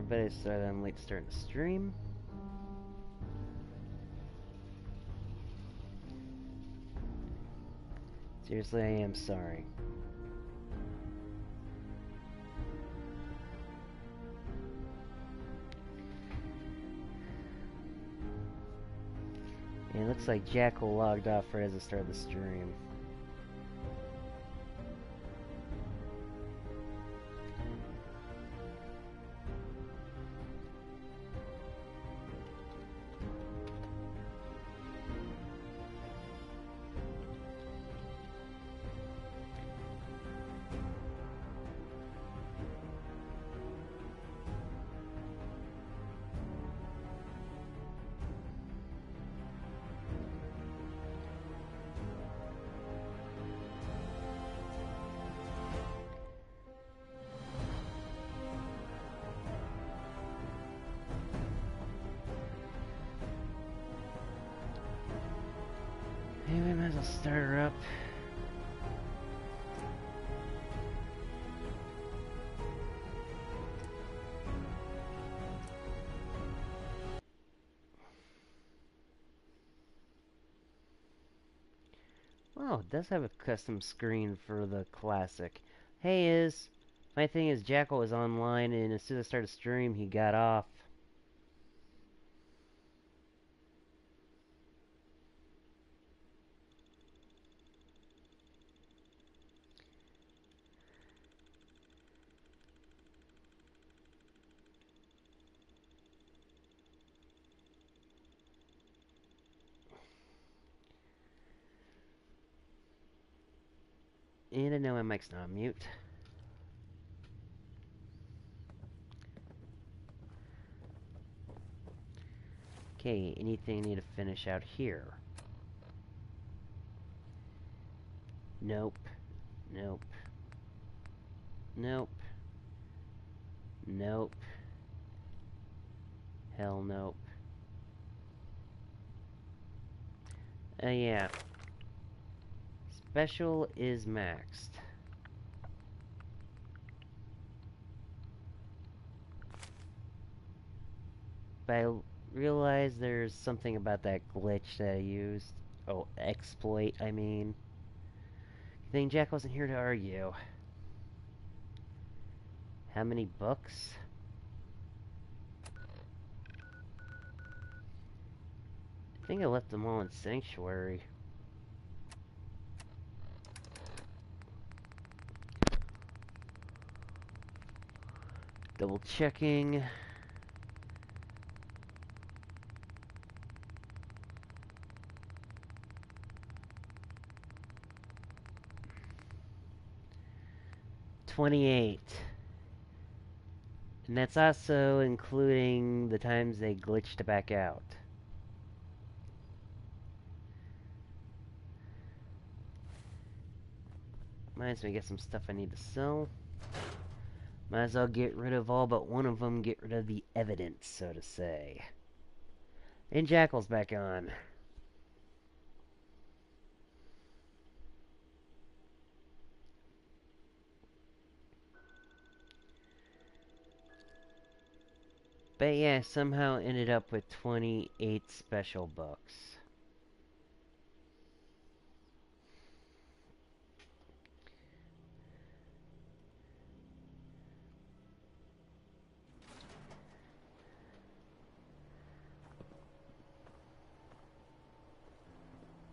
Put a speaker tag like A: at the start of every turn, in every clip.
A: bet I started on late starting the stream. Seriously, I am sorry. And it looks like Jackal logged off right as I started the stream. Anyway, might as well start her up. Oh, it does have a custom screen for the classic. Hey, my thing is Jackal was online, and as soon as I started stream, he got off. And I know my mic's not on mute. Okay, anything I need to finish out here? Nope. Nope. Nope. Nope. Hell nope. Yeah. Special is maxed. But I realized there's something about that glitch that I used. Oh, exploit, I mean. I think Jack wasn't here to argue. How many books? I think I left them all in Sanctuary. Double checking. $28. And that's also including the times they glitched back out. Reminds me, I get some stuff I need to sell. Might as well get rid of all but one of them, get rid of the evidence, so to say. And Jackal's back on. But yeah, somehow ended up with 28 special books.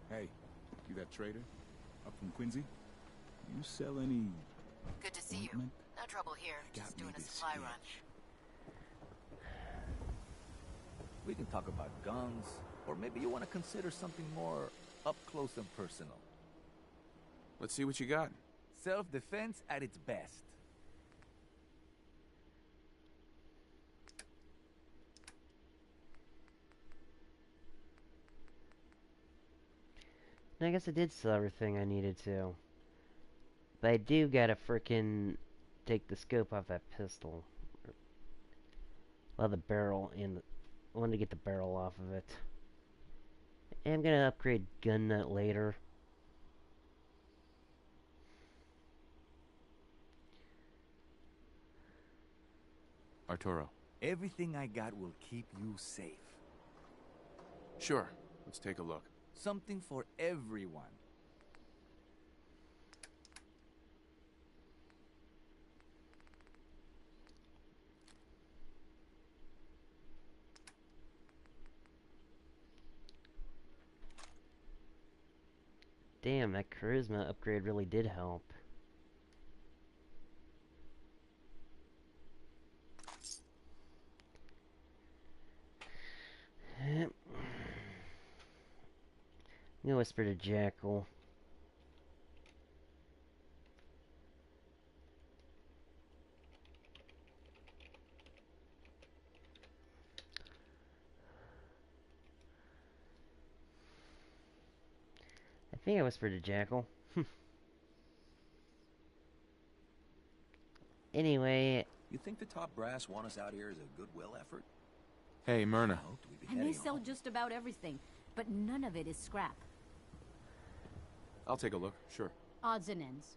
B: Hey, you that trader? Up from Quincy? You sell any...
C: Good to see you.
B: ointment?
C: No trouble here. Just doing a supply run.
D: We can talk about guns, or maybe you want to consider something more up close and personal.
B: Let's see what you got.
D: Self-defense at its best.
A: And I guess I did sell everything I needed to. But I do gotta frickin' take the scope off that pistol. Well, the barrel, and I wanted to get the barrel off of it. And I'm gonna upgrade gun nut later.
B: Arturo.
D: Everything I got will keep you safe.
B: Sure. Let's take a look.
D: Something for everyone.
A: Damn, that charisma upgrade really did help. I'm gonna whisper to Jackal. I think I whispered to Jackal. Anyway,
E: You think the top brass want us out here as a goodwill effort?
B: Hey, Myrna.
E: I hoped we'd be
F: I may
E: heading
F: sell
E: home.
F: just about everything, but none of it is scrap.
B: I'll take a look. Sure.
F: Odds and ends.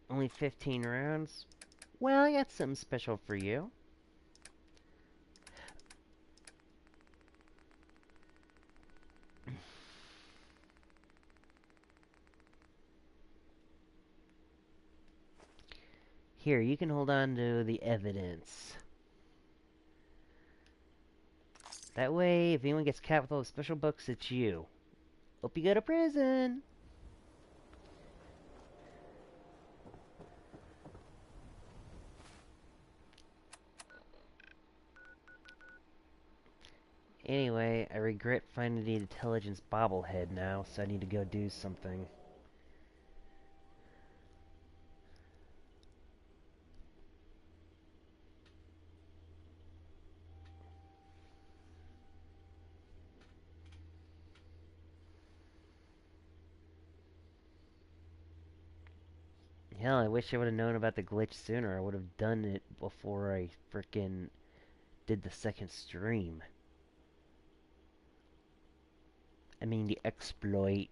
A: only 15 rounds? Well, I got something special for you. Here, you can hold on to the evidence. That way, if anyone gets caught with all the special books, it's you. Hope you go to prison! Anyway, I regret finding the intelligence bobblehead now, so I need to go do something. Hell, I wish I would have known about the glitch sooner. I would have done it before I frickin' did the second stream. I mean, the exploit.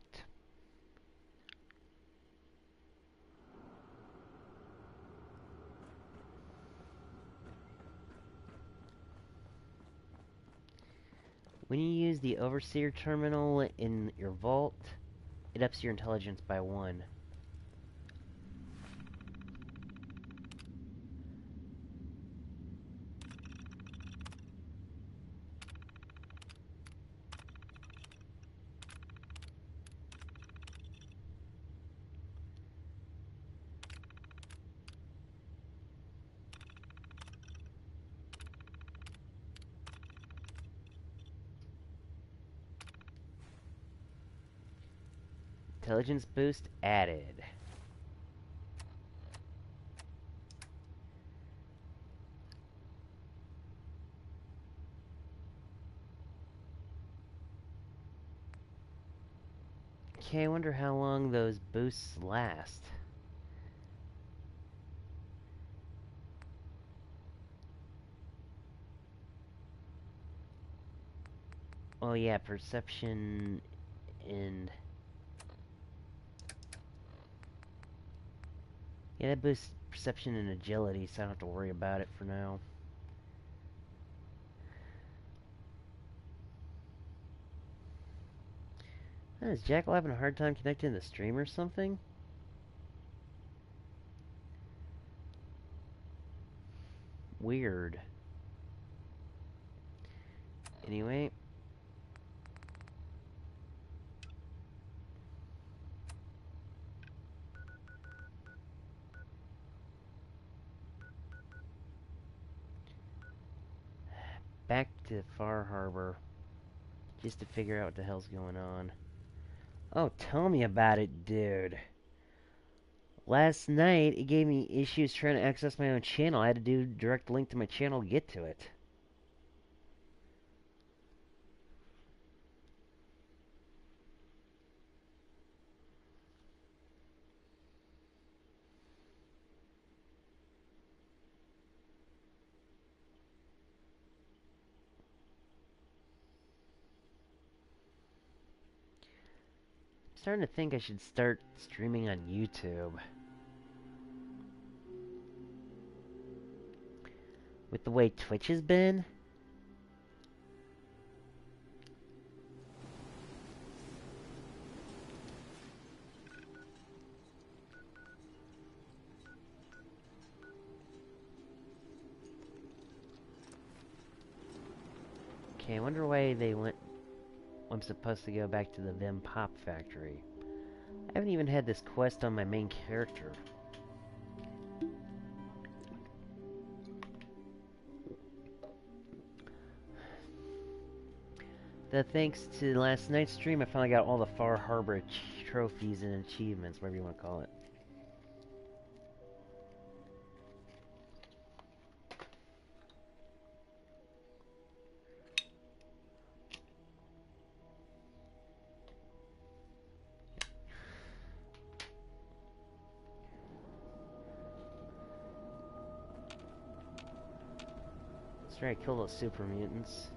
A: When you use the Overseer terminal in your vault, it ups your intelligence by 1. Intelligence boost added. Okay, I wonder how long those boosts last. Oh yeah, perception and... Yeah, that boosts perception and agility, so I don't have to worry about it for now. Is Jackal having a hard time connecting to the stream or something? Weird. Anyway. Back to Far Harbor. Just to figure out what the hell's going on. Oh, tell me about it, dude. Last night, it gave me issues trying to access my own channel. I had to do direct link to my channel to get to it. I'm starting to think I should start streaming on YouTube. With the way Twitch has been? Okay, I wonder why they went... I'm supposed to go back to the Vim Pop Factory. I haven't even had this quest on my main character. Thanks to last night's stream, I finally got all the Far Harbor trophies and achievements, whatever you want to call it. That's right, kill those super mutants.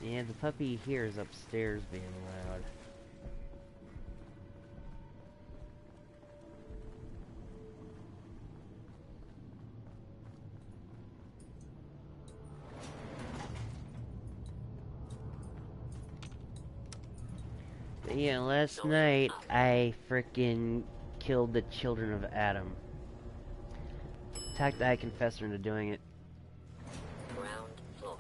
A: Yeah, the puppy here is upstairs being loud. But yeah, last night I frickin' killed the children of Adam. Attacked the High Confessor into doing it.
G: Ground floor.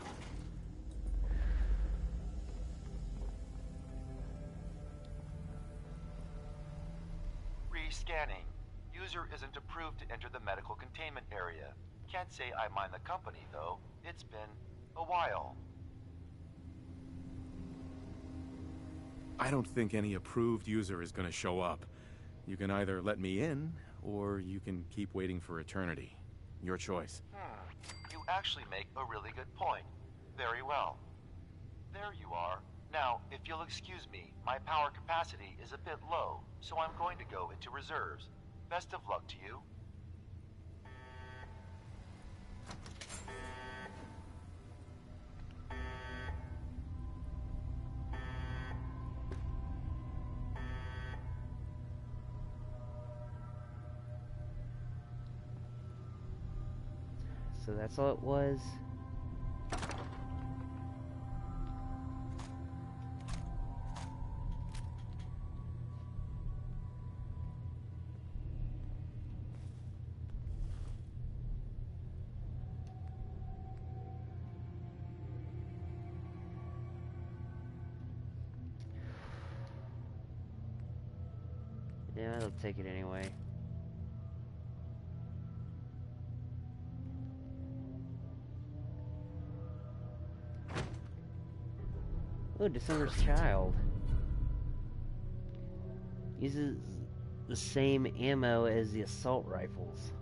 H: Rescanning. User isn't approved to enter the medical containment area. Can't say I mind the company, though. It's been a while.
B: I don't think any approved user is going to show up. You can either let me in, or you can keep waiting for eternity. Your choice.
H: You actually make a really good point. Very well. There you are. Now, if you'll excuse me, my power capacity is a bit low, so I'm going to go into reserves. Best of luck to you.
A: So that's all it was. Yeah, I'll take it anyway. Oh, December's Child. Uses the same ammo as the assault rifles.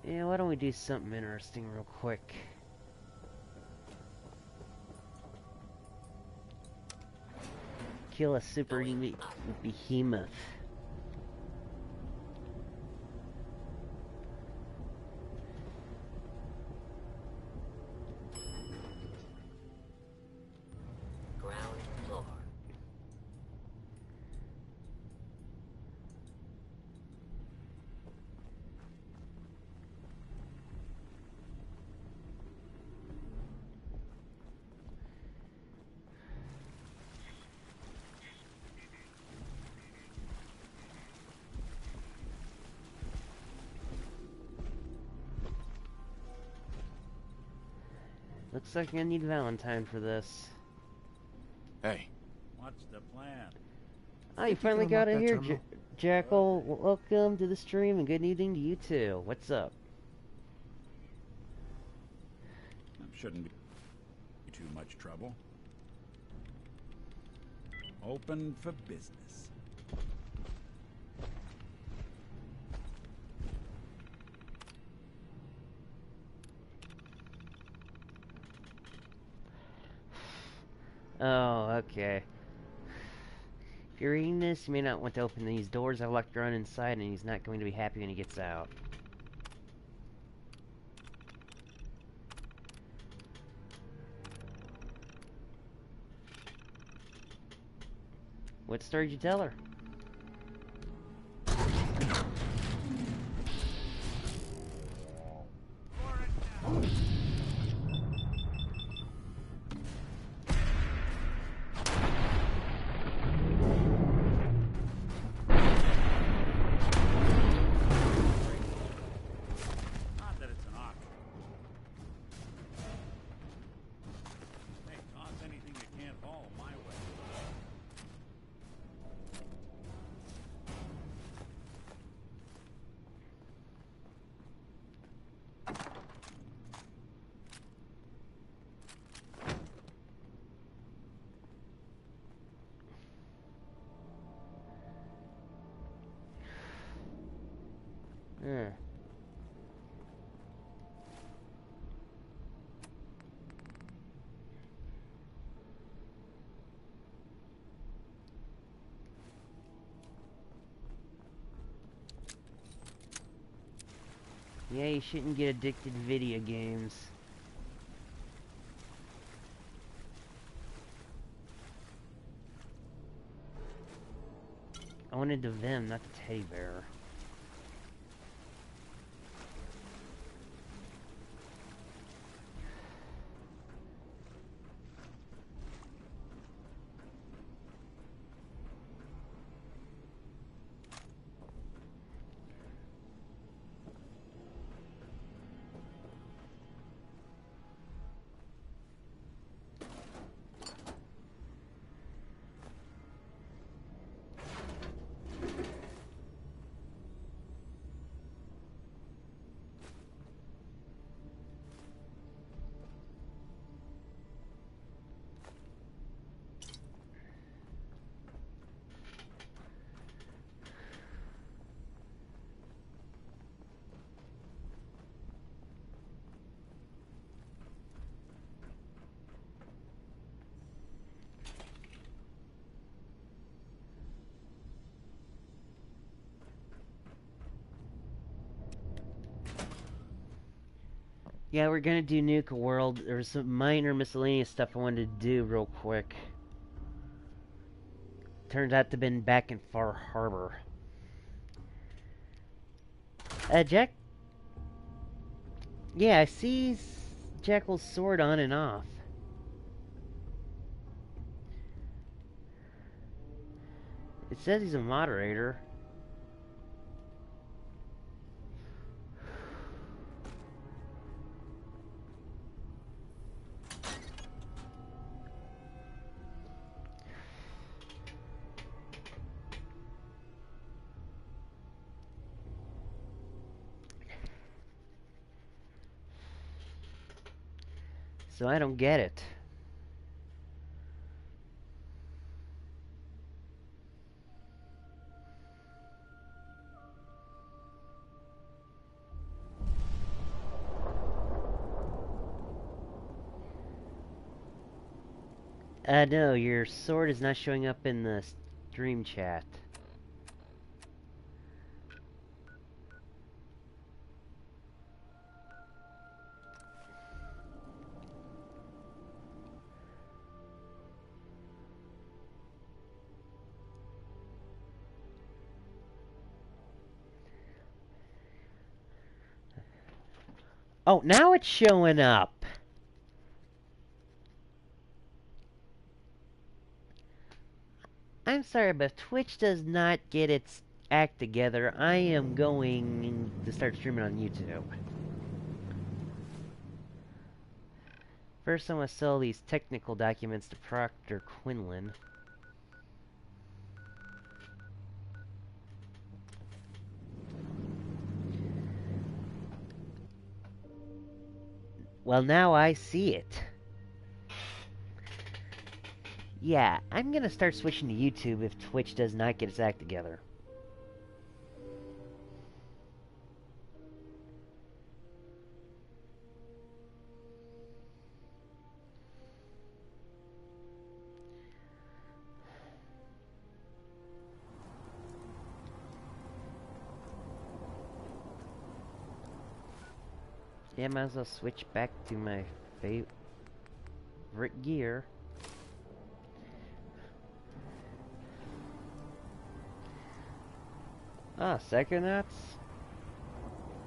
A: Yeah, why don't we do something interesting real quick? Kill a super unique behemoth.
G: Ground floor.
A: Looks like I need Valentine for this.
B: Hey,
I: What's the plan?
A: Oh, you finally got it here, Jackal. Welcome to the stream and good evening to you too. What's up?
I: Shouldn't be too much trouble. Open for business.
A: Oh, okay. If you're reading this, you may not want to open these doors. I've locked Ron inside, and he's not going to be happy when he gets out. What story did you tell her?
I: Not that it's an option. Hey, toss anything that can't fall my way.
A: Hmm. Yeah, you shouldn't get addicted to video games. I wanted the Vim, not the teddy bear. Yeah, we're gonna do Nuka World. There was some minor miscellaneous stuff I wanted to do real quick. Turns out to have been back in Far Harbor. Jack? Yeah, I see Jackal's sword on and off. says he's a moderator. So I don't get it. No, your sword is not showing up in the stream chat. Oh, now it's showing up. I'm sorry, but if Twitch does not get its act together, I am going to start streaming on YouTube. First, I'm going to sell these technical documents to Proctor Quinlan. Well, now I see it. Yeah, I'm gonna start switching to YouTube if Twitch does not get its act together. Yeah, might as well switch back to my favorite gear. Ah, Psychonauts?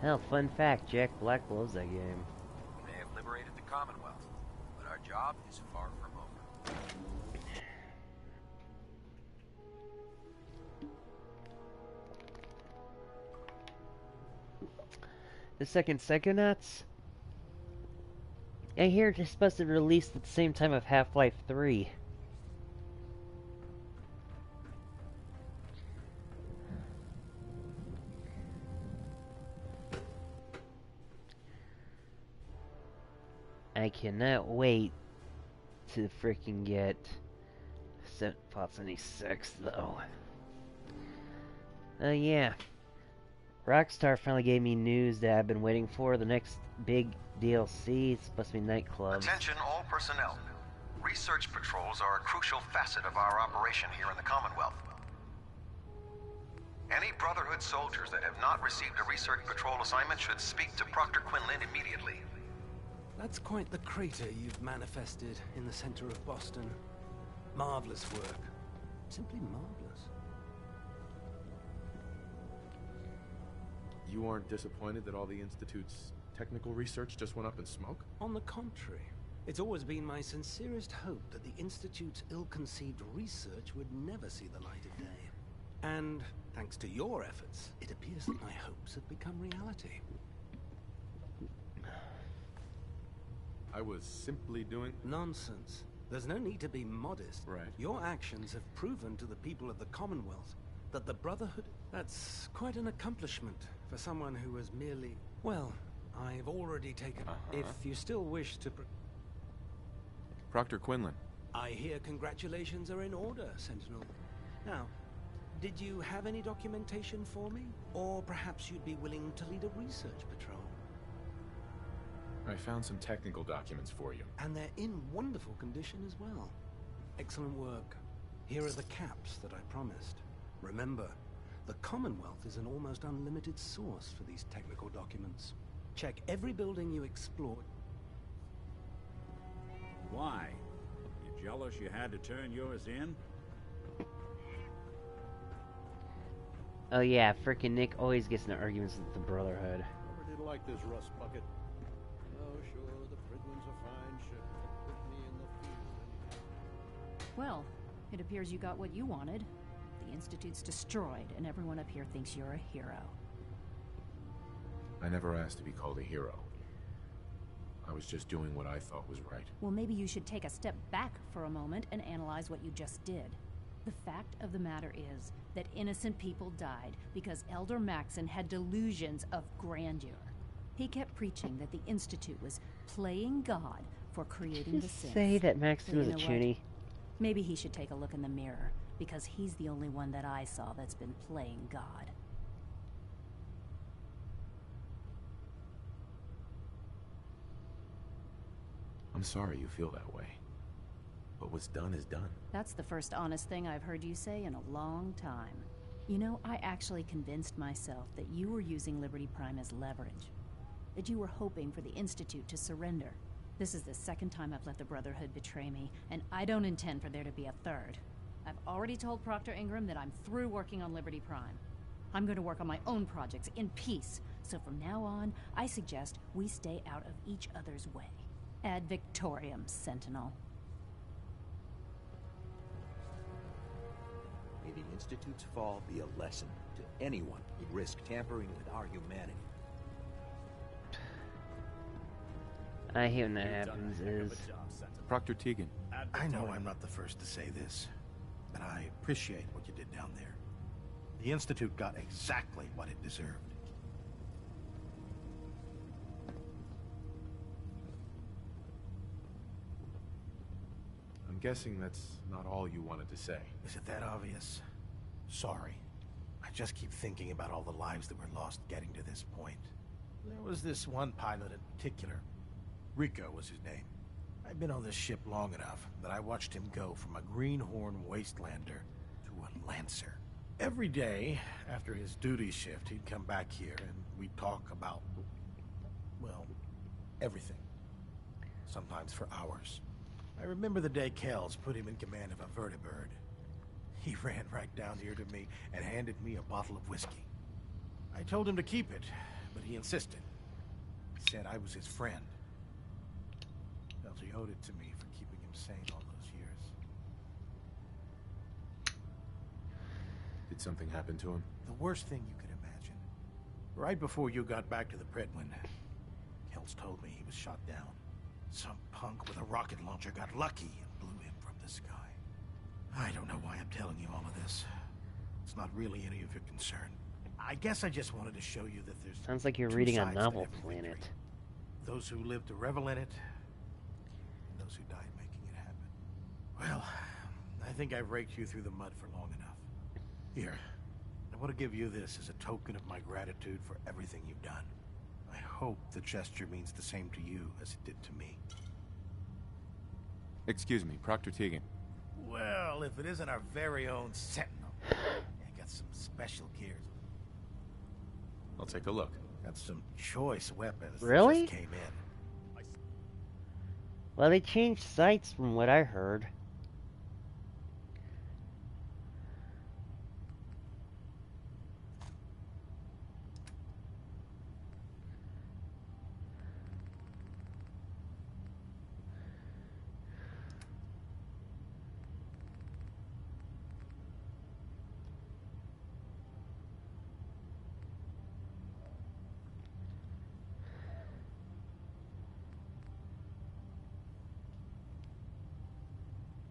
A: Hell, fun fact, Jack Black loves that game.
E: We may have liberated the Commonwealth, but our job is far from over.
A: The second Psychonauts? I hear it's supposed to release at the same time of Half-Life 3. I cannot wait to freaking get Fallout 76 though. Yeah. Rockstar finally gave me news that I've been waiting for. The next big DLC. It's supposed to be nightclubs.
E: Attention all personnel. Research patrols are a crucial facet of our operation here in the Commonwealth. Any Brotherhood soldiers that have not received a research patrol assignment should speak to Proctor Quinlan immediately.
J: That's quite the crater you've manifested in the center of Boston. Marvelous work. Simply marvelous.
B: You aren't disappointed that all the Institute's technical research just went up in smoke?
J: On the contrary, it's always been my sincerest hope that the Institute's ill-conceived research would never see the light of day. And, thanks to your efforts, it appears that my hopes have become reality.
B: I was simply doing...
J: Nonsense. There's no need to be modest.
B: Right.
J: Your actions have proven to the people of the Commonwealth that the Brotherhood... That's quite an accomplishment for someone who was merely... Well, I've already taken... If you still wish to...
B: Proctor Quinlan.
J: I hear congratulations are in order, Sentinel. Now, did you have any documentation for me? Or perhaps you'd be willing to lead a research patrol?
B: I found some technical documents for you.
J: And they're in wonderful condition as well. Excellent work. Here are the caps that I promised. Remember, the Commonwealth is an almost unlimited source for these technical documents. Check every building you explore.
I: Why? You jealous you had to turn yours in?
A: Oh yeah, frickin' Nick always gets into arguments with the Brotherhood.
I: Never did like this rust bucket. Oh, sure, the Prydwen's a fine ship. Put me in the field.
F: Well, it appears you got what you wanted. The
K: The Institute's destroyed, and everyone up here thinks you're a hero.
B: I never asked to be called a hero. I was just doing what I thought was right.
K: Well, maybe you should take a step back for a moment and analyze what you just did. The fact of the matter is that innocent people died because Elder Maxon had delusions of grandeur. He kept preaching that the Institute was playing God for creating the sins.
A: Say that Maxon was a
K: what?
A: chuny.
K: Maybe he should take a look in the mirror, because he's the only one that I saw that's been playing God.
B: I'm sorry you feel that way. But what's done is done.
K: That's the first honest thing I've heard you say in a long time. You know, I actually convinced myself that you were using Liberty Prime as leverage. That you were hoping for the Institute to surrender. This is the second time I've let the Brotherhood betray me, and I don't intend for there to be a third. I've already told Proctor Ingram that I'm through working on Liberty Prime. I'm going to work on my own projects in peace, so from now on, I suggest we stay out of each other's way. Ad Victoriam, Sentinel.
D: May the Institute's fall be a lesson to anyone who'd risk tampering with our humanity.
A: I hate when that happens is...
B: Proctor Tegan.
I: I know I'm not the first to say this, but I appreciate what you did down there. The Institute got exactly what it deserved.
B: I'm guessing that's not all you wanted to say.
I: Is it that obvious? Sorry. I just keep thinking about all the lives that were lost getting to this point. There was this one pilot in particular. Rico was his name. I'd been on this ship long enough that I watched him go from a greenhorn wastelander to a lancer. Every day, after his duty shift, he'd come back here and we'd talk about, well, everything. Sometimes for hours. I remember the day Kells put him in command of a vertibird. He ran right down here to me and handed me a bottle of whiskey. I told him to keep it, but he insisted. He said I was his friend. Felt he owed it to me for keeping him sane all those years.
B: Did something happen to him?
I: The worst thing you could imagine. Right before you got back to the Predwin, Kells told me he was shot down. Some punk with a rocket launcher got lucky and blew him from the sky. I don't know why I'm telling you all of this. It's not really any of your concern. I guess I just wanted to show you that there's
A: Sounds like you're
I: two
A: reading a
I: sides to
A: novel
I: every
A: planet.
I: victory. Those who live to revel in it, and those who died making it happen. Well, I think I've raked you through the mud for long enough. Here, I want to give you this as a token of my gratitude for everything you've done. I hope the gesture means the same to you as it did to me.
B: Excuse me, Proctor Tegan.
I: Well, if it isn't our very own Sentinel. I got some special gears.
B: I'll take a look.
I: Got some choice weapons that
A: Really?
I: just came in.
A: Well, they changed sights from what I heard.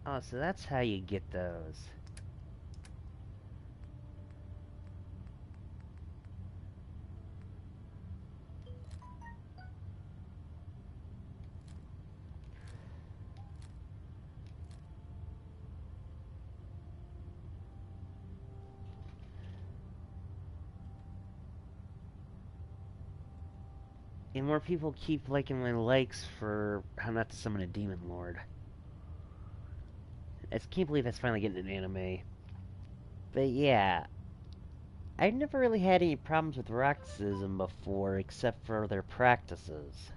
A: Oh, so that's how you get those. And more people keep liking my likes for how not to summon a demon lord. I just can't believe that's finally getting an anime. But yeah, I've never really had any problems with Roxism before, except for their practices.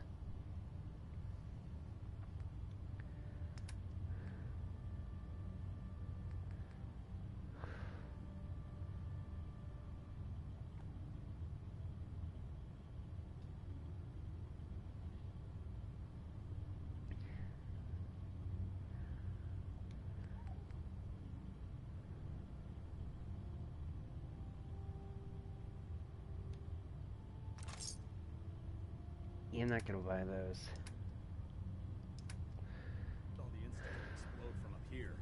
A: I'm not gonna buy those.
L: Saw the Institute explode from up here.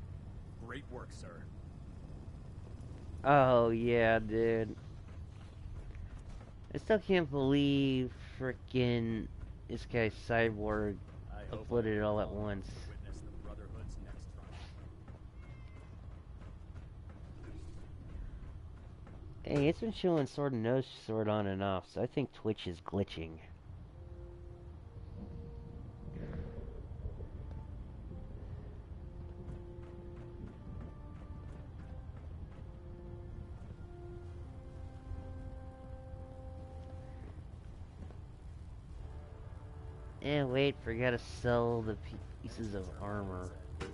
L: Great work, sir.
A: Oh yeah, dude. I still can't believe frickin' this guy Cyborg uploaded it all at once.
L: Witness the Brotherhood's next triumph.
A: Hey, it's been showing Sword and No Sword on and off, so I think Twitch is glitching. Wait, forgot to sell the pieces of armor.
M: I'm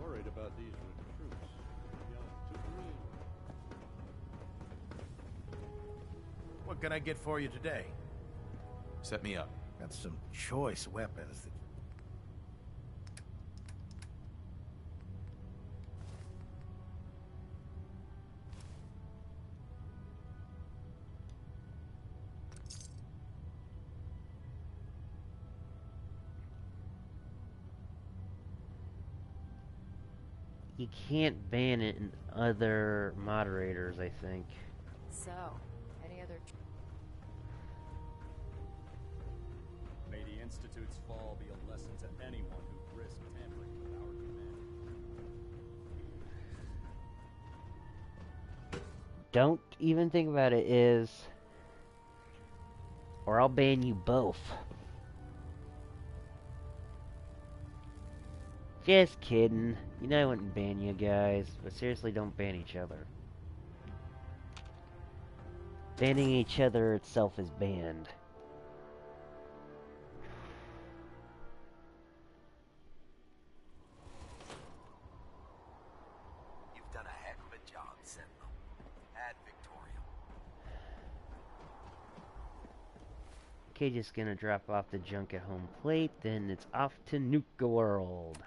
M: worried about these recruits. Too green.
I: What can I get for you today?
B: Set me up.
I: Got some choice weapons that...
A: You can't ban it in other moderators, I think.
N: So, any other...
L: May the Institute's fall be a lesson to anyone who risks tampering with our command.
A: Don't even think about it, or I'll ban you both. Just kidding. You know I wouldn't ban you guys, but seriously, don't ban each other. Banning each other itself is banned.
D: You've done a heck of a job, Sentinel. Ad Victoriam.
A: Okay, just gonna drop off the junk at home plate, then it's off to Nuka World.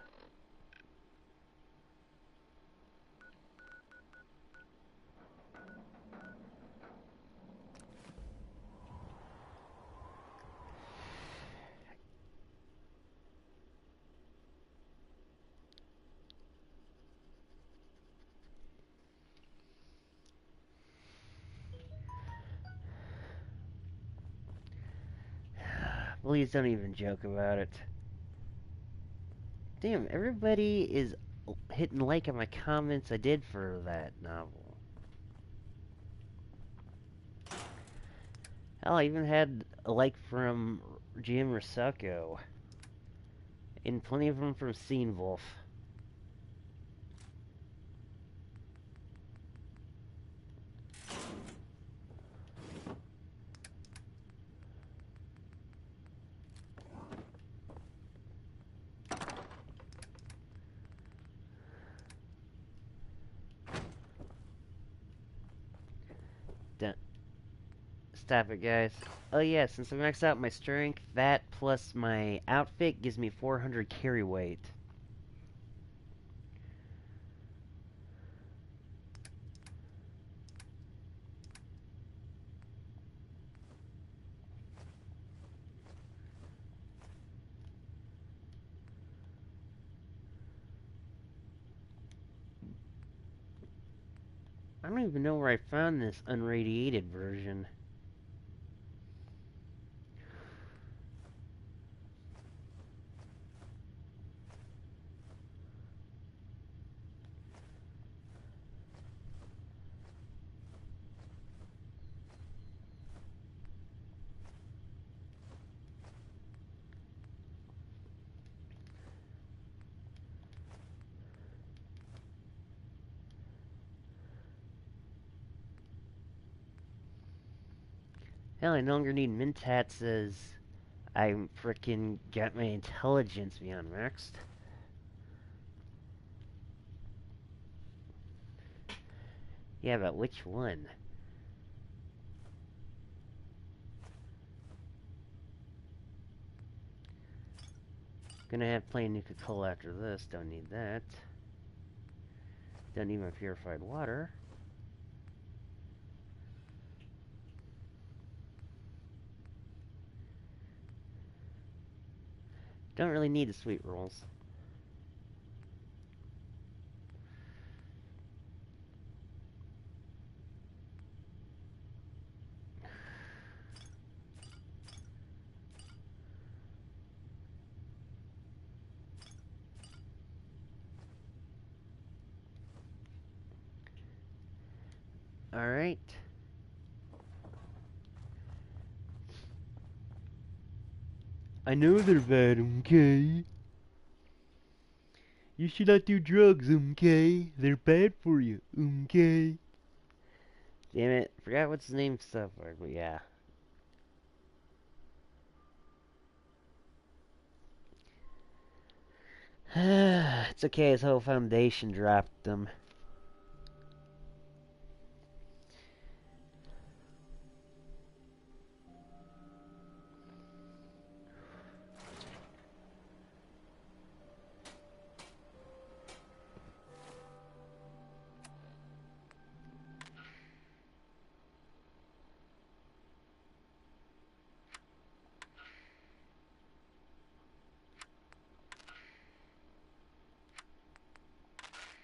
A: Please don't even joke about it. Damn, everybody is hitting like on my comments I did for that novel. Hell, I even had a like from GM Risako. And plenty of them from Scene Wolf. Stop it, guys. Oh yeah, since I maxed out my strength, that plus my outfit gives me 400 carry weight. I don't even know where I found this unradiated version. Hell, I no longer need Mentats as I frickin' got my intelligence beyond maxed. Yeah, but which one? Gonna have plain Nuka-Cola after this. Don't need that. Don't need my purified water. Don't really need the sweet rolls. Alright. I know they're bad, okay? You should not do drugs, okay? They're bad for you, okay? Damn it, forgot what's his name stuff like, but yeah. It's okay, his whole foundation dropped them.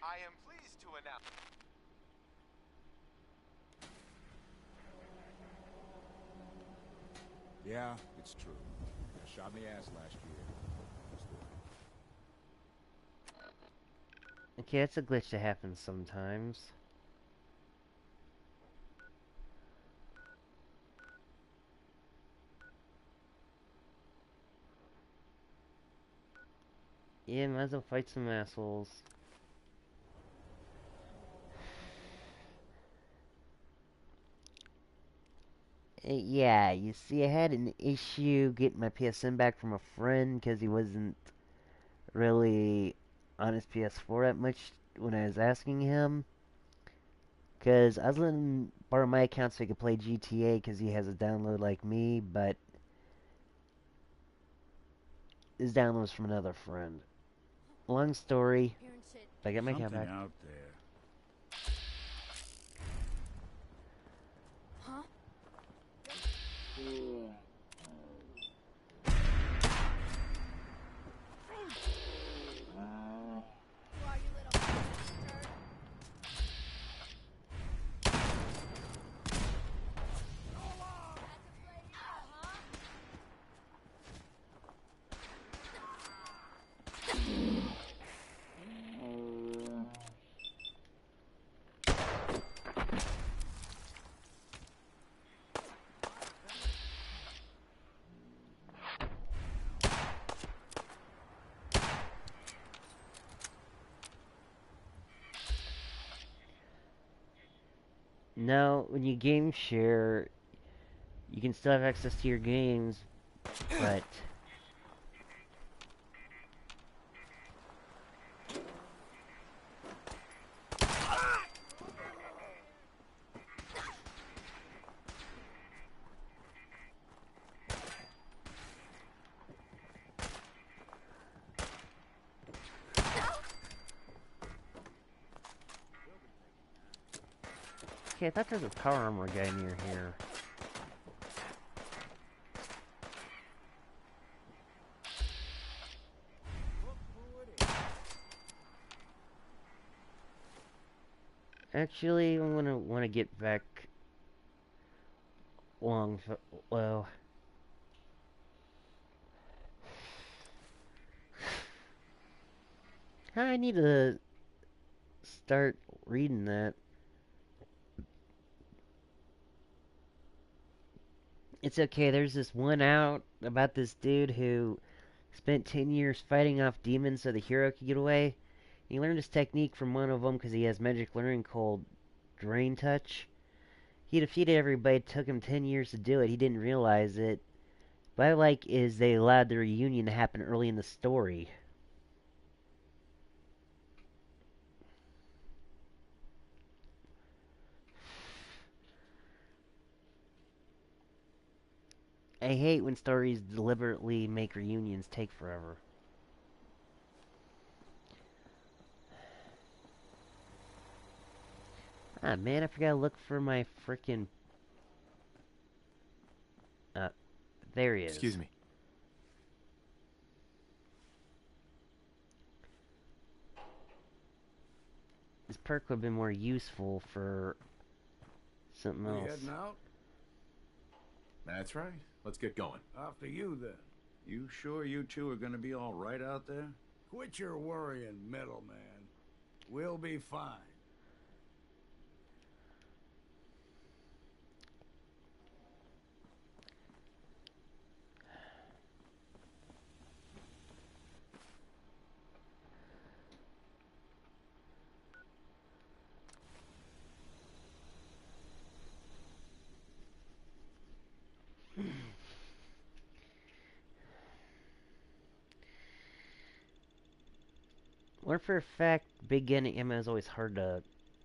O: I am pleased to announce.
P: Yeah, it's true. I shot me ass last year.
A: Okay, that's a glitch that happens sometimes. Yeah, might as well fight some assholes. Yeah, you see, I had an issue getting my PSN back from a friend because he wasn't really on his PS4 that much when I was asking him. Because I was letting him borrow my account so he could play GTA because he has a download like me, but his download was from another friend. Long story, but I got my account back.
P: Out there.
N: Huh?
A: No, when you game share, you can still have access to your games, but okay, I thought there was a power armor guy near here. Actually, I'm gonna want to get back well. I need to start reading that. It's okay, there's this one out about this dude who spent 10 years fighting off demons so the hero could get away. He learned his technique from one of them because he has magic learning called Drain Touch. He defeated everybody, it took him 10 years to do it, he didn't realize it. What I like is they allowed the reunion to happen early in the story. I hate when stories deliberately make reunions take forever. Ah, man, I forgot to look for my frickin'... there he is.
B: Excuse me.
A: This perk would have been more useful for something else.
Q: We heading out?
B: That's right. Let's get going.
Q: After you, then.
M: You sure you two are gonna be all right out there?
Q: Quit your worrying, middleman. We'll be fine.
A: Or for a fact, big gun ammo is always hard to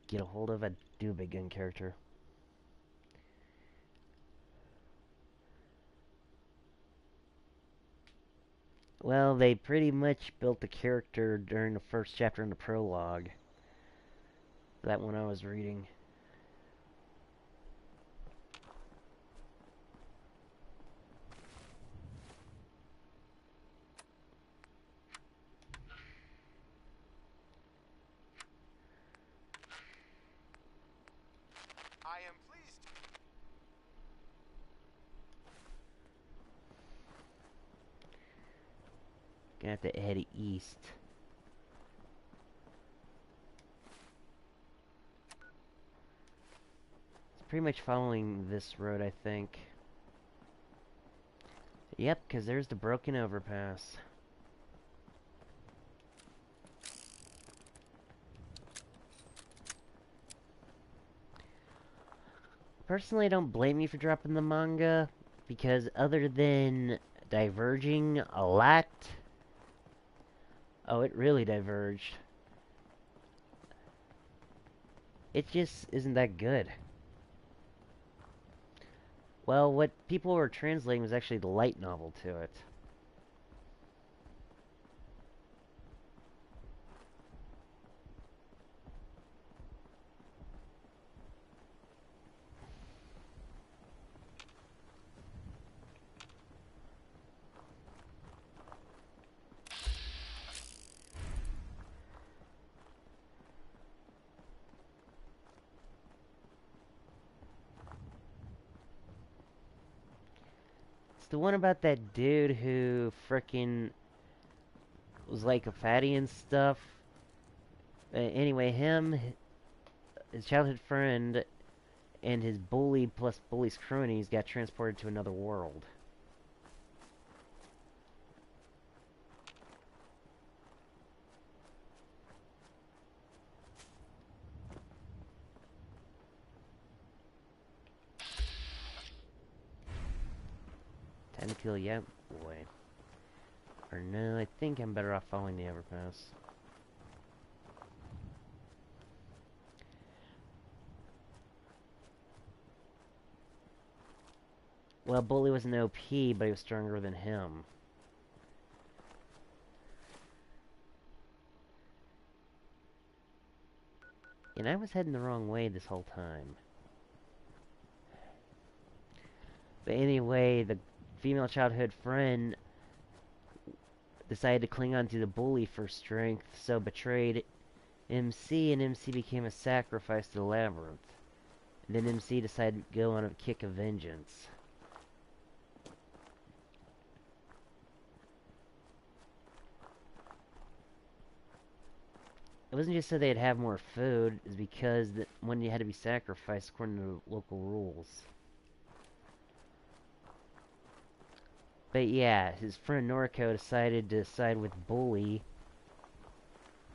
A: get a hold of. I do a big gun character. Well, they pretty much built the character during the first chapter in the prologue. That one I was reading.
O: I am pleased.
A: Gonna have to head east. It's pretty much following this road, I think. Yep, because there's the broken overpass. Personally, I don't blame you for dropping the manga, because other than diverging a lot... Oh, it really diverged. It just isn't that good. Well, what people were translating was actually the light novel to it. It's the one about that dude who frickin' was like a fatty and stuff. Anyway, him, his childhood friend, and his bully plus bully's cronies got transported to another world. Time to kill you out, boy. Or no, I think I'm better off following the overpass. Well, Bully was an OP, but he was stronger than him. And I was heading the wrong way this whole time. But anyway, the female childhood friend decided to cling on to the bully for strength, so betrayed MC, and MC became a sacrifice to the labyrinth. And then MC decided to go on a kick of vengeance. It wasn't just so they'd have more food, it's because when you had to be sacrificed according to local rules. But yeah, his friend Noriko decided to side with Bully,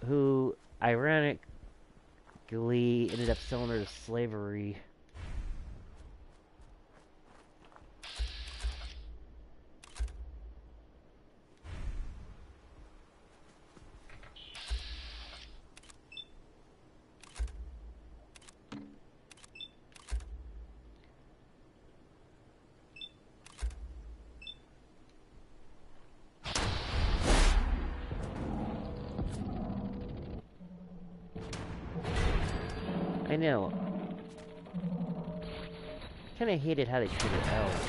A: who, ironically, ended up selling her to slavery. I know. kind of hated how they treated elves.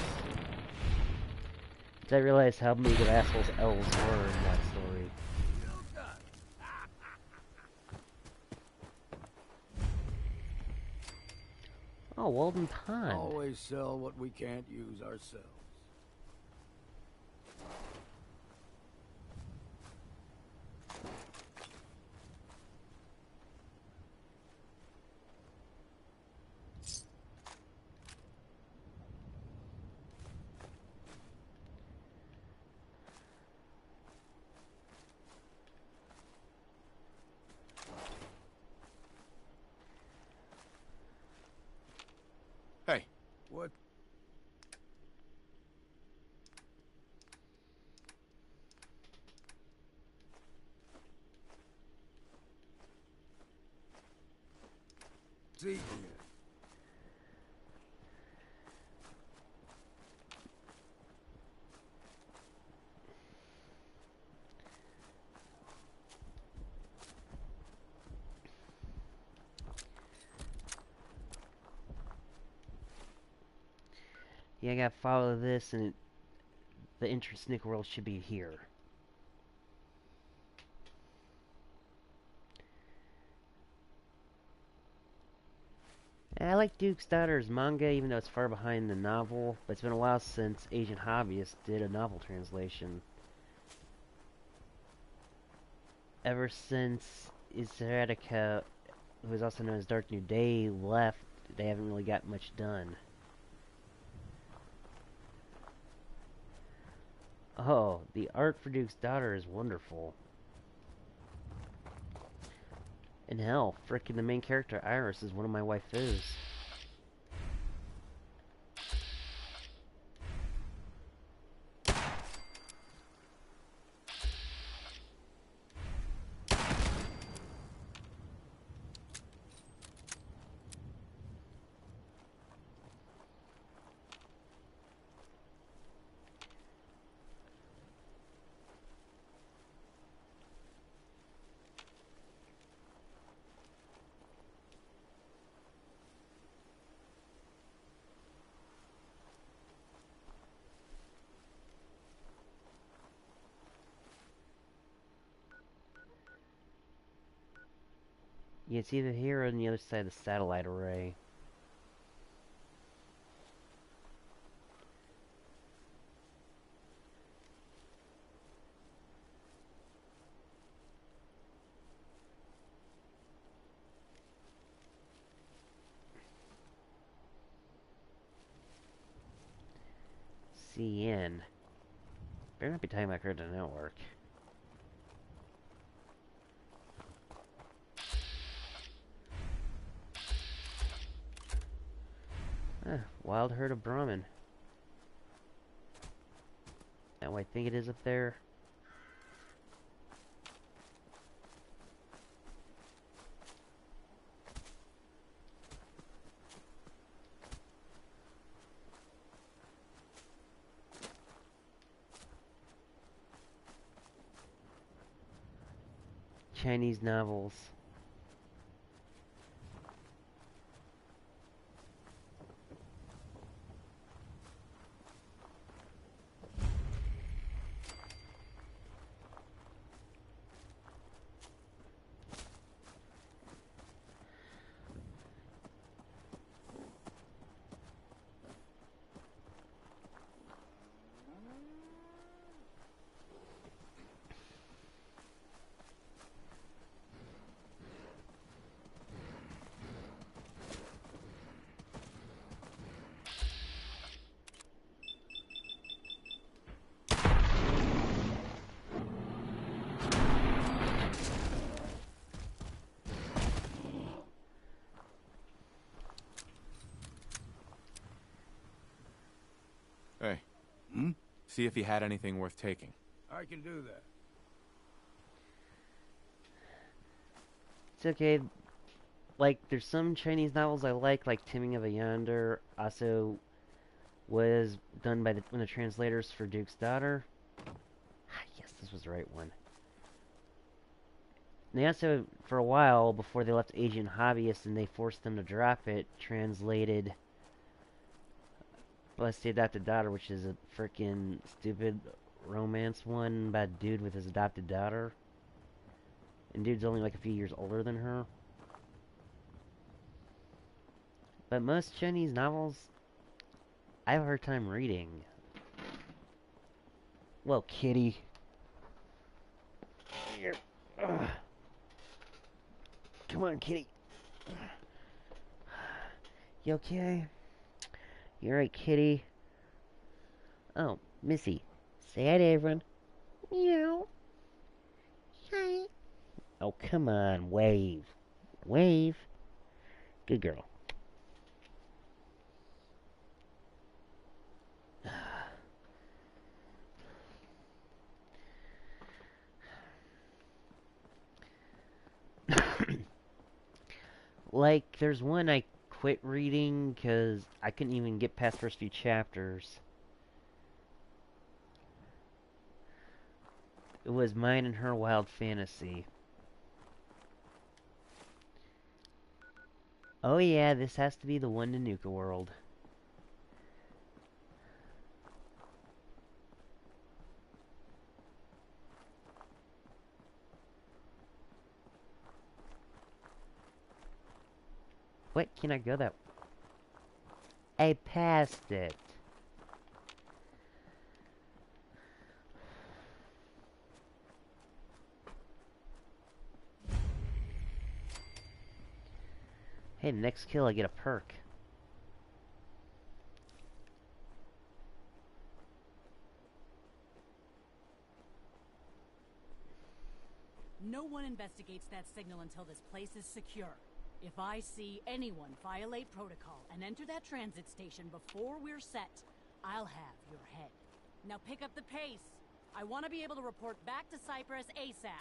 A: 'Cause I realized how big of assholes elves were in that story. Oh, Walden Pond.
Q: Always sell what we can't use ourselves.
B: Hey.
Q: What? See?
A: Yeah, I gotta follow this, and the entrance to Nick World should be here. And I like Duke's Daughter's manga, even though it's far behind the novel. But it's been a while since Asian Hobbyist did a novel translation. Ever since Isaraka, who is also known as Dark New Day, left, they haven't really got much done. Oh, the art for Duke's Daughter is wonderful. And hell, frickin' the main character, Iris, is one of my waifus. Yeah, it's either here or on the other side of the satellite array. CN. Better not be talking about Cartoon Network. Wild herd of Brahmin. That what I think it is up there. Chinese novels.
B: Hey. See if he had anything worth taking.
Q: I can do that.
A: It's okay. Like, there's some Chinese novels I like Taming of a Yonder. Also was done by one of the translators for Duke's Daughter. Yes, this was the right one. And they also, for a while, before they left Asian Hobbyist and they forced them to drop it, translated Plus the adopted daughter, which is a freaking stupid romance one about a dude with his adopted daughter. And dude's only like a few years older than her. But most Chinese novels, I have a hard time reading. Well, kitty. Here. Ugh. Come on, kitty. You okay? You alright, kitty? Oh, Missy. Say hi to everyone. Meow. Hi. Oh, come on. Wave. Wave. Good girl. Like, there's one I quit reading because I couldn't even get past the first few chapters. It was Mine and Her Wild Fantasy. Oh yeah, this has to be the one to Nuka World. What? Can I go that? I passed it. Hey, the next kill I get a perk.
F: No one investigates that signal until this place is secure. If I see anyone violate protocol and enter that transit station before we're set, I'll have your head. Now pick up the pace. I want to be able to report back to Cyprus ASAP.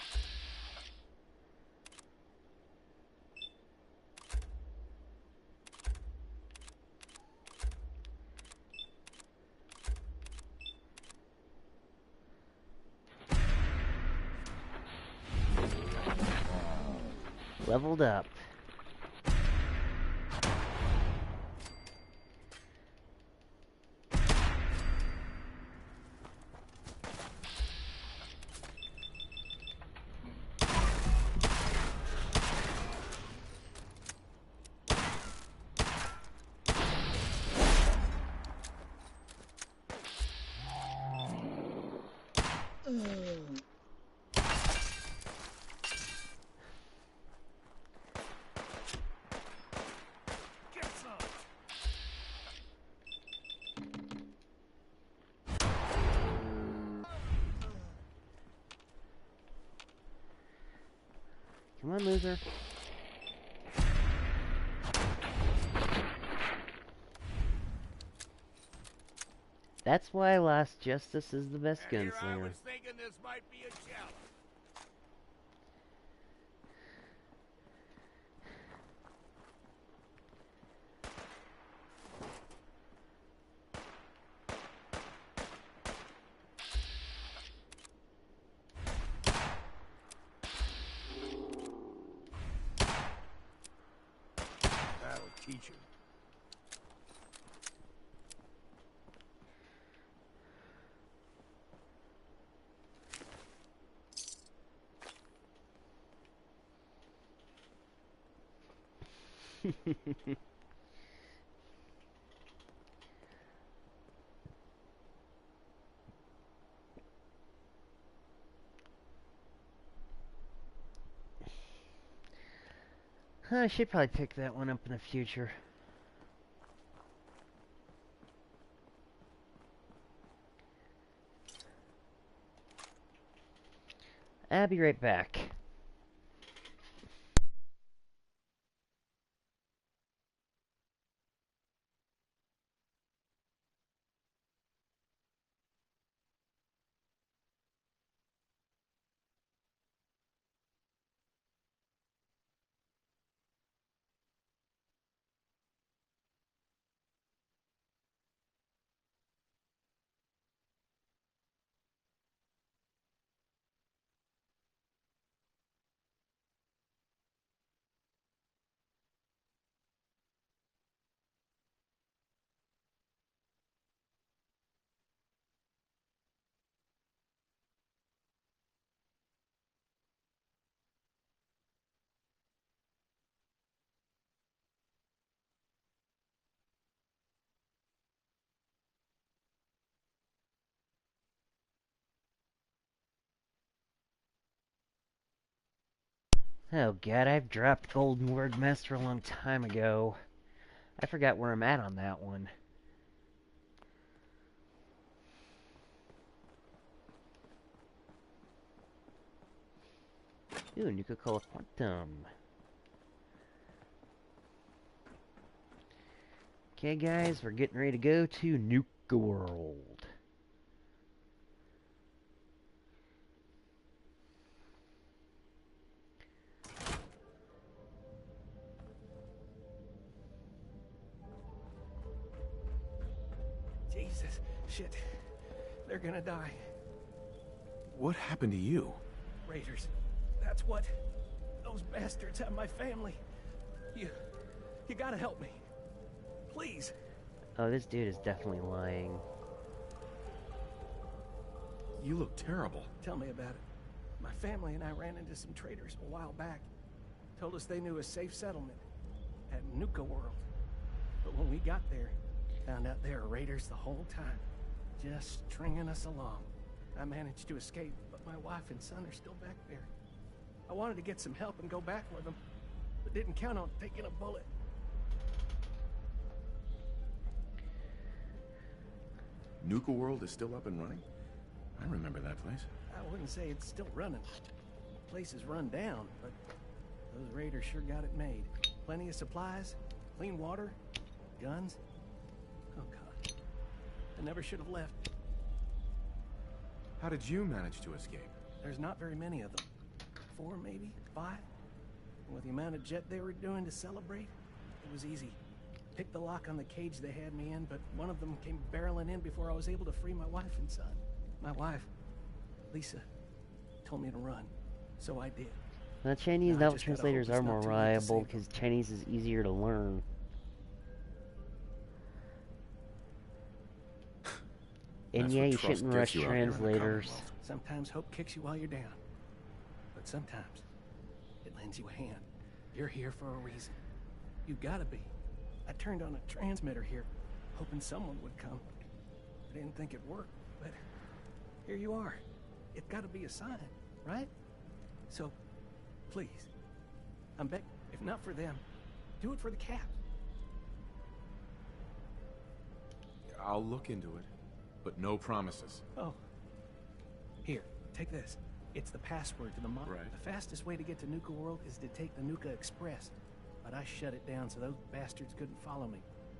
A: Leveled up. Come on, loser. That's why Last Justice is the best gunslinger.
Q: I was thinking this might be a challenge. That'll teach him.
A: I should probably pick that one up in the future. I'll be right back. Oh god, I've dropped Golden Word Master a long time ago. I forgot where I'm at on that one. Ooh, Nuka-Cola Quantum. Okay guys, we're getting ready to go to Nuka World.
I: Jesus, shit. They're gonna die.
B: What happened to you?
I: Raiders. That's what. Those bastards have my family. You gotta help me. Please.
A: Oh, this dude is definitely lying.
B: You look terrible.
I: Tell me about it. My family and I ran into some traitors a while back. Told us they knew a safe settlement at Nuka World. But when we got there, found out they were raiders the whole time. Just stringing us along. I managed to escape, but my wife and son are still back there. I wanted to get some help and go back with them, but didn't count on taking a bullet.
B: Nuka World is still up and running? I remember that place.
I: I wouldn't say it's still running. The place is run down, but those raiders sure got it made. Plenty of supplies, clean water, guns. Oh god, I never should have left.
B: How did you manage to escape?
I: There's not very many of them. 4, maybe 5. And with the amount of jet they were doing to celebrate, it was easy. Picked the lock on the cage they had me in, but one of them came barreling in before I was able to free my wife and son. My wife, Lisa, told me to run, so I did.
A: Now, Chinese novel translators are more reliable because Chinese is easier to learn. And yeah, you shouldn't rush translators.
I: Sometimes hope kicks you while you're down. But sometimes it lends you a hand. You're here for a reason. You gotta be. I turned on a transmitter here, hoping someone would come. I didn't think it'd work, but here you are. It's gotta be a sign, right? So, please, I'm begging. If not for them, do it for the Caps.
B: I'll look into it, but no promises.
I: Oh. Here, take this. It's the password to the mod.
B: Right.
I: The fastest way to get to Nuka World is to take the Nuka Express. But I shut it down so those bastards couldn't follow me.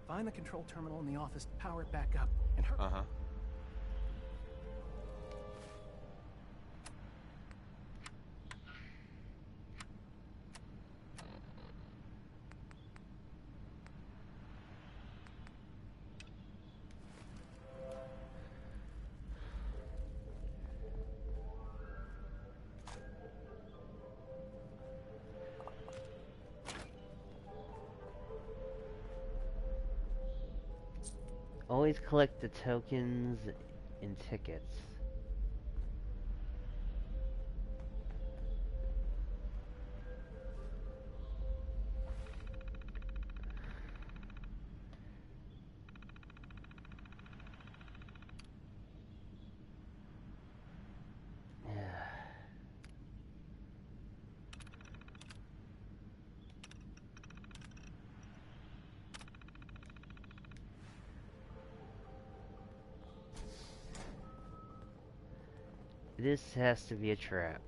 I: Find the control terminal in the office, power it back up, and hurry.
B: Uh-huh.
A: Always collect the tokens and tickets. This has to be a trap.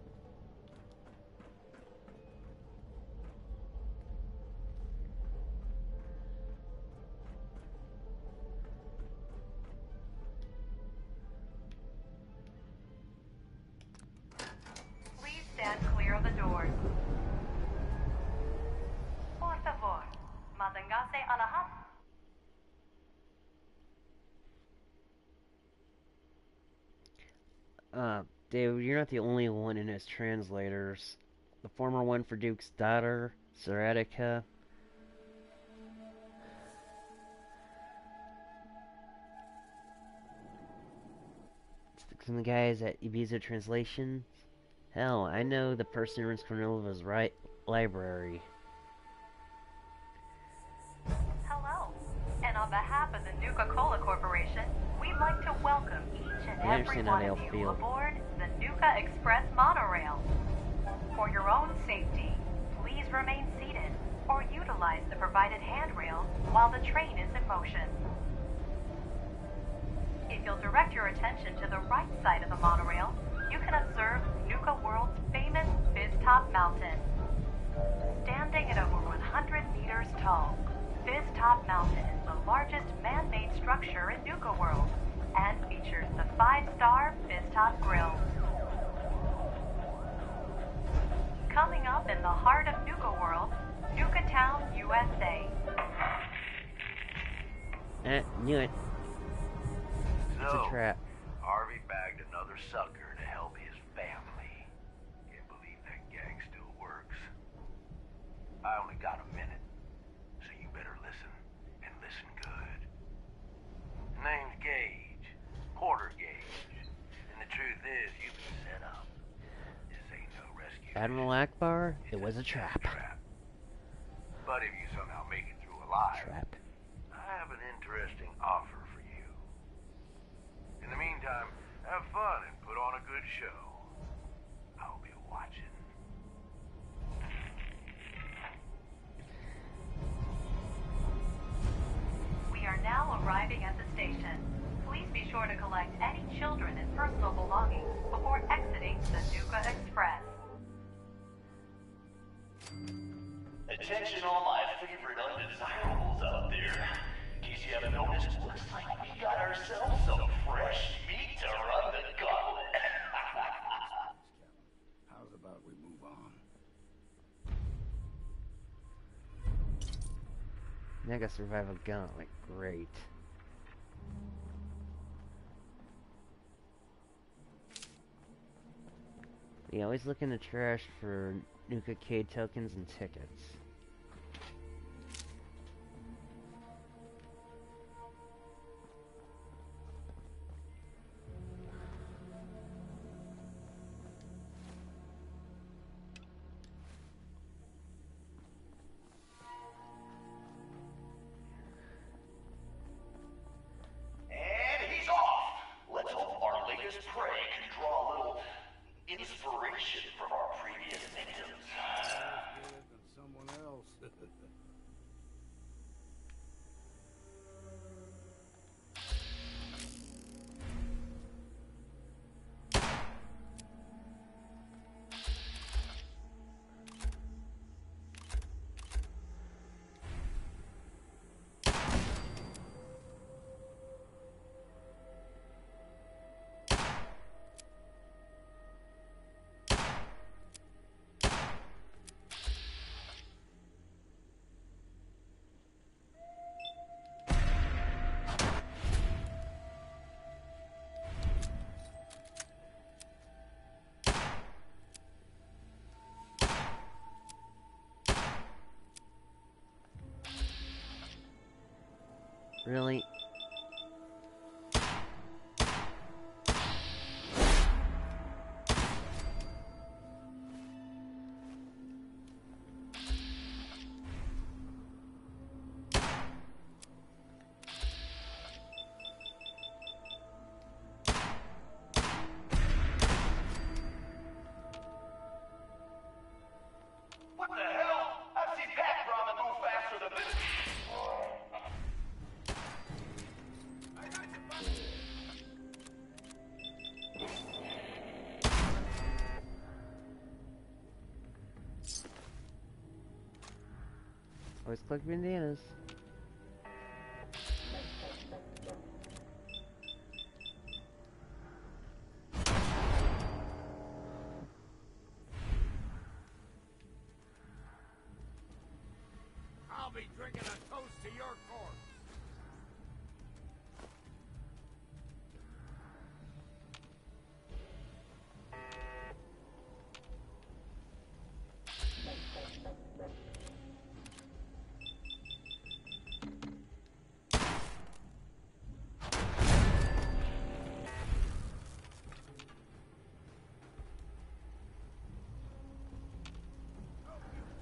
R: Please stand clear of the doors. Por favor, manténgase alejados.
A: Dude, you're not the only one in his translators. The former one for Duke's daughter, Saratica. Some of the guys at Ibiza Translations. Hell, I know the person who runs Cornelova's library.
R: Hello, and on behalf of the Nuka-Cola Corporation, we'd like to welcome each and every one of you aboard the Nuka Express monorail. For your own safety, remain seated or utilize the provided handrail while the train is in motion. If you'll direct your attention to the right side of the monorail, you can observe Nuka World's famous Fizz-Top Mountain. Standing at over 100 meters tall, Fizz-Top Mountain is the largest man-made structure in Nuka World and features the 5-star Fizz-Top Grill. Coming up in the heart of Nuka World, Nuka Town, USA.
A: Knew it. It's a trap.
S: Harvey bagged another sucker to help his family. Can't believe that gang still works. I only got a minute, so you better listen, and listen good. Name's Gage, Porter Gage, and the truth is, you've been set up. This ain't no rescue.
A: Admiral Akbar, it was a trap.
S: But if you somehow make it through alive, I have an interesting offer for you. In the meantime, have fun and put on a good show. I'll be watching.
R: We are now arriving at the station. Please be sure to collect any children and personal belongings before exiting the Nuka Express.
T: Attention all my favorite undesirables out there. In case you haven't noticed, looks like we got ourselves some fresh meat to run the gauntlet.
Q: How's about we move on?
A: Mega Survival Gauntlet, great. We always look in the trash for Nuka K tokens and tickets.
T: And he's off! Let's hope our latest prey can draw a little inspiration from our previous victims.
Q: Someone else.
A: Really?
T: What the hell? I've seen Pac Ramen move faster than this.
A: Always click bandanas.
Q: I'll be drinking a toast to your corpse.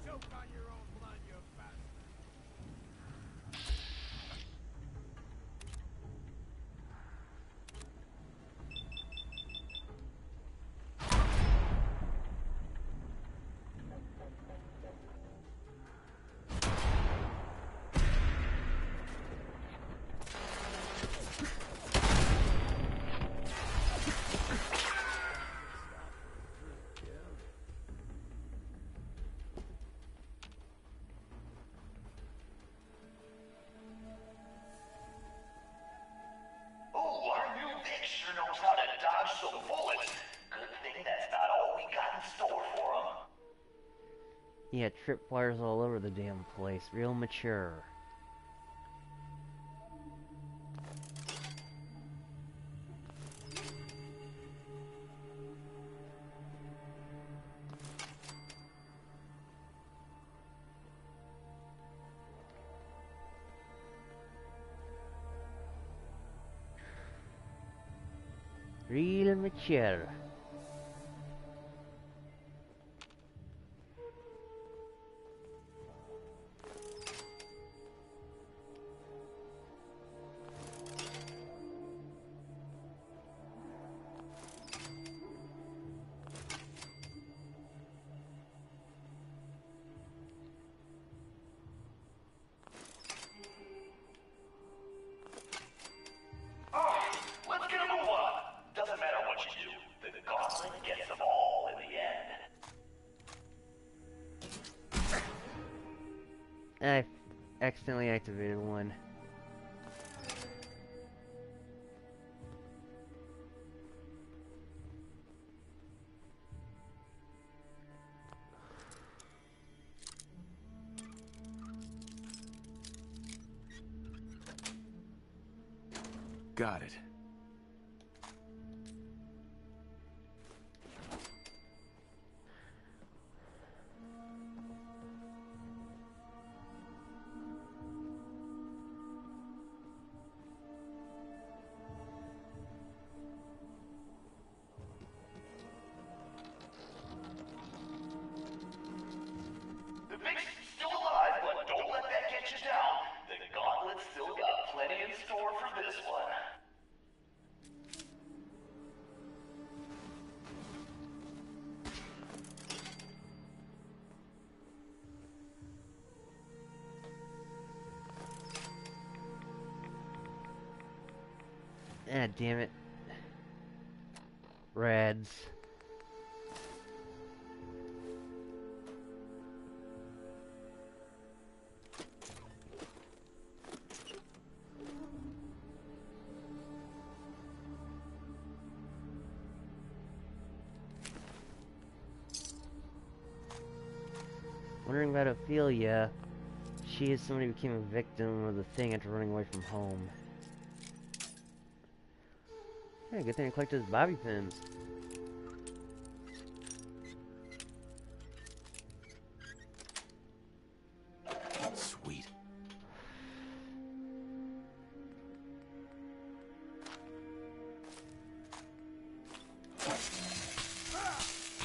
Q: Choke on your own blood, you bastard.
A: Yeah, tripwires all over the damn place. Real mature. Real mature.
T: Let's get a move on. Doesn't matter what you do. The gauntlet gets them all in the end.
A: I accidentally activated one.
B: Got it.
T: The Vix's still alive, but don't let that get you down. The gauntlet's still got plenty in store for this one.
A: Ah, damn it. Reds. Wondering about Ophelia. She is somebody who became a victim of the thing after running away from home. Yeah, good thing I collected his bobby pins.
B: Sweet.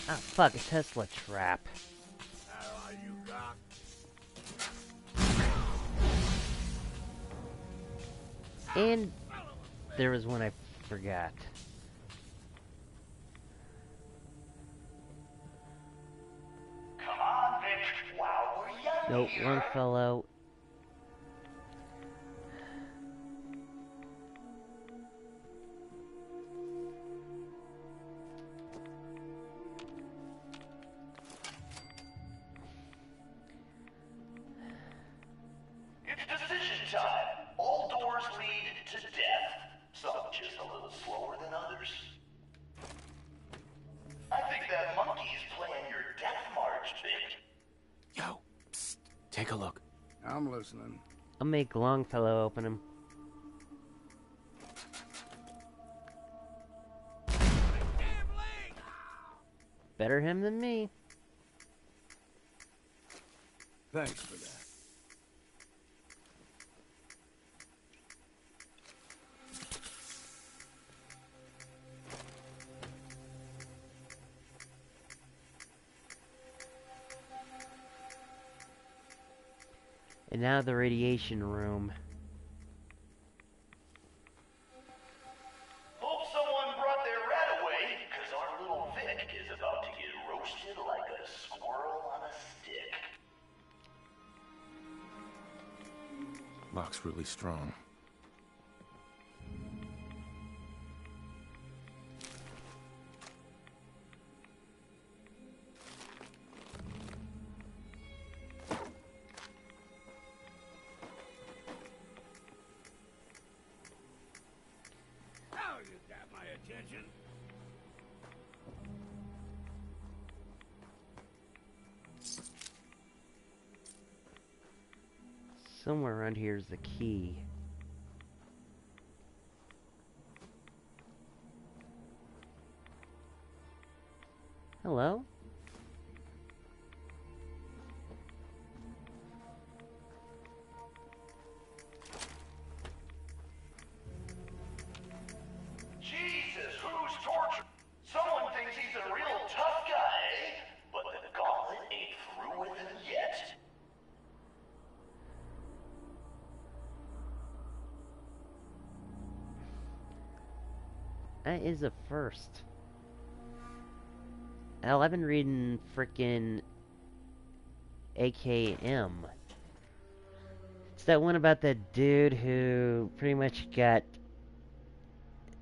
A: Ah, fuck, a Tesla trap. And there was one I forgot.
T: Come on, Vic. Wow, we're young
A: Nope,
T: here.
A: one fell out.
T: It's decision time. All doors lead to death. Some just a little slower than others. I think that monkey's playing your death march, Vic.
B: Yo, psst, take a look.
Q: I'm listening.
A: I'll make Longfellow open him. Better him than me.
Q: Thanks for that.
A: And now the radiation room.
T: Hope someone brought their rat away, because our little Vic is about to get roasted like a squirrel on a stick.
B: Lock's really strong.
Q: Now you got my attention.
A: Somewhere around here is the key. Hello?
T: Jesus, who's tortured? Someone thinks he's a real tough guy, eh? But the gauntlet ain't through with him yet.
A: That is a first. Hell, I've been reading frickin' AKM. It's that one about that dude who pretty much got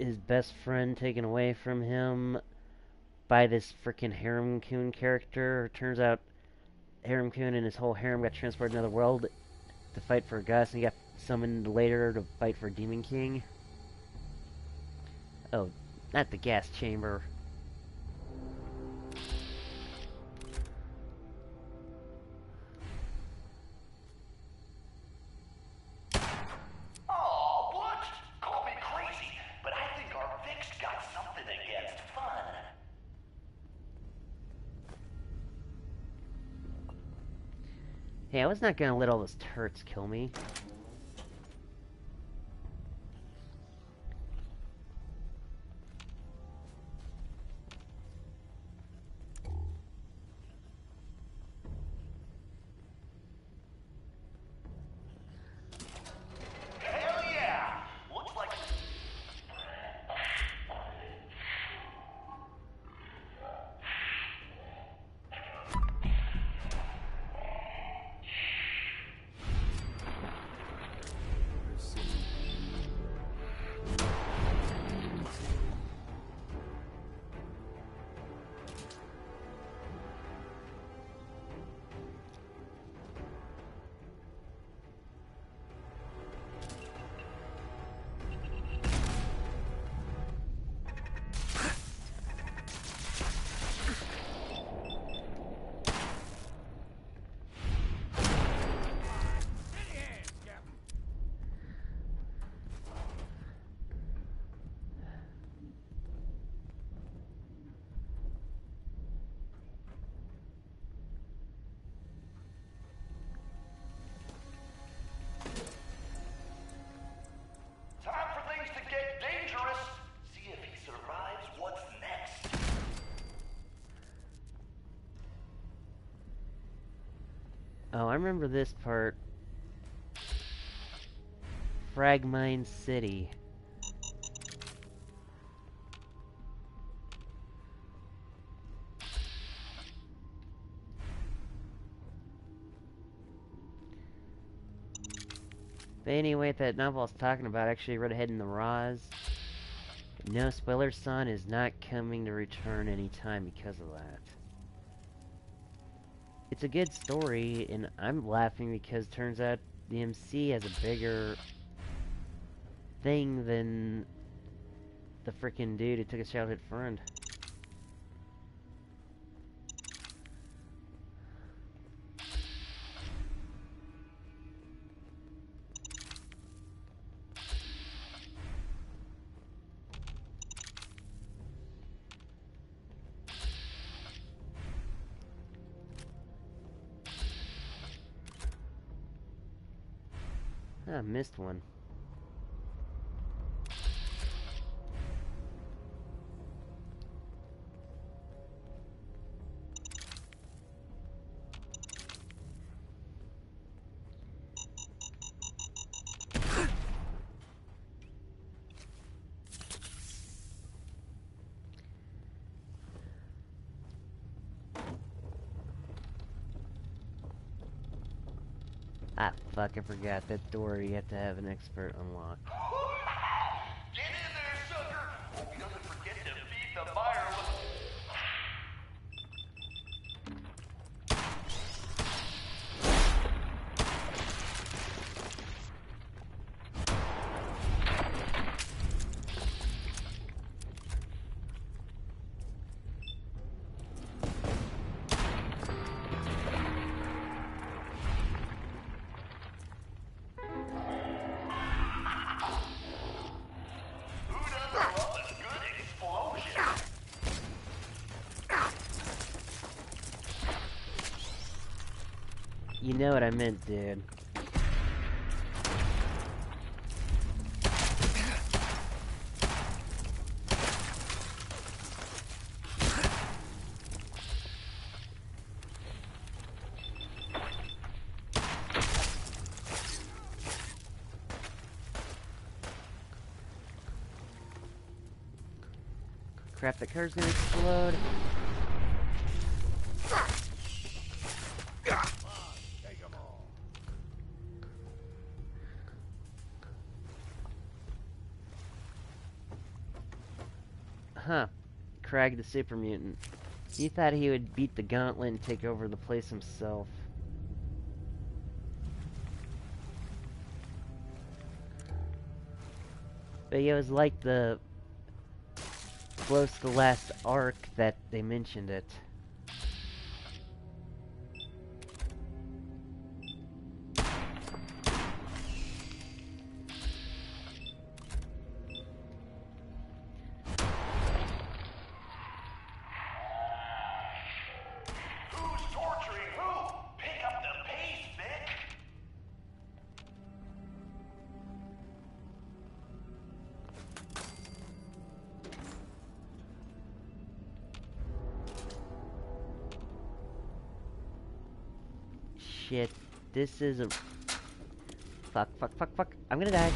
A: his best friend taken away from him by this frickin' Harem Kun character. Turns out Harem Kun and his whole harem got transported to another world to fight for Gus, and he got summoned later to fight for Demon King. Oh, not the gas chamber.
T: Oh, what? Call me crazy, but I think our Vic's got something against fun.
A: Hey, I was not gonna let all those turrets kill me.
T: Hell yeah! Looks like... Time for things to get dangerous. See if he survives what's next.
A: Oh, I remember this part. Fragmine City. But anyway, that novel I was talking about, I actually read ahead in the Roz. No spoiler, son is not coming to return anytime because of that. It's a good story, and I'm laughing because turns out the MC has a bigger thing than the frickin' dude who took his childhood friend. I missed one. Ah, fuck, I forgot that door you have to have an expert unlock.
T: Get in there, sucker! Hope he doesn't forget to feed the fire with...
A: You know what I meant, dude. Crap, that car's gonna explode. Huh. Crag the super mutant. He thought he would beat the gauntlet and take over the place himself. But yeah, it was like the close to the last arc that they mentioned it.
T: Who's torturing who? Pick up the pace, Vic!
A: Shit, this is a... Fuck, fuck, fuck, fuck. I'm gonna die.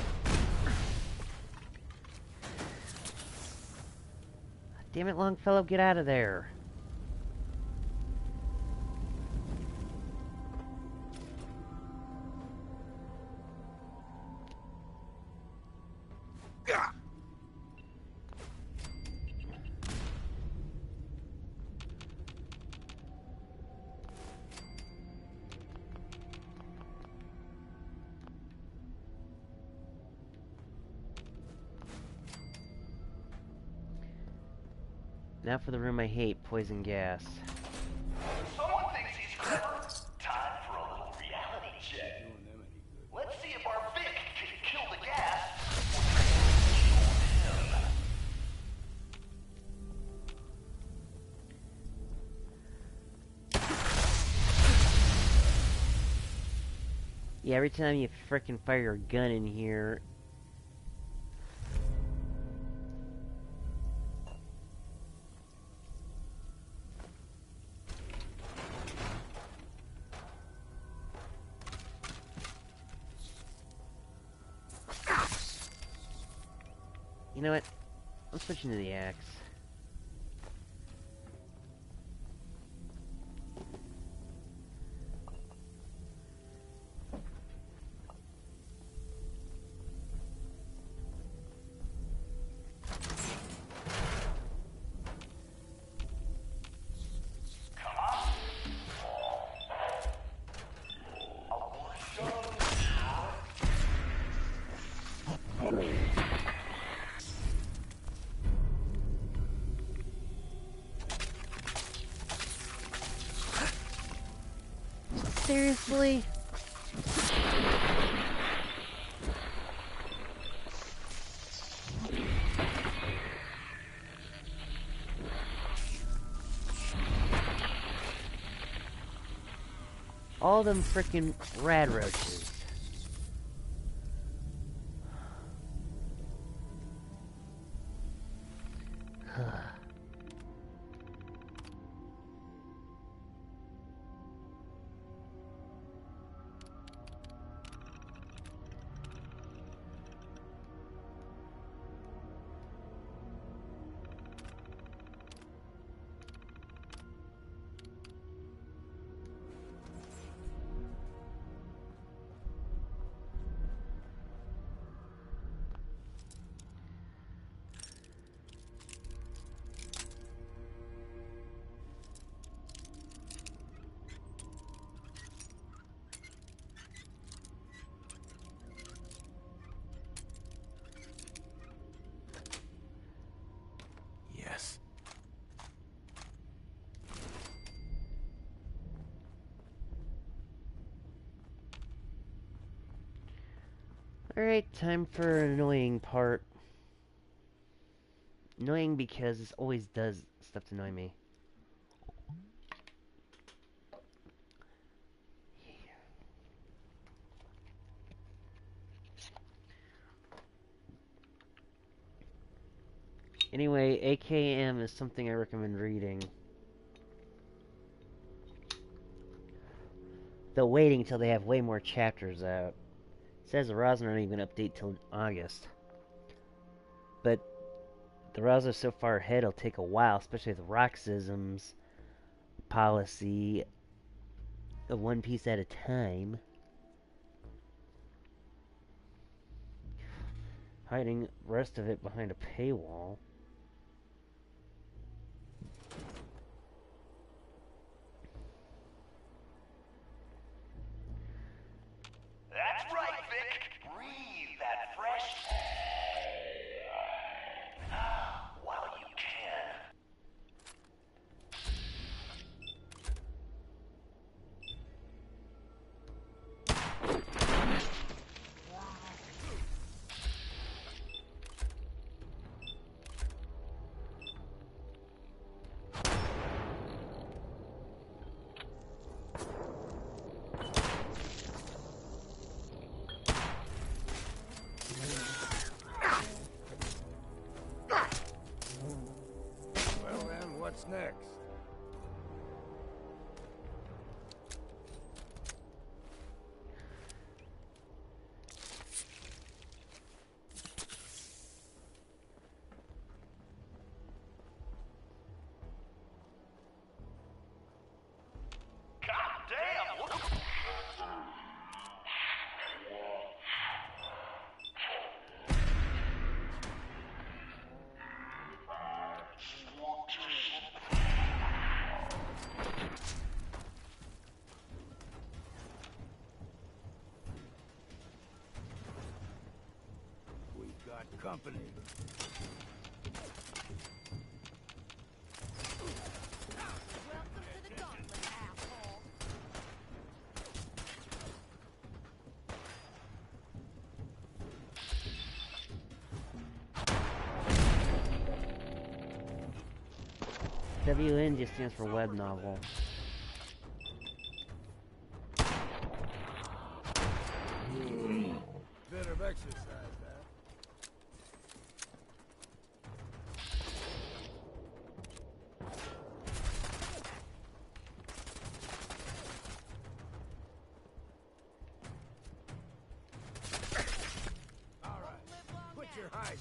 A: Damn it, Longfellow, get out of there. Now for the room I hate, poison gas.
T: Someone thinks he's clever. Time for a little reality check. Let's see if our Vic can kill the gas or kill him.
A: Yeah, every time you frickin' fire your gun in here... You know what? I'm switching to the axe. Seriously? All them frickin' rad roaches.
B: Yes.
A: Alright, time for an annoying part. Annoying because this always does stuff to annoy me. Anyway, AKM is something I recommend reading. Though waiting until they have way more chapters out. It says the Raza aren't even going to update till August. But the Raza so far ahead, it'll take a while, especially with Roxism's policy of one piece at a time. Hiding the rest of it behind a paywall.
T: That's right, Vic. Breathe that fresh while you can.
Q: Well then, what's next? We've got company.
A: WN just stands for web novel.
Q: Bit of exercise, that. All right, put your hide.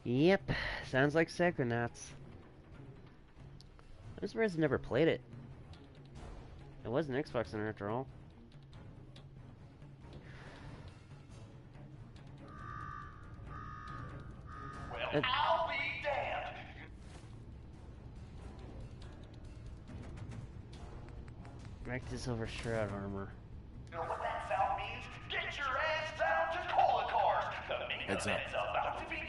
A: Yep, sounds like Psychonauts. I'm surprised I never played it. It was an Xbox Center after all.
T: Well, I'll be damned.
A: Back to Silver Shroud armor.
T: You know what that sound means? Get your ass down to Cola Cars. The main
B: Heads up.
T: event's about to begin.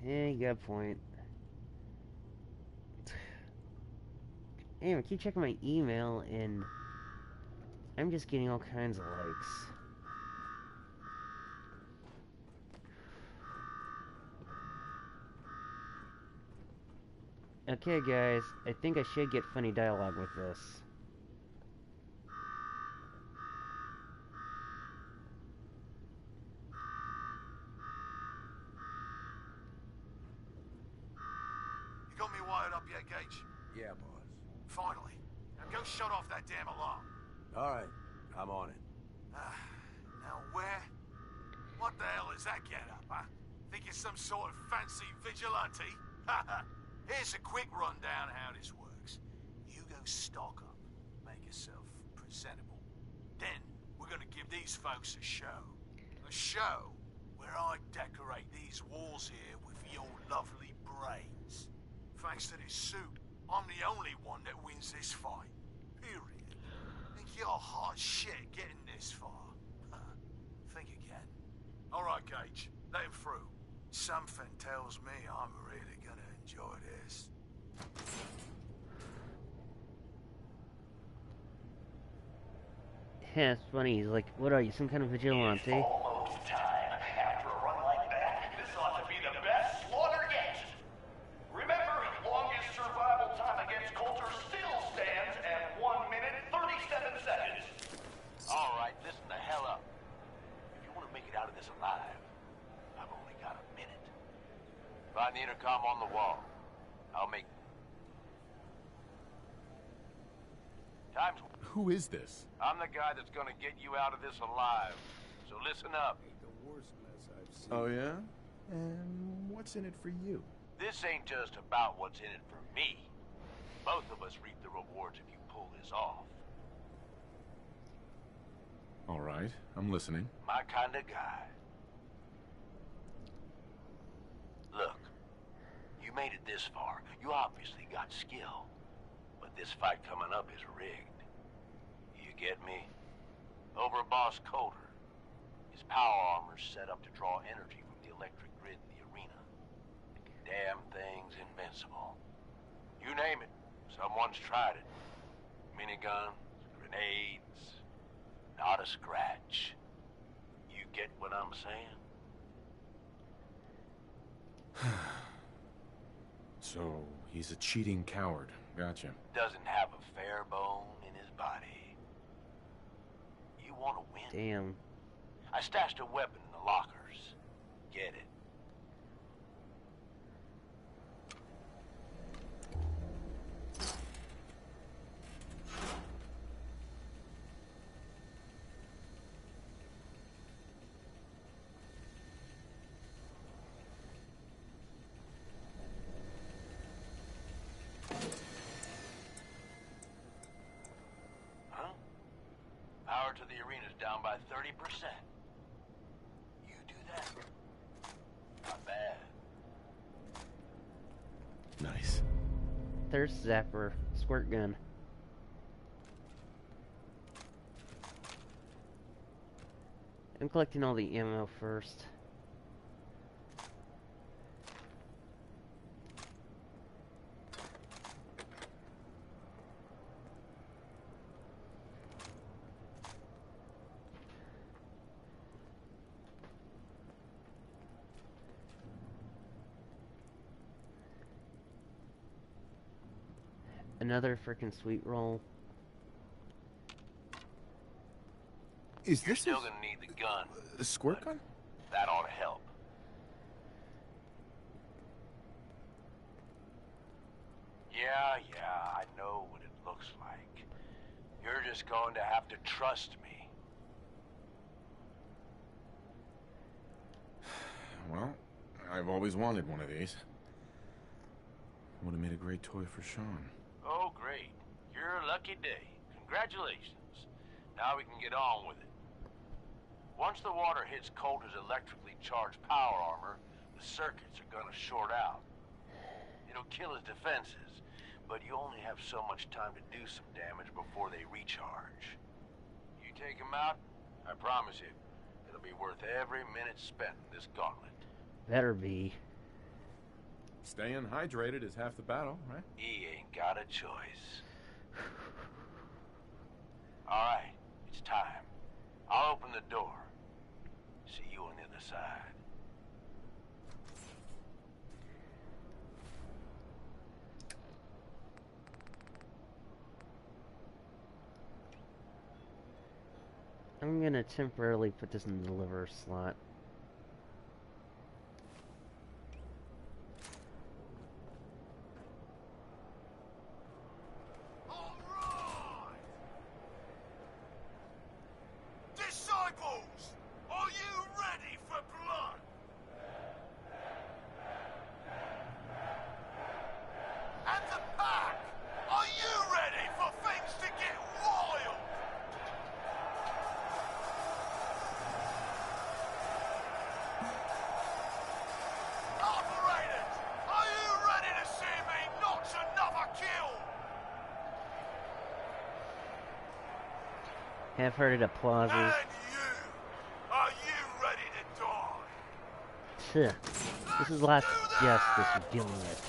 A: Yeah, you got a point. Anyway, keep checking my email, and I'm just getting all kinds of likes. Okay, guys, I think I should get funny dialogue with this.
U: You got me wired up yet, Gage?
I: Yeah, boss.
U: Finally. Now go shut off that damn alarm.
I: All right, I'm on it.
U: Now where? What the hell is that get-up, huh? Think you're some sort of fancy vigilante? Here's a quick rundown how this works. You go stock up, make yourself presentable. Then we're gonna give these folks a show. A show where I decorate these walls here with your lovely brains. Thanks to this suit, I'm the only one that wins this fight. Period. Think you're hot shit getting this far. Think again. Alright, Gage. Let him through. Something tells me I'm really gonna enjoy this.
A: Yeah, it's funny. He's like, what are you, some kind of vigilante?
T: Almost time. After a run like that, this ought to be the best slaughter yet. Remember, longest survival time against Coulter still stands at 1 minute 37 seconds.
S: All right, listen the hell up. If you want to make it out of this alive, I've only got a minute. Find the intercom on the wall. I'll make... Time's...
B: Who is this?
S: I'm the guy that's gonna get you out of this alive. So listen up.
Q: The worst mess I've seen.
B: Oh, yeah? And what's in it for you?
S: This ain't just about what's in it for me. Both of us reap the rewards if you pull this off.
B: All right, I'm listening.
S: My kind of guy. Look, you made it this far. You obviously got skill. But this fight coming up is rigged. You get me? Over Boss Coulter. His power armor's set up to draw energy from the electric grid in the arena. Damn thing's invincible. You name it, someone's tried it. Miniguns, grenades, not a scratch. You get what I'm saying?
B: So, he's a cheating coward. Gotcha.
S: Doesn't have a fair bone in his body. You want to win?
A: Damn.
S: I stashed a weapon in the lockers. Get it. Power to the arena's down by 30%. You do that. Not bad.
B: Nice.
A: Thirst zapper. Squirt gun. I'm collecting all the ammo first. Another frickin' sweet roll.
B: Is
S: You're
B: this
S: still gonna need the gun.
B: a squirt gun?
S: That ought to help. Yeah, I know what it looks like. You're just going to have to trust me.
B: Well, I've always wanted one of these. Would have made a great toy for Sean.
S: Oh, great. You're a lucky day. Congratulations. Now we can get on with it. Once the water hits Coulter's electrically charged power armor, the circuits are gonna short out. It'll kill his defenses, but you only have so much time to do some damage before they recharge. You take him out, I promise you, it'll be worth every minute spent in this gauntlet.
A: Better be.
B: Staying hydrated is half the battle, right?
S: He ain't got a choice. Alright, it's time. I'll open the door. See you on the other side.
A: I'm gonna temporarily put this in the deliver slot.
U: Disciples, are you ready for blood? And the pack, are you ready for things to get wild? Operators, are you ready to see me notch another kill?
A: Have heard applauses.
U: And you, are you ready to die?
A: This is last justice you're dealing with.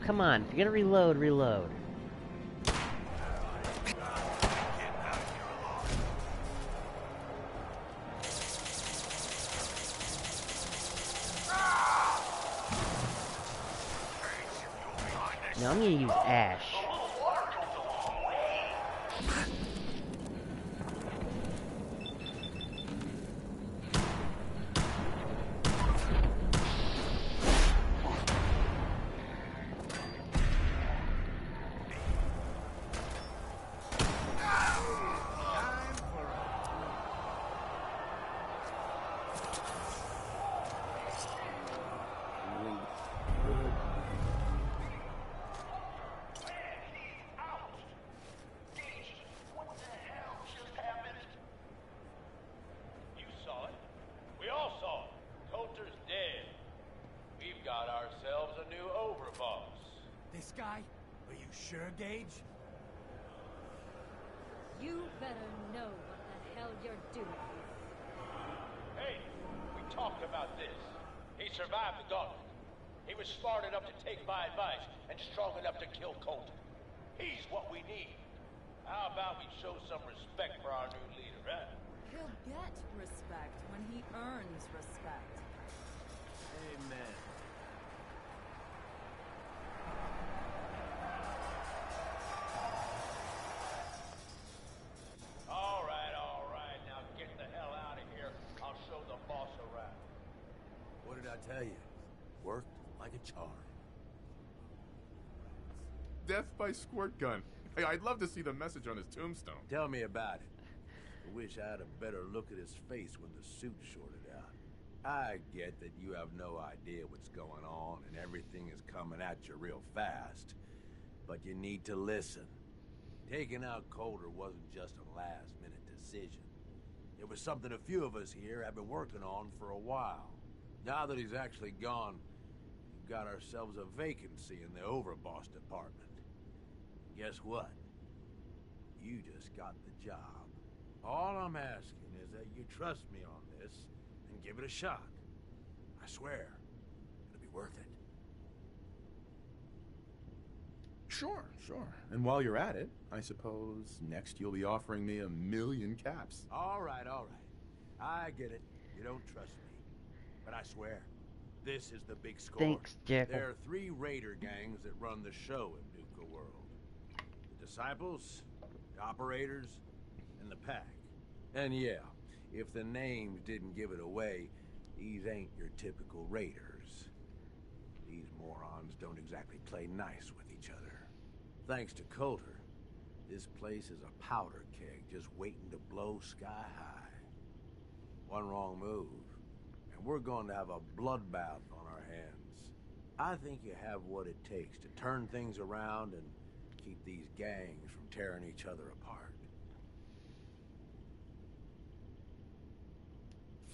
A: come on. If you're gonna reload, reload. Now I'm gonna use Ash.
C: Gage?
V: You better know what the hell you're doing.
T: Hey, we talked about this. He survived the gauntlet. He was smart enough to take my advice and strong enough to kill Colton. He's what we need. How about we show some respect for our new leader, huh?
N: He'll get respect when he earns respect.
I: Amen.
U: I tell you, worked like a charm.
B: Death by squirt gun. Hey, I'd love to see the message on his tombstone.
U: Tell me about it. I wish I had a better look at his face when the suit shorted out. I get that you have no idea what's going on and everything is coming at you real fast. But you need to listen. Taking out Coulter wasn't just a last-minute decision. It was something a few of us here have been working on for a while. Now that he's actually gone, we've got ourselves a vacancy in the overboss department. Guess what? You just got the job. All I'm asking is that you trust me on this and give it a shot. I swear, it'll be worth it.
B: Sure. And while you're at it, I suppose next you'll be offering me 1,000,000 caps.
U: All right. I get it. You don't trust me. But I swear, this is the big score.
A: Thanks, Jekyll.
U: There are 3 raider gangs that run the show in Nuka World. The Disciples, the Operators, and the Pack. And yeah, if the names didn't give it away, these ain't your typical raiders. These morons don't exactly play nice with each other. Thanks to Coulter, this place is a powder keg just waiting to blow sky high. One wrong move, and we're going to have a bloodbath on our hands. I think you have what it takes to turn things around and keep these gangs from tearing each other apart.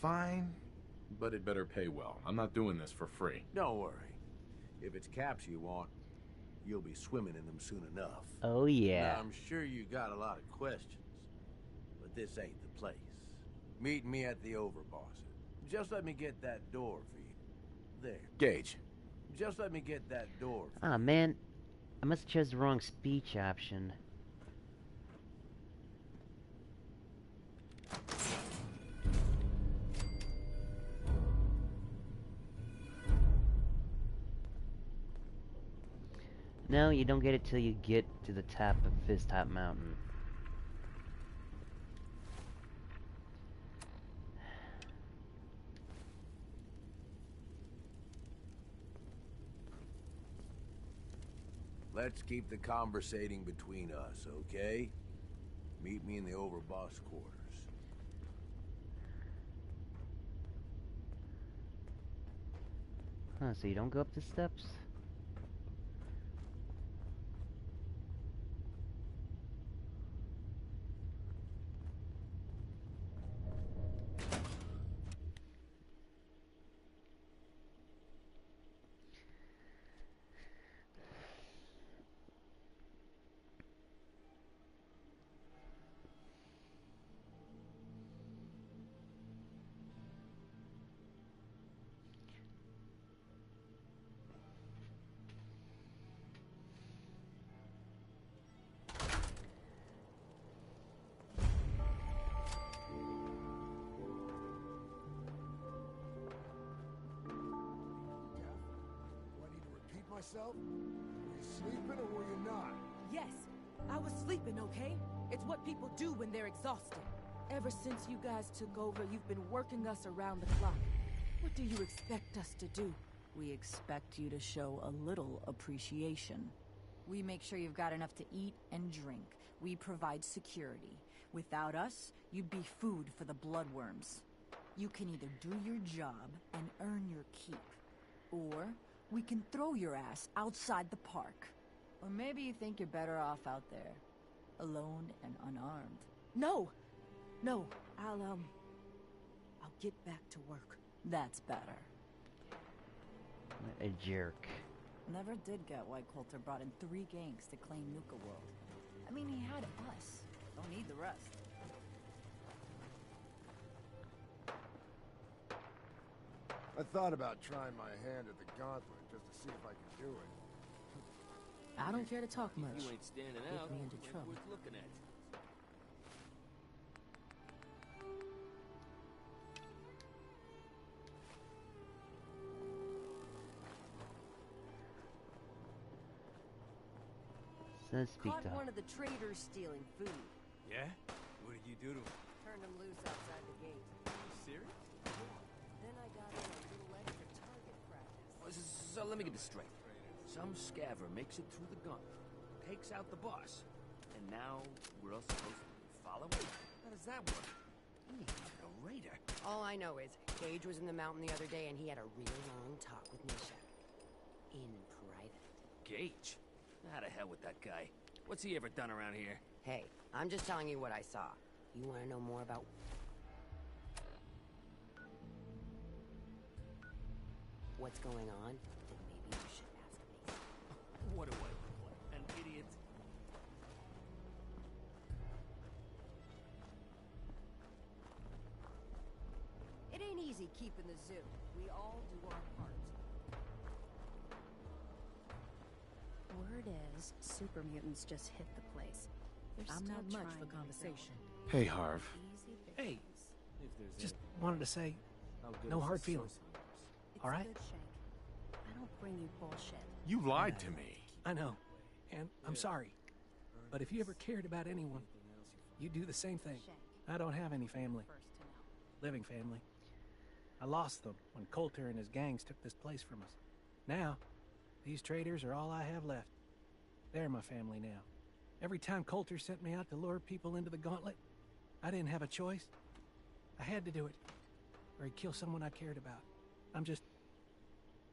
B: Fine, but it better pay well. I'm not doing this for free.
U: Don't worry. If it's caps you want, you'll be swimming in them soon enough.
A: Oh, yeah.
U: Now, I'm sure you got a lot of questions, but this ain't the place. Meet me at the Overboss. Just let me get that door for you. There.
B: Gage.
U: Just let me get that door for
A: Ah, man. I must have chose the wrong speech option. No, you don't get it till you get to the top of Fizztop Mountain.
U: Let's keep the conversating between us, okay? Meet me in the Overboss quarters.
A: Huh, so you don't go up the steps?
Q: myself. Were you sleeping or were you not?
G: Yes, I was sleeping, okay? It's what people do when they're exhausted. Ever since you guys took over, you've been working us around the clock. What do you expect us to do?
H: We expect you to show a little appreciation. We make sure you've got enough to eat and drink. We provide security. Without us, you'd be food for the bloodworms. You can either do your job and earn your keep, or we can throw your ass outside the park. Or maybe you think you're better off out there, alone and unarmed.
G: No! No, I'll get back to work.
H: That's better.
A: What a jerk.
H: Never did get why Coulter brought in 3 gangs to claim Nuka World. I mean, he had us. Don't need the rest.
Q: I thought about trying my hand at the gauntlet just to see if I could do it.
G: I don't care to talk much.
W: You ain't standing
G: Get
W: out.
G: me into
W: Ain't
G: trouble.
W: worth looking at.
A: Says speak
X: Caught
A: to
X: one of the traders stealing food.
C: Yeah? What did you do to him?
X: Turned him loose outside the gate.
C: You serious?
X: Then I got in a little extra target practice.
W: So let me get this straight. Some scaver makes it through the gauntlet, takes out the boss, and now we're all supposed to follow him? How does that work? He ain't a raider.
X: All I know is, Gage was in the mountain the other day and he had a real long talk with Nisha. In private.
W: Gage? How the hell with that guy? What's he ever done around here?
X: Hey, I'm just telling you what I saw. You want to know more about... what's going on? Then maybe you should ask me.
W: What do I look like? An idiot?
X: It ain't easy keeping the zoo. We all do our part.
K: Word is, super mutants just hit the place. They're
G: I'm
K: still
G: not much
K: trying
G: for
K: to
G: conversation.
B: Hey, Harv.
K: Easy
J: Hey,
K: fixings.
J: just wanted to say, no hard feelings.
K: It's
J: All right?
K: good, Shank. I don't bring you bullshit.
B: You lied to me.
J: I know, and I'm sorry. But if you ever cared about anyone, you do the same thing. I don't have any family. Living family. I lost them when Coulter and his gangs took this place from us. Now, these traders are all I have left. They're my family now. Every time Coulter sent me out to lure people into the gauntlet, I didn't have a choice. I had to do it, or he'd kill someone I cared about. I'm just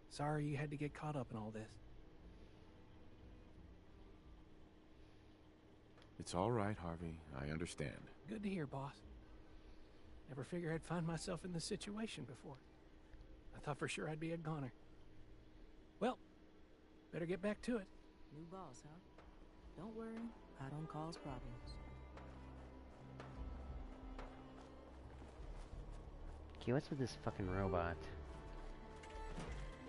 J: sorry you had to get caught up in all this.
B: It's all right, Harvey. I understand.
J: Good to hear, boss. Never figured I'd find myself in this situation before. I thought for sure I'd be a goner. Well, better get back to it.
G: New boss, huh? Don't worry, I don't cause problems.
A: Okay, what's with this fucking robot?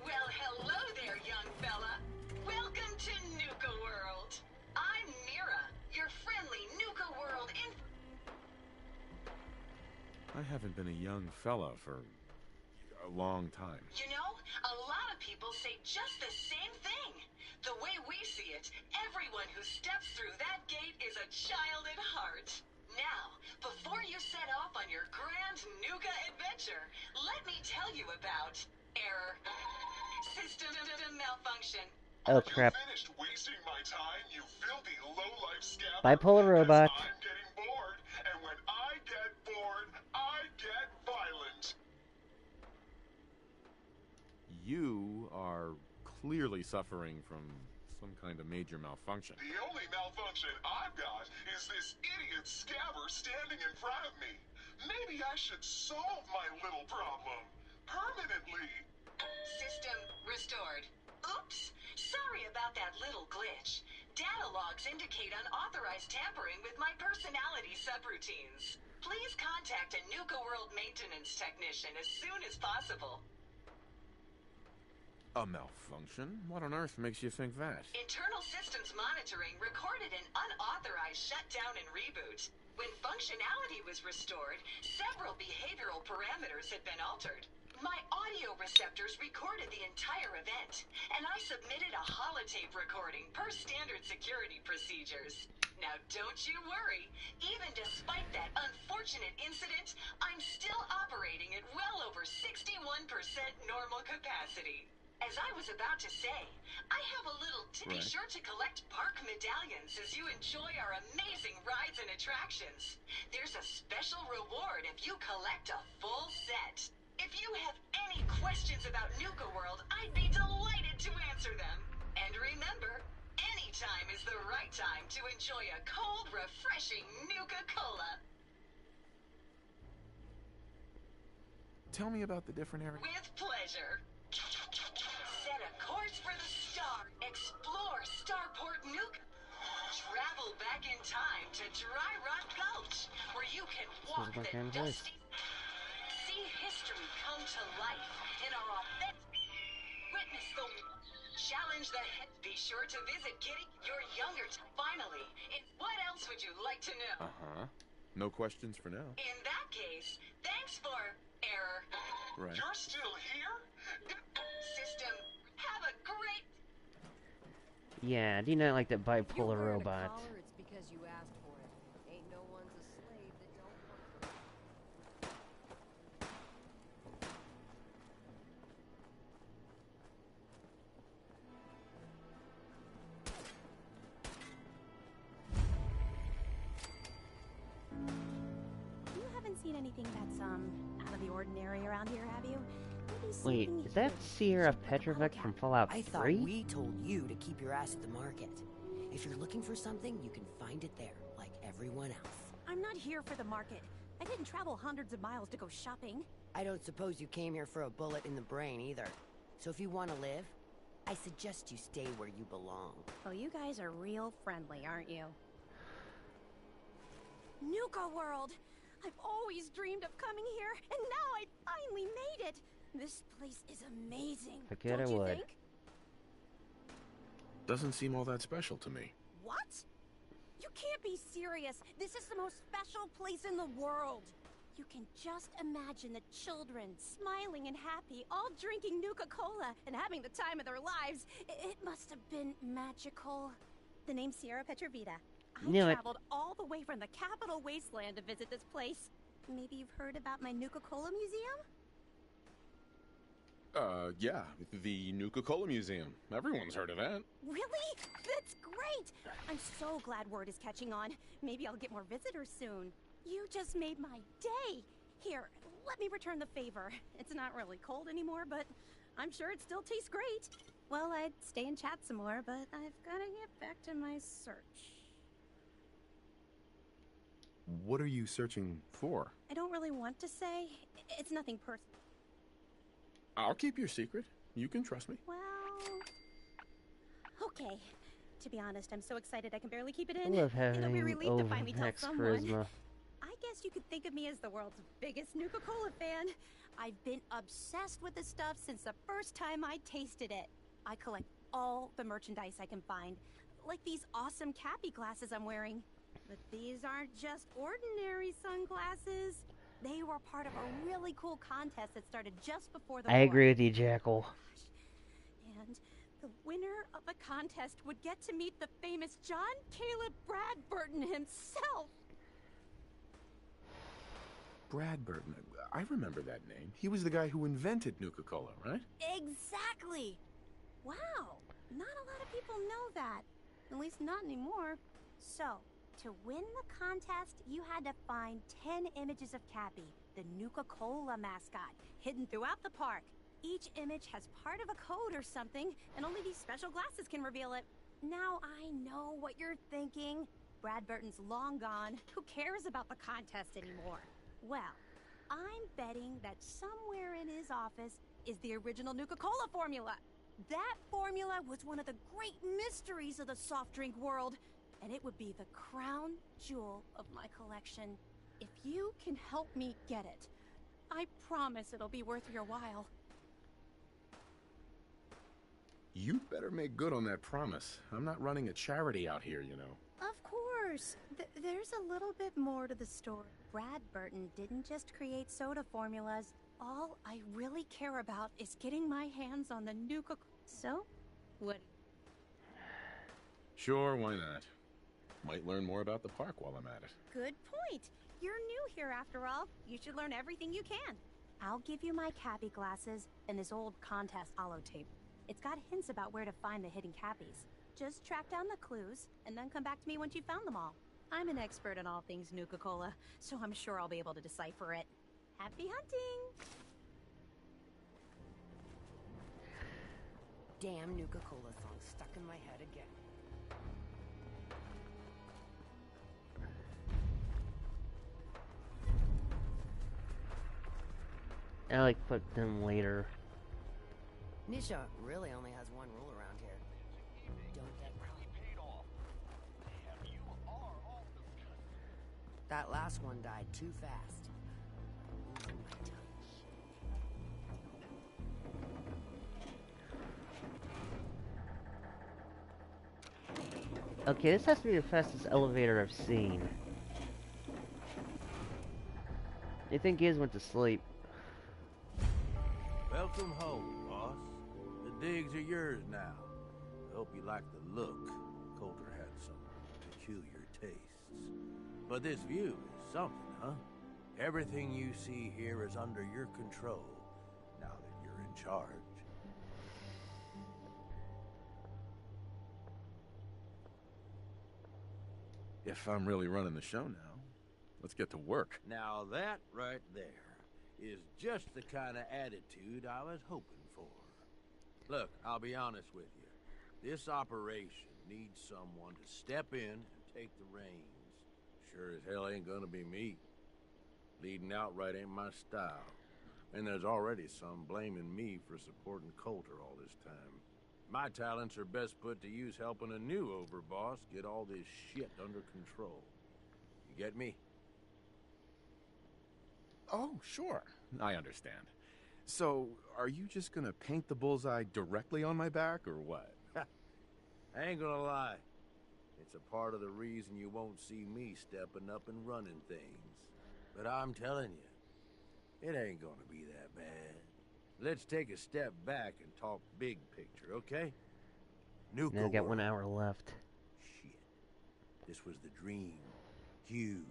Y: Well, hello there, young fella. Welcome to Nuka World. I'm Mira, your friendly Nuka World
B: I haven't been a young fella for a long time.
Y: You know, a lot of people say just the same thing. The way we see it, everyone who steps through that gate is a child at heart. Now, before you set off on your grand Nuka adventure, let me tell you about error, system malfunction.
A: Oh crap.
T: Finished wasting my time, you filthy low-life scab.
A: Bipolar robot.
T: I'm getting bored, and when I get bored, I get violent.
B: You are clearly suffering from some kind of major malfunction.
T: The only malfunction I've got is this idiot scabber standing in front of me. Maybe I should solve my little problem permanently.
Y: System restored. Oops. Sorry about that little glitch. Data logs indicate unauthorized tampering with my personality subroutines. Please contact a Nuka World maintenance technician as soon as possible.
B: A malfunction? What on earth makes you think that?
Y: Internal systems monitoring recorded an unauthorized shutdown and reboot. When functionality was restored, several behavioral parameters had been altered. My audio receptors recorded the entire event, and I submitted a holotape recording per standard security procedures. Now don't you worry, even despite that unfortunate incident, I'm still operating at well over 61% normal capacity. As I was about to say, I have a little tip. Be sure to collect park medallions as you enjoy our amazing rides and attractions. There's a special reward if you collect a full set. If you have any questions about Nuka World, I'd be delighted to answer them. And remember, any time is the right time to enjoy a cold, refreshing Nuka-Cola.
B: Tell me about the different areas.
Y: With pleasure. Set a course for the star. Explore Starport Nuka. Travel back in time to Dry Rock Gulch, where you can walk the dusty... See history come to life in our authentic... Witness the... Challenge the head. Be sure to visit Kitty, your younger... Finally, what else would you like to know?
B: Uh-huh. No questions for now.
Y: In that case, thanks for... error.
B: Right.
T: You're still here?
Y: System, have a great...
A: Yeah, do you not like that bipolar robot?
X: It's because you asked for it. Ain't no one's a slave that don't work for
D: You haven't seen anything that's, out of the ordinary around here, have you?
A: Wait, is that Sierra Petrovic from Fallout 3?
X: I thought we told you to keep your ass at the market. If you're looking for something, you can find it there, like everyone else.
D: I'm not here for the market. I didn't travel hundreds of miles to go shopping.
X: I don't suppose you came here for a bullet in the brain, either. So if you want to live, I suggest you stay where you belong.
D: Oh, you guys are real friendly, aren't you? Nuka World! I've always dreamed of coming here, and now I finally made it! This place is amazing.
A: Forget
D: Don't
A: I
D: you
A: would.
D: think?
B: Doesn't seem all that special to me.
D: What? You can't be serious. This is the most special place in the world. You can just imagine the children smiling and happy, all drinking Nuka-Cola and having the time of their lives. It must have been magical. The name's Sierra Petrovita. I traveled all the way from the capital wasteland to visit this place. Maybe you've heard about my Nuka-Cola museum?
B: Yeah, the Nuka-Cola Museum. Everyone's heard of that.
D: Really? That's great! I'm so glad word is catching on. Maybe I'll get more visitors soon. You just made my day! Here, let me return the favor. It's not really cold anymore, but I'm sure it still tastes great. Well, I'd stay and chat some more, but I've gotta get back to my search.
B: What are you searching for?
D: I don't really want to say. It's nothing personal.
B: I'll keep your secret. You can trust me.
D: Well... Okay. To be honest, I'm so excited I can barely keep it in.
A: I love having
D: It'll be relieved to finally tell
A: Max
D: someone.
A: charisma.
D: I guess you could think of me as the world's biggest Nuka-Cola fan. I've been obsessed with this stuff since the first time I tasted it. I collect all the merchandise I can find, like these awesome Cappy glasses I'm wearing. But these aren't just ordinary sunglasses. They were part of a really cool contest that started just before the war.
A: I agree with you, Jackal.
D: And the winner of the contest would get to meet the famous John Caleb Bradburton himself.
B: Bradburton. I remember that name. He was the guy who invented Nuka-Cola, right?
D: Exactly. Wow. Not a lot of people know that. At least not anymore. So, to win the contest, you had to find 10 images of Cappy, the Nuka-Cola mascot, hidden throughout the park. Each image has part of a code or something, and only these special glasses can reveal it. Now I know what you're thinking. Bradburton's long gone. Who cares about the contest anymore? Well, I'm betting that somewhere in his office is the original Nuka-Cola formula. That formula was one of the great mysteries of the soft drink world, and it would be the crown jewel of my collection. If you can help me get it, I promise it'll be worth your while.
B: You better make good on that promise. I'm not running a charity out here, you know.
D: Of course. There's a little bit more to the story. Brad Burton didn't just create soda formulas. All I really care about is getting my hands on the Nuka... So, what?
B: Sure, why not? Might learn more about the park while I'm at it.
D: Good point. You're new here after all. You should learn everything you can. I'll give you my Cappy glasses and this old contest holotape. It's got hints about where to find the hidden Cappies. Just track down the clues, and then come back to me once you've found them all. I'm an expert in all things Nuka-Cola, so I'm sure I'll be able to decipher it. Happy hunting!
X: Damn Nuka-Cola song stuck in my head again.
A: I like put them later.
X: Nisha really only has one rule around here. Don't get caught. That last one died too fast. Losing my tongue.
A: Okay, this has to be the fastest elevator I've seen. I think Giz went to sleep.
U: Welcome home, boss. The digs are yours now. I hope you like the look. Coulter had some peculiar tastes. But this view is something, huh? Everything you see here is under your control, now that you're in charge.
B: If I'm really running the show now, let's get to work.
U: Now that right there is just the kind of attitude I was hoping for. Look, I'll be honest with you. This operation needs someone to step in and take the reins. Sure as hell ain't gonna be me. Leading outright ain't my style. And there's already some blaming me for supporting Coulter all this time. My talents are best put to use helping a new overboss get all this shit under control. You get me?
B: Oh, sure. I understand. So, are you just gonna paint the bullseye directly on my back, or what?
U: I ain't gonna lie. It's a part of the reason you won't see me stepping up and running things. But I'm telling you, it ain't gonna be that bad. Let's take a step back and talk big picture, okay?
A: Now we got 1 hour left.
U: Shit. This was the dream. Huge.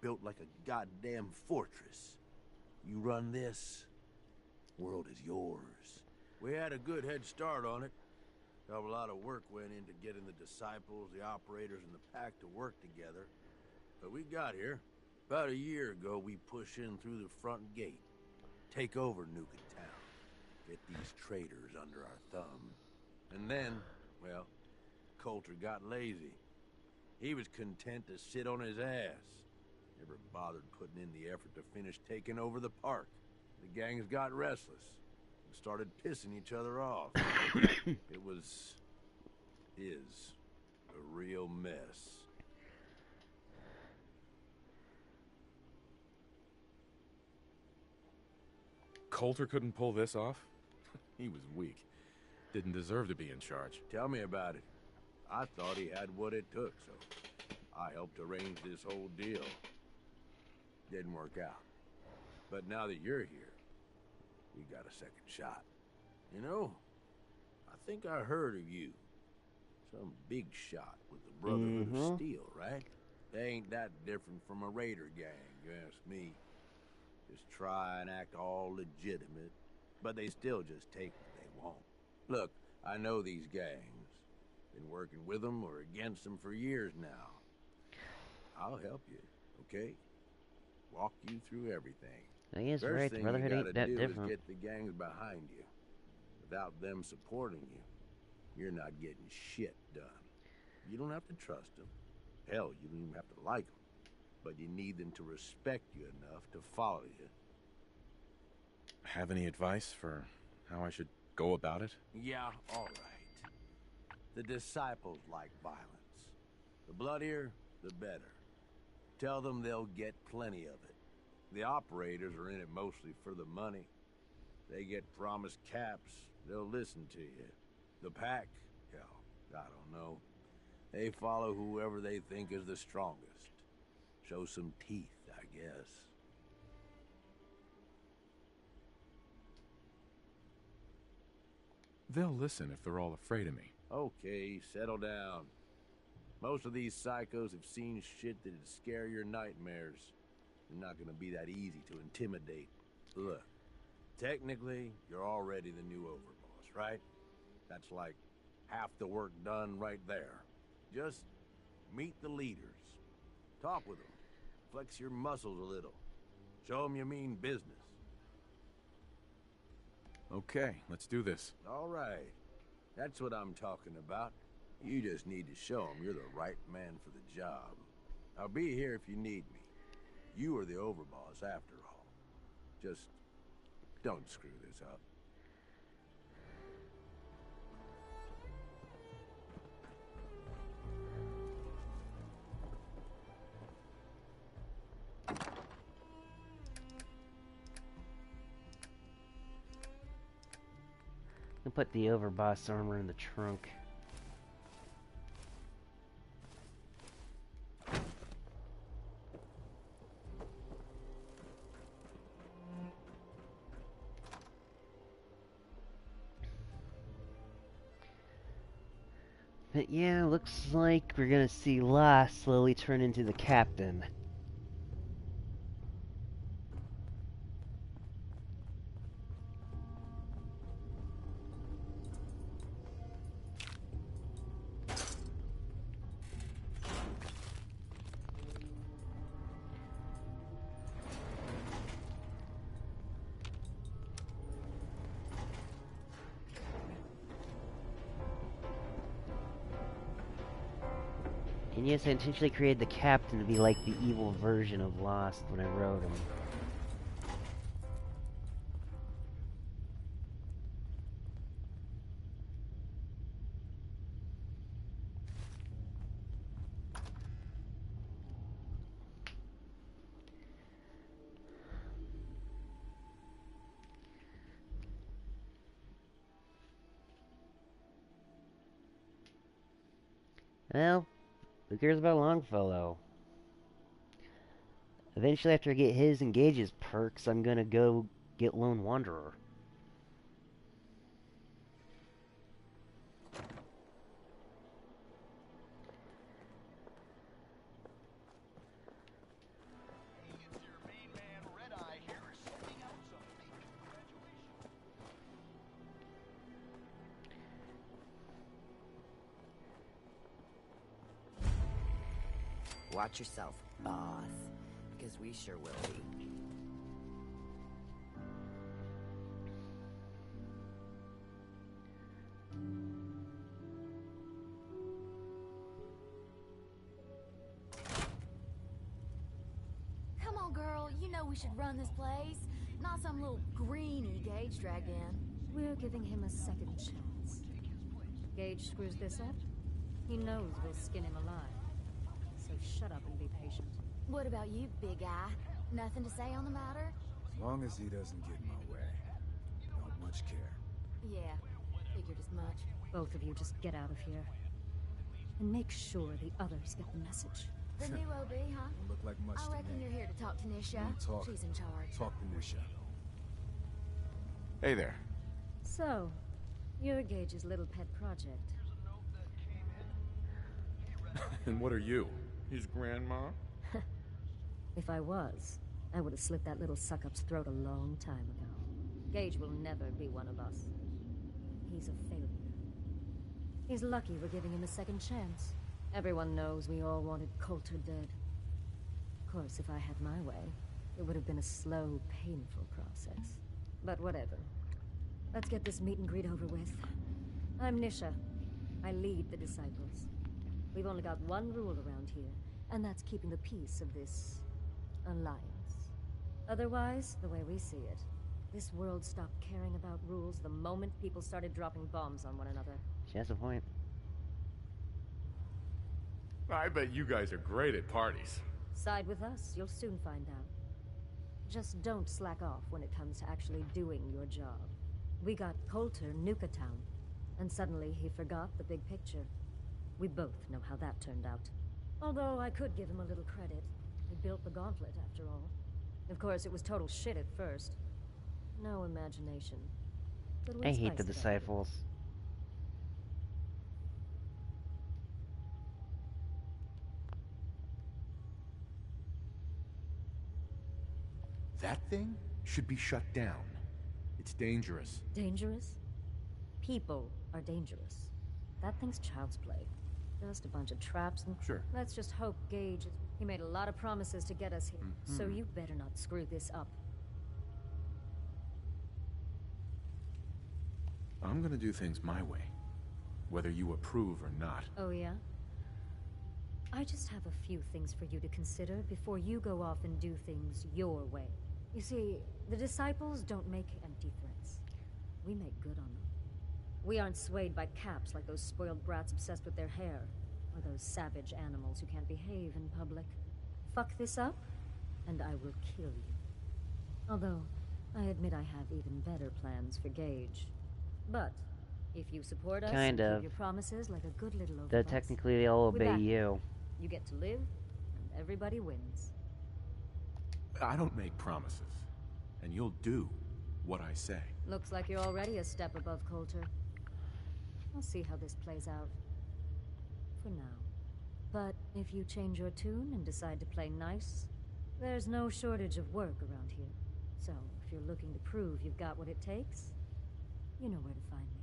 U: Built like a goddamn fortress. You run this, world is yours. We had a good head start on it. A lot of work went into getting the disciples, the operators, and the pack to work together. But we got here. About a year ago, we push in through the front gate. Take over Nuka Town. Get these traitors under our thumb. And then, well, Coulter got lazy. He was content to sit on his ass. Never bothered putting in the effort to finish taking over the park. The gangs got restless and started pissing each other off. It is a real mess.
B: Coulter couldn't pull this off? He was weak. Didn't deserve to be in charge.
U: Tell me about it. I thought he had what it took, so I helped arrange this whole deal. Didn't work out. But now that you're here, we got a second shot. You know, I think I heard of you. Some big shot with the Brotherhood of Steel, right? They ain't that different from a raider gang, you ask me. Just try and act all legitimate, but they still just take what they want. Look, I know these gangs. Been working with them or against them for years now. I'll help you, okay? Walk you through everything.
A: I guess right, the Brotherhood ain't that different.
U: Is get the gangs behind you. Without them supporting you, you're not getting shit done. You don't have to trust them. Hell, you don't even have to like them. But you need them to respect you enough to follow you.
B: Have any advice for how I should go about it?
U: Yeah, all right. The disciples like violence. The bloodier, the better. Tell them they'll get plenty of it. The operators are in it mostly for the money. They get promised caps, they'll listen to you. The pack? Hell, I don't know. They follow whoever they think is the strongest. Show some teeth, I guess.
B: They'll listen if they're all afraid of me.
U: Okay, settle down. Most of these psychos have seen shit that'd scare your nightmares. They're not gonna be that easy to intimidate. Look, technically, you're already the new overboss, right? That's like half the work done right there. Just meet the leaders. Talk with them. Flex your muscles a little. Show them you mean business.
B: Okay, let's do this.
U: All right. That's what I'm talking about. You just need to show them you're the right man for the job. I'll be here if you need me. You are the overboss after all. Just don't screw this up.
A: I'll put the overboss armor in the trunk. But yeah, looks like we're gonna see La slowly turn into the captain. And yes, I intentionally created the captain to be like the evil version of Lost when I wrote him. Well, who cares about Longfellow? Eventually, after I get his and Gage's perks, I'm gonna go get Lone Wanderer.
X: Watch yourself, boss. Because we sure will be.
E: Come on, girl. You know we should run this place. Not some little greenie Gage dragged in.
K: We're giving him a second chance. Gage screws this up, he knows we'll skin him alive. So shut up and be patient.
E: What about you, big guy? Nothing to say on the matter?
L: As long as he doesn't get in my way. Don't much care.
E: Yeah, figured as much.
K: Both of you just get out of here. And make sure the others get the message.
E: The new OB, huh?
L: Don't look like much
E: I
L: to
E: reckon
L: me.
E: you're here to talk to Nisha.
L: Talk.
E: She's in charge.
L: Talk to Nisha.
B: Hey there.
K: So, you're Gage's little pet project.
B: And what are you? His grandma?
K: If I was, I would have slit that little suck-up's throat a long time ago. Gage will never be one of us. He's a failure. He's lucky we're giving him a second chance. Everyone knows we all wanted Coulter dead. Of course, if I had my way, it would have been a slow, painful process. But whatever. Let's get this meet and greet over with. I'm Nisha. I lead the Disciples. We've only got one rule around here, and that's keeping the peace of this alliance. Otherwise, the way we see it, this world stopped caring about rules the moment people started dropping bombs on one another.
A: She has a point.
B: I bet you guys are great at parties.
K: Side with us, you'll soon find out. Just don't slack off when it comes to actually doing your job. We got Coulter Nuka Town.
F: And suddenly he forgot the big picture. We both know how that turned out. Although I could give him a little credit. He built the gauntlet, after all. Of course, it was total shit at first. No imagination. But we'll
A: I hate the
F: spice it up.
A: disciples.
B: That thing should be shut down. It's dangerous.
F: Dangerous? People are dangerous. That thing's child's play. Just a bunch of traps and...
B: Sure.
F: Let's just hope Gage... He made a lot of promises to get us here. So you better not screw this up.
B: I'm gonna do things my way, whether you approve or not.
F: Oh, yeah? I just have a few things for you to consider before you go off and do things your way. You see, the disciples don't make empty threats. We make good on them. We aren't swayed by caps like those spoiled brats obsessed with their hair, or those savage animals who can't behave in public. Fuck this up, and I will kill you. Although, I admit I have even better plans for Gage. But, if you support us
A: Kind
F: and
A: of.
F: keep your promises like a good little
A: Though
F: overboss,
A: technically they'll
F: we
A: obey
F: back
A: you.
F: you get to live, and everybody wins.
B: I don't make promises, and you'll do what I say.
F: Looks like you're already a step above Coulter. I'll see how this plays out. For now. But if you change your tune and decide to play nice, there's no shortage of work around here. So, if you're looking to prove you've got what it takes, you know where to find me.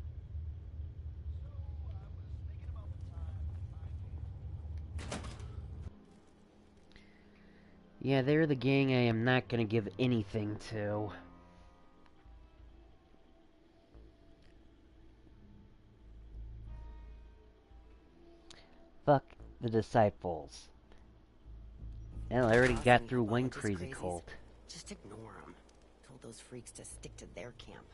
A: Yeah, they're the gang I am not gonna give anything to. Fuck the disciples. Hell, I already got through one crazy cult.
X: Just ignore them. Told those freaks to stick to their camp.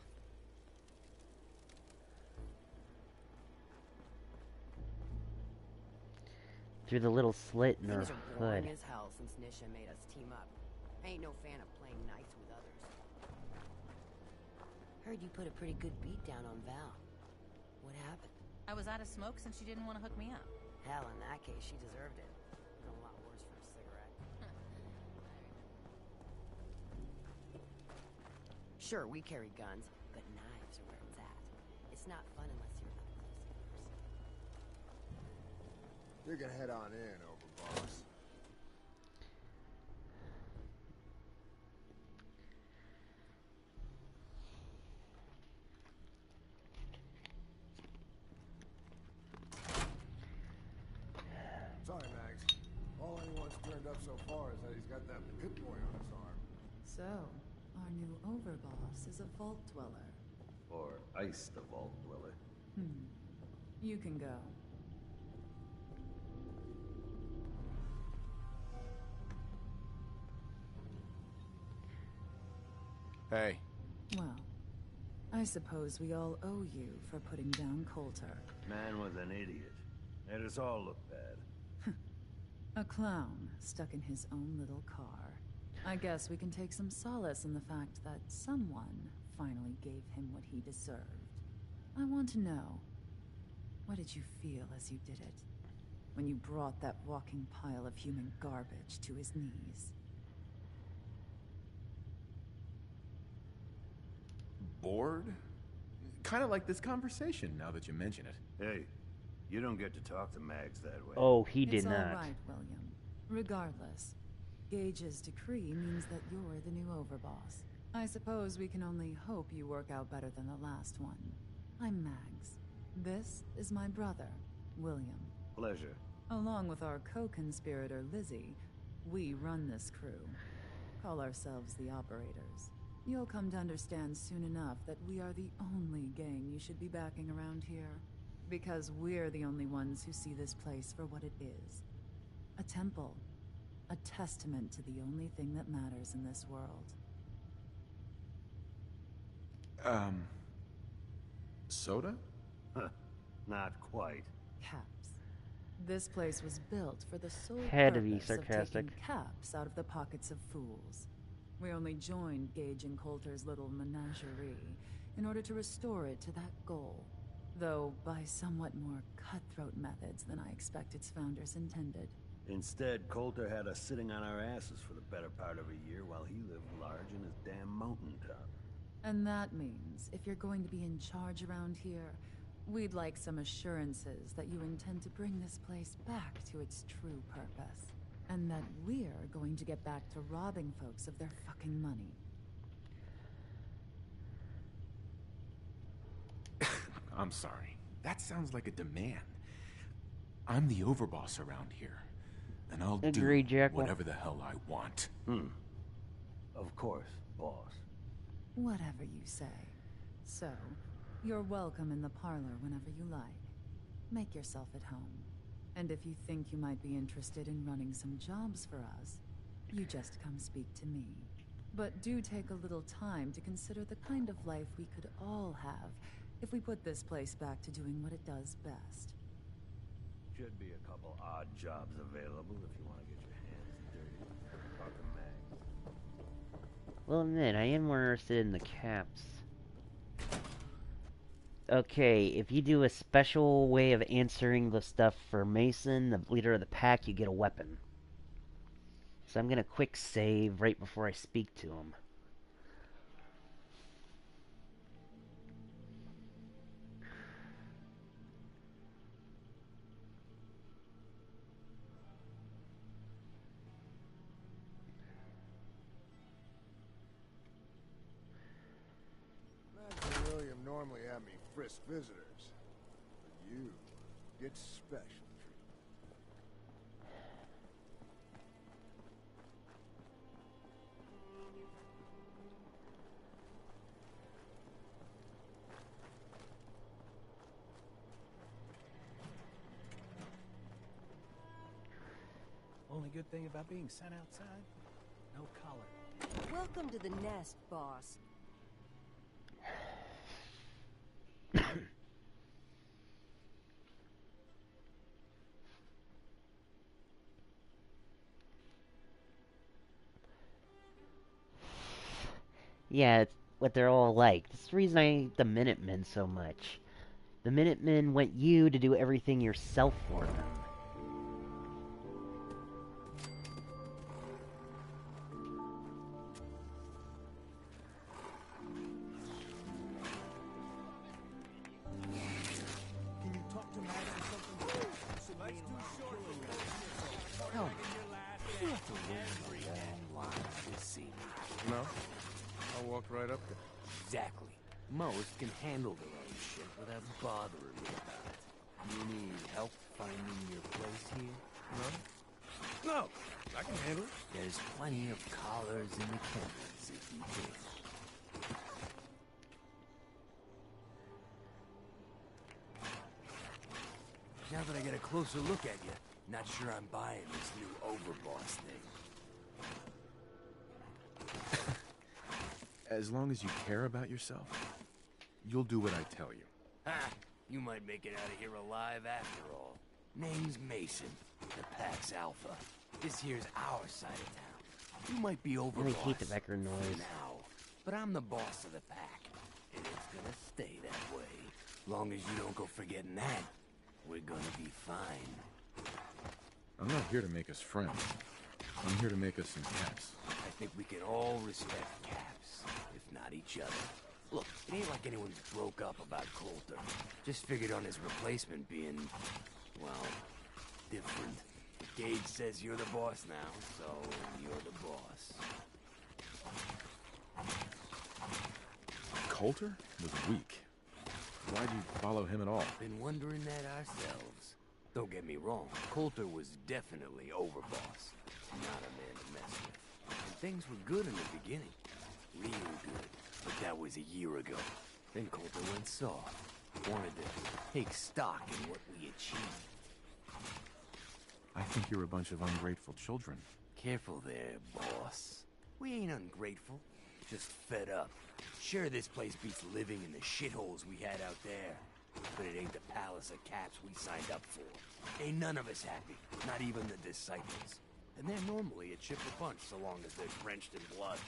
A: Through the little slit in her
X: Things are boring
A: hood.
X: as hell since Nisha made us team up. I ain't no fan of playing nice with others. Heard you put a pretty good beat down on Val. What happened?
M: I was out of smoke since she didn't want to hook me up.
X: Hell, in that case, she deserved it. Been a lot worse for a cigarette. Sure, we carry guns, but knives are where it's at. It's not fun unless you're up close and personal.
Q: You can head on in, Overboss. Sorry, Mags. All anyone's turned up so far is that he's got that Pip-Boy on his arm.
N: So, our new overboss is a vault dweller.
O: Or Ice the Vault Dweller.
N: You can go.
B: Hey.
N: Well, I suppose we all owe you for putting down Coulter.
O: Man was an idiot. Made us all look bad.
N: A clown stuck in his own little car. I guess we can take some solace in the fact that someone finally gave him what he deserved. I want to know, what did you feel as you did it? When you brought that walking pile of human garbage to his knees?
B: Bored? Kind of like this conversation, now that you mention it.
O: Hey, you don't get to talk to Mags that way.
A: Oh, he did
N: It's
A: not.
N: all right, William. Regardless, Gage's decree means that you're the new overboss. I suppose we can only hope you work out better than the last one. I'm Mags. This is my brother, William.
O: Pleasure.
N: Along with our co-conspirator, Lizzie, we run this crew. Call ourselves the Operators. You'll come to understand soon enough that we are the only gang you should be backing around here. Because we're the only ones who see this place for what it is. A temple. A testament to the only thing that matters in this world.
B: Soda?
O: Huh. Not quite.
N: Caps. This place was built for the sole
A: Had to be
N: purpose of
A: sarcastic.
N: taking caps out of the pockets of fools. We only joined Gage and Coulter's little menagerie in order to restore it to that goal. Though by somewhat more cutthroat methods than I expect its founders intended.
O: Instead, Coulter had us sitting on our asses for the better part of a year while he lived large in his damn mountaintop.
N: And that means, if you're going to be in charge around here, we'd like some assurances that you intend to bring this place back to its true purpose. And that we're going to get back to robbing folks of their fucking money.
B: I'm sorry. That sounds like a demand. I'm the overboss around here. And I'll
A: Agree,
B: do
A: Jackal.
B: whatever the hell I want.
O: Of course, boss.
N: Whatever you say. So, you're welcome in the parlor whenever you like. Make yourself at home. And if you think you might be interested in running some jobs for us, you just come speak to me. But do take a little time to consider the kind of life we could all have if we put this place back to doing what it does best.
O: Should be a couple odd jobs available if you want to get your hands dirty. Talk to Mags.
A: Well, admit, I am more interested in the caps. Okay, if you do a special way of answering the stuff for Mason, the leader of the pack, you get a weapon. So I'm gonna quick save right before I speak to him.
Q: Max and William normally have me frisk visitors. But you get special treatment.
C: Only good thing about being sent outside? No collar.
X: Welcome to the nest, boss.
A: Yeah, it's what they're all like. That's the reason I hate the Minutemen so much. The Minutemen want you to do everything yourself for them.
C: Can you talk to Max or something? Life's too short for
I: Tell me, you have to wait a long line to see me.
Q: No? I walked right up there.
I: Exactly. Most can handle their own shit without bothering me about it. You need help finding your place here?
Q: No, I can handle it.
I: There's plenty of collars in the chemicals if you wish. Now that I get a closer look at you, not sure I'm buying this new overboss thing.
B: As long as you care about yourself, you'll do what I tell you.
I: Ha! You might make it out of here alive after all. Name's Mason, the Pax Alpha. This here's our side of town. You might be
A: I
I: overboss
A: really hate the background noise.
I: now, but I'm the boss of the pack, and it's gonna stay that way. Long as you don't go forgetting that, we're gonna be fine.
B: I'm not here to make us friends. I'm here to make us some caps.
I: I think we can all respect Caps, if not each other. Look, it ain't like anyone's broke up about Coulter. Just figured on his replacement being, well, different. Gage says you're the boss now, so you're the boss.
B: Coulter was weak. Why'd you follow him at all?
I: Been wondering that ourselves. Don't get me wrong, Coulter was definitely overboss. Not a man to mess with. And things were good in the beginning. Real good. But that was a year ago. Then Coulter went soft. Wanted to take stock in what we achieved.
B: I think you're a bunch of ungrateful children.
I: Careful there, boss. We ain't ungrateful. Just fed up. Sure, this place beats living in the shitholes we had out there. But it ain't the palace of Caps we signed up for. Ain't none of us happy. Not even the disciples. And they're normally a chipper bunch so long as they're drenched in blood.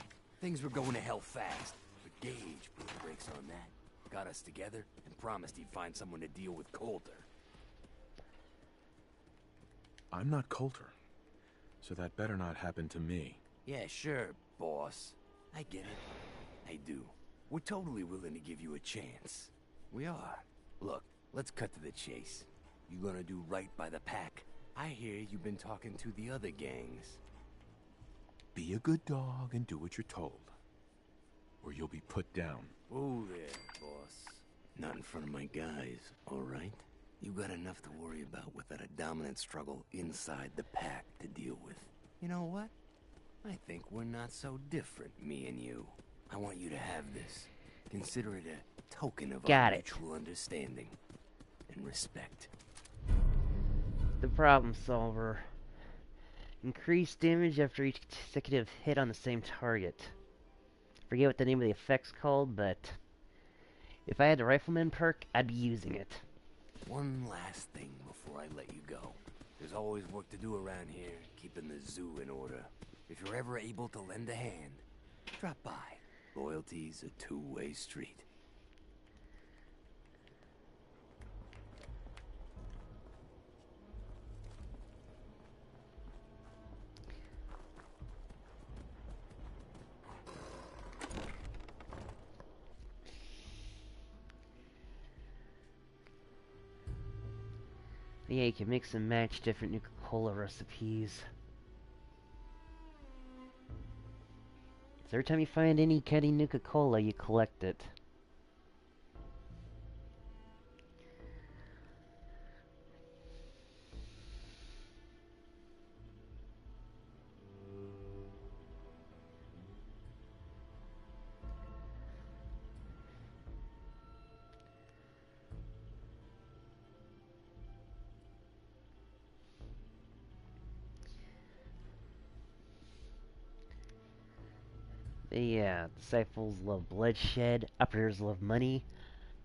I: Things were going to hell fast. But Gage put the brakes on that. got us together, and promised he'd find someone to deal with Coulter.
B: I'm not Coulter, so that better not happen to me.
I: Yeah, sure, boss. I get it. I do. We're totally willing to give you a chance. We are. Look, let's cut to the chase. You gonna do right by the pack? I hear you've been talking to the other gangs.
B: Be a good dog and do what you're told, or you'll be put down.
I: Oh there, boss. Not in front of my guys, all right? You got enough to worry about without a dominant struggle inside the pack to deal with. You know what? I think we're not so different, me and you. I want you to have this. Consider it a token of our mutual understanding and respect.
A: The problem solver. Increased damage after each consecutive hit on the same target. Forget what the name of the effect's called, but if I had the Rifleman perk, I'd be using it.
I: One last thing before I let you go. There's always work to do around here, keeping the zoo in order. If you're ever able to lend a hand, drop by. Loyalty's a two-way street.
A: Yeah, you can mix and match different Nuka-Cola recipes. So every time you find any kind of Nuka-Cola, you collect it. Yeah, disciples love bloodshed, operators love money,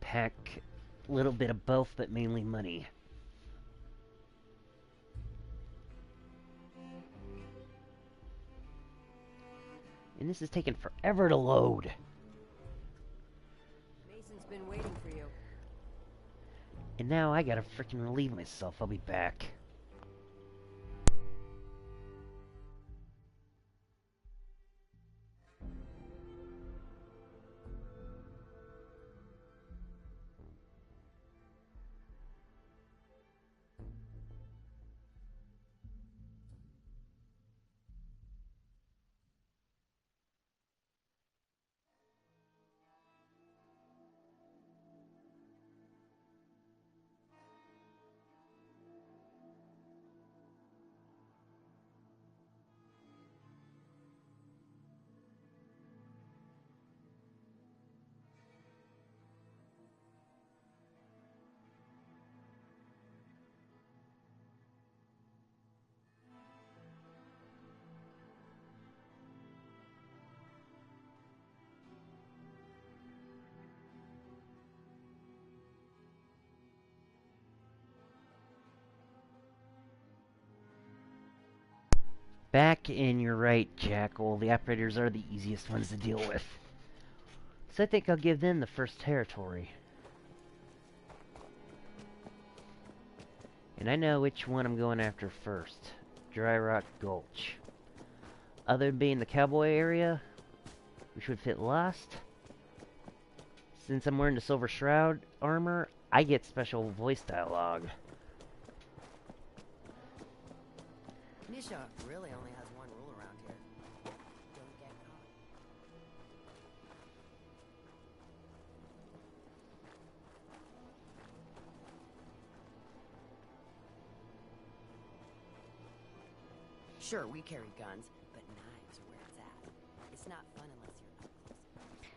A: pack a little bit of both, but mainly money. And this is taking forever to load.
X: Mason's been waiting for you.
A: And now I gotta freaking relieve myself. I'll be back. Back, and you're right, Jackal. The operators are the easiest ones to deal with. So I think I'll give them the first territory. And I know which one I'm going after first. Dry Rock Gulch. Other than being the cowboy area, which would fit Lost, since I'm wearing the Silver Shroud armor, I get special voice dialogue.
X: Misha really only has one rule around here. Don't get caught. Sure, we carry guns, but knives are where it's at. It's not fun unless you're up close.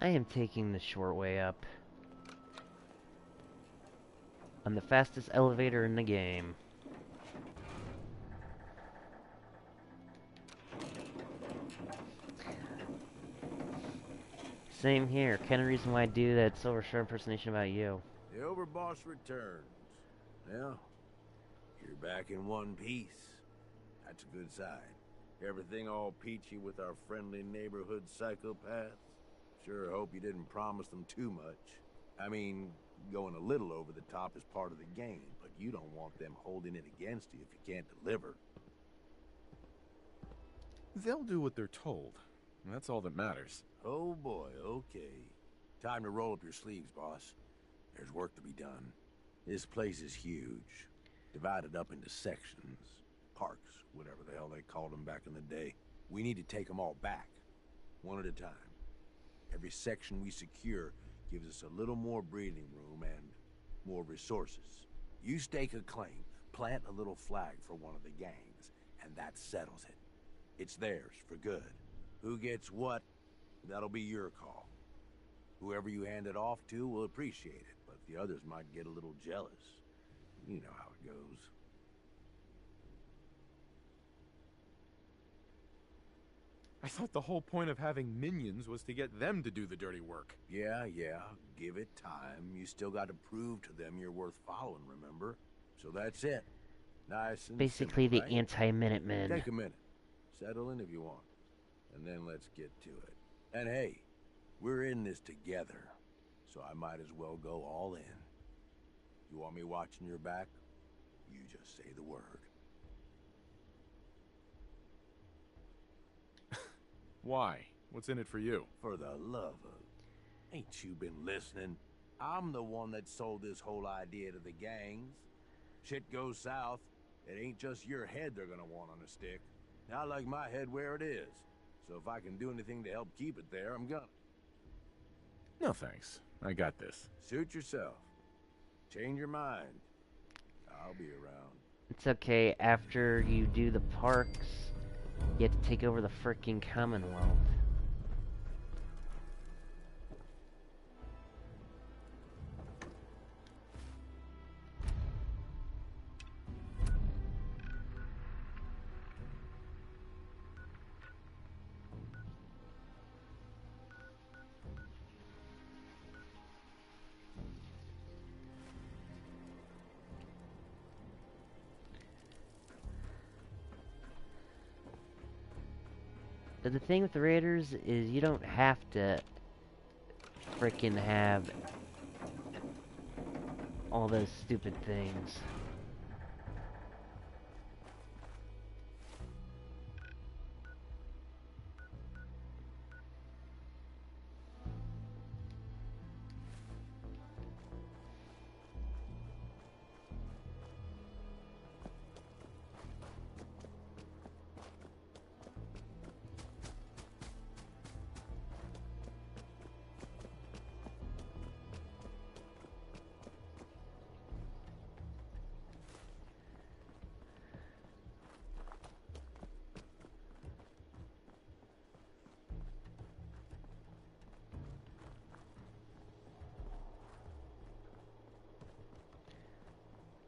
A: I am taking the short way up. I'm the fastest elevator in the game. Same here. Kind of reason why I do that Silver Shroud impersonation about you.
O: The Overboss returns. Well, you're back in one piece. That's a good sign. Everything all peachy with our friendly neighborhood psychopaths?
U: Sure hope you didn't promise them too much. I mean, going a little over the top is part of the game, but you don't want them holding it against you if you can't deliver.
B: They'll do what they're told. That's all that matters.
U: Oh boy, okay. Time to roll up your sleeves, boss. There's work to be done. This place is huge. Divided up into sections. Parks, whatever the hell they called them back in the day. We need to take them all back. One at a time. Every section we secure gives us a little more breathing room and more resources. You stake a claim, plant a little flag for one of the gangs, and that settles it. It's theirs for good. Who gets what, that'll be your call. Whoever you hand it off to will appreciate it, but the others might get a little jealous. You know how it goes.
B: I thought the whole point of having minions was to get them to do the dirty work.
U: Yeah, give it time. You still got to prove to them you're worth following, remember? So that's it. Nice and
A: Basically
U: simple,
A: the
U: right?
A: anti-Minutemen.
U: Take a minute. Settle in if you want. And then let's get to it. And hey, we're in this together, so I might as well go all in. You want me watching your back? You just say the word.
B: Why? What's in it for you?
U: For the love of... Ain't you been listening? I'm the one that sold this whole idea to the gangs. Shit goes south, it ain't just your head they're gonna want on a stick. I like my head where it is. So if I can do anything to help keep it there, I'm gonna.
B: No thanks. I got this.
U: Suit yourself. Change your mind. I'll be around.
A: It's okay, after you do the parks, you have to take over the frickin' Commonwealth. But the thing with the Raiders is you don't have to frickin' have all those stupid things.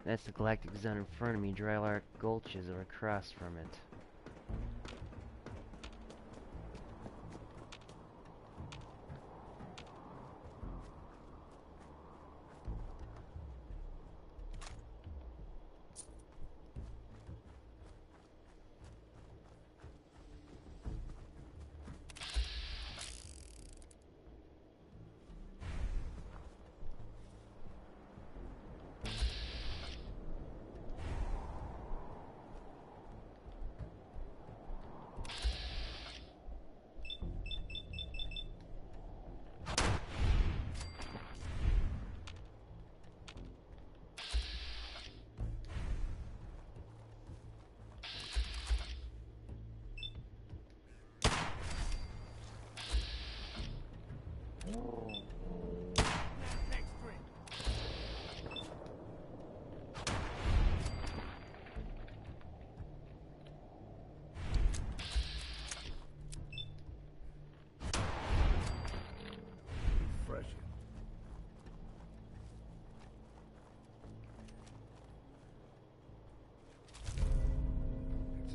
A: That's the galactic zone in front of me. Drylark Gulches are across from it.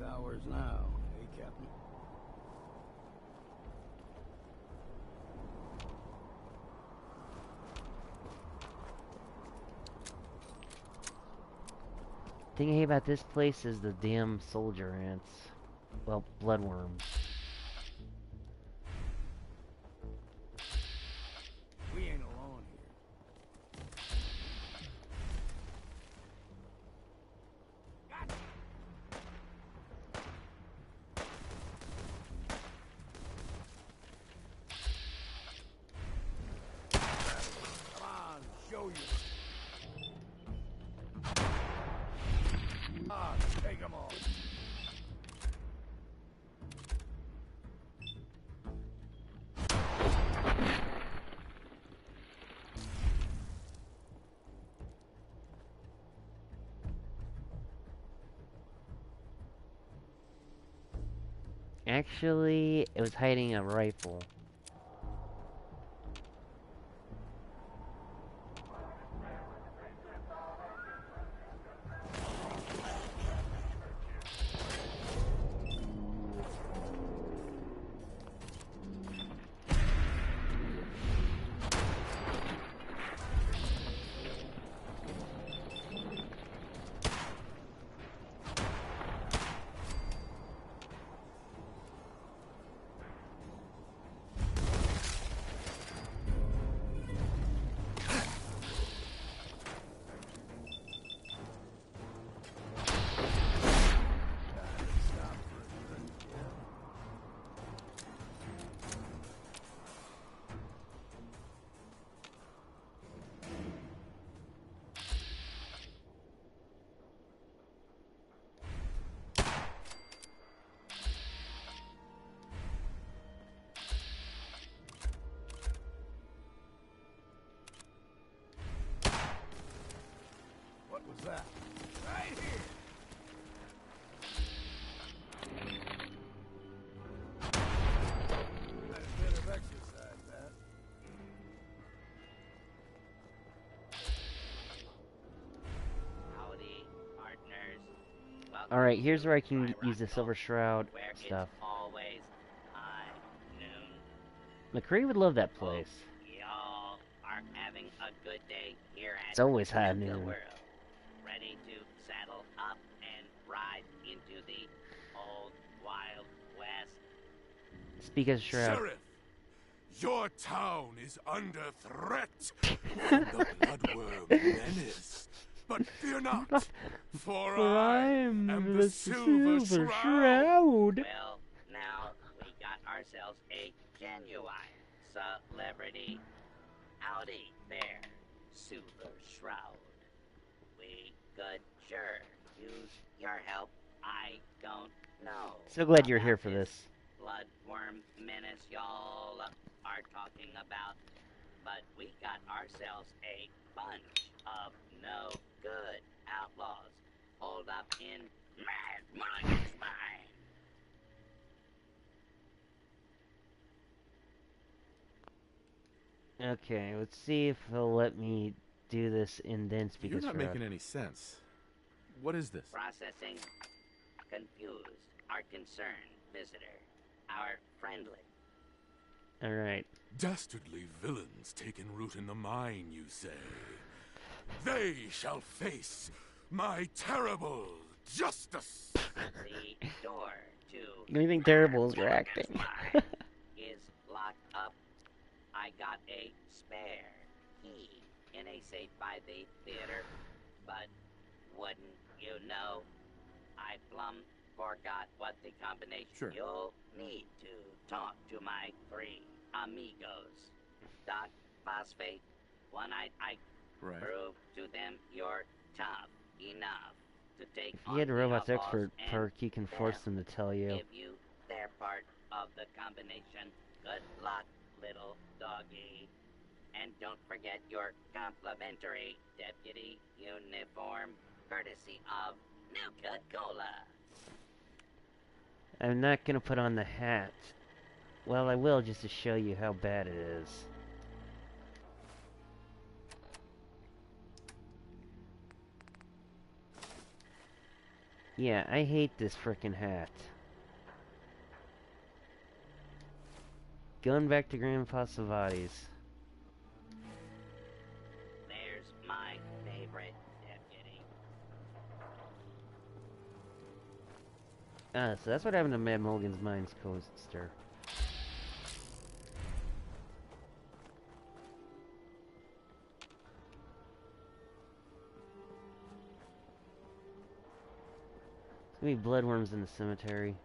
U: Hours now, hey, Captain?
A: Thing I hate about this place is the damn soldier ants. Well, bloodworms. Actually, it was hiding a rifle.
Q: What was that? Right here! Had a bit of exercise, that.
H: Howdy, partners.
A: Alright, here's where I can use the Silver Shroud stuff.
H: Always high noon.
A: McCree would love that place.
H: Y'all are having a good day here at
A: It's always high
H: Nuka
A: noon.
H: World. Ready to saddle up and ride into the old Wild West.
A: Speak as Shroud.
U: Sheriff, your town is under threat from the Bloodworm menace. But fear not, for I am the Silver Shroud.
H: Well, now we got ourselves a genuine celebrity. Howdy there, Silver Shroud. We could sure use your help. I don't know.
A: So glad you're here for this.
H: Bloodworm menace y'all are talking about, but we got ourselves a bunch of no good outlaws holed up in Mad Money's mine.
A: Okay, let's see if he'll let me do this and then speak
B: You're
A: as
B: not
A: Shroud.
B: making any sense. What is this?
H: Processing. Confused. Our concerned visitor. Our friendly.
A: Alright.
U: Dastardly villains taken root in the mine, you say? They shall face my terrible justice!
H: The door to
A: The only thing terrible is your acting.
H: is locked up. I got a spare key in a safe by the theater, but wouldn't you know, I plumb forgot what the combination you'll need to talk to my three amigos. Doc, Phosphate, One-Eyed Ike.
B: Right.
H: Prove to them you're tough enough to take
A: If you had a
H: on
A: Robots
H: the outlaws
A: Expert
H: and
A: perk, you can force them to tell you.
H: give you their part of the combination. Good luck, little doggy. And don't forget your complimentary deputy uniform, courtesy of Nuka Cola.
A: I'm not gonna put on the hat. Well, I will just to show you how bad it is. Yeah, I hate this frickin' hat. Going back to Grandpa Savati's.
H: There's my favorite deputy.
A: Ah, so that's what happened to Mad Mulligan's Mines coaster. There's gonna be bloodworms in the cemetery.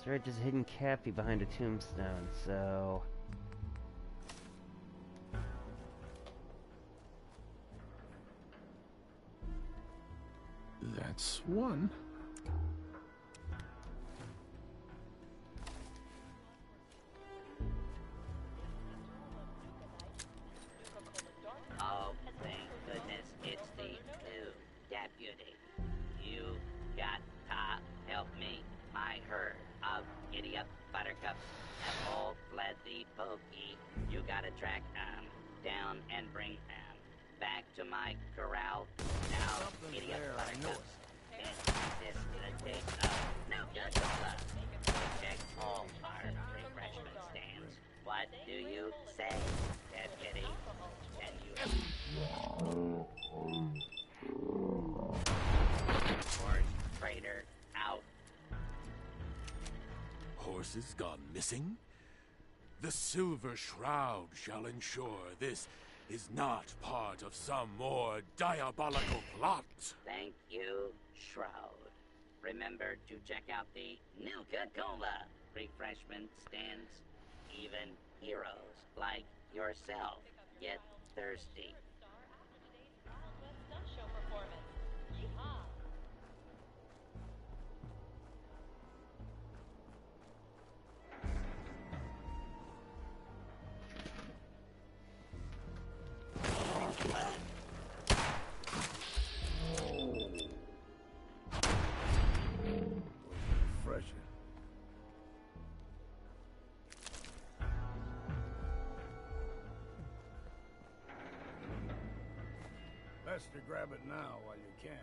A: There's just hidden Cappy behind a tombstone, so...
B: That's one.
H: Oh, thank goodness it's the new deputy. You got to help me. My herd of idiot buttercups have all fled the bogey. You gotta track down and bring back to my corral. Now, idiot buttercups. This is the date of Nuka Cola. Check all our refreshment stands. What do you say, deputy? Can you... Horse trader out.
U: Horses gone missing? The Silver Shroud shall ensure this is not part of some more diabolical plot.
H: Thank you, Shroud. Remember to check out the Nuka Cola refreshment stands. Even heroes like yourself get thirsty.
Q: Fresher. Best to grab it now while you can.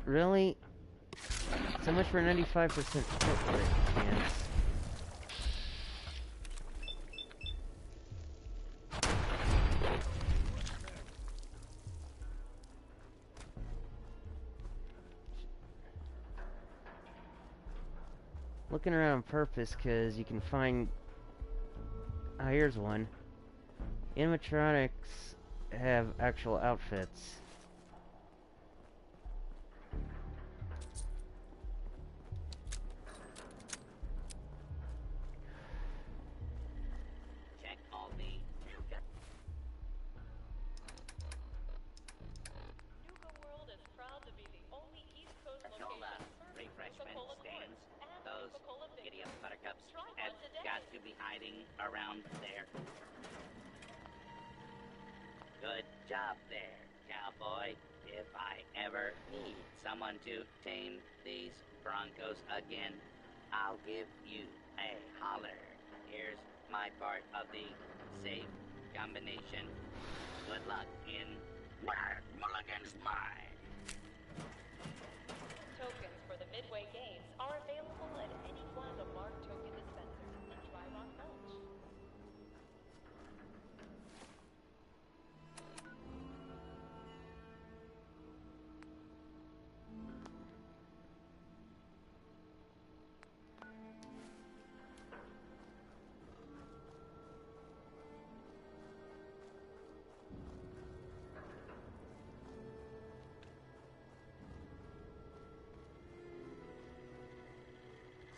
A: Really? So much for 95% hit rate chance. Looking around on purpose, because you can find... Oh, here's one. Animatronics have actual outfits.
H: Check all the Nuka.
P: Nuka World is proud to be the only East Coast
H: Cola
P: location
H: refreshment
P: Coca-Cola
H: stands.
P: and
H: Those
P: Coca-Cola Big.
H: idiot buttercups
P: Try one
H: have
P: today.
H: got to be hiding around there. Good job there, cowboy. If I ever need someone to tame these Broncos again, I'll give you a holler. Here's my part of the safe combination. Good luck in Mulligan's mine.
P: Tokens for the Midway Games are available at any Plaza Mark token dispenser and Tribon Gulch.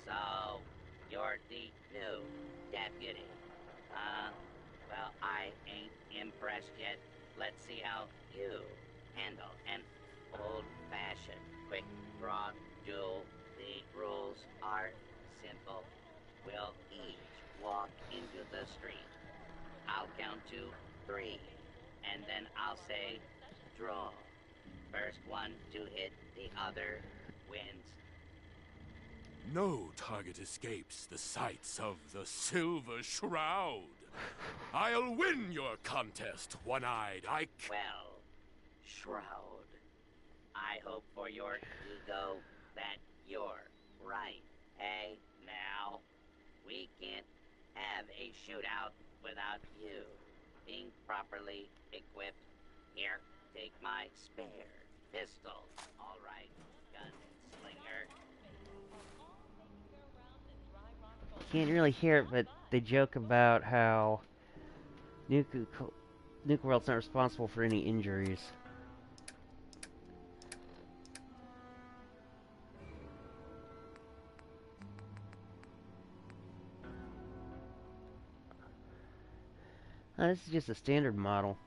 H: So, you're the new deputy. Well, I ain't impressed yet. Let's see how you handle an old-fashioned quick draw duel. The rules are simple. We'll each walk into the street. count to 3, and then I'll say draw. First one to hit the other wins.
B: No target escapes the sights of the Silver Shroud. I'll win your contest, One-Eyed Ike.
H: Well, Shroud, I hope for your ego that you're right. Hey, now, we can't have a shootout without you being properly equipped. Here, take my spare pistol. All right, gunslinger.
A: Can't really hear it, but they joke about how Nuke World's not responsible for any injuries. Oh, this is just a standard model.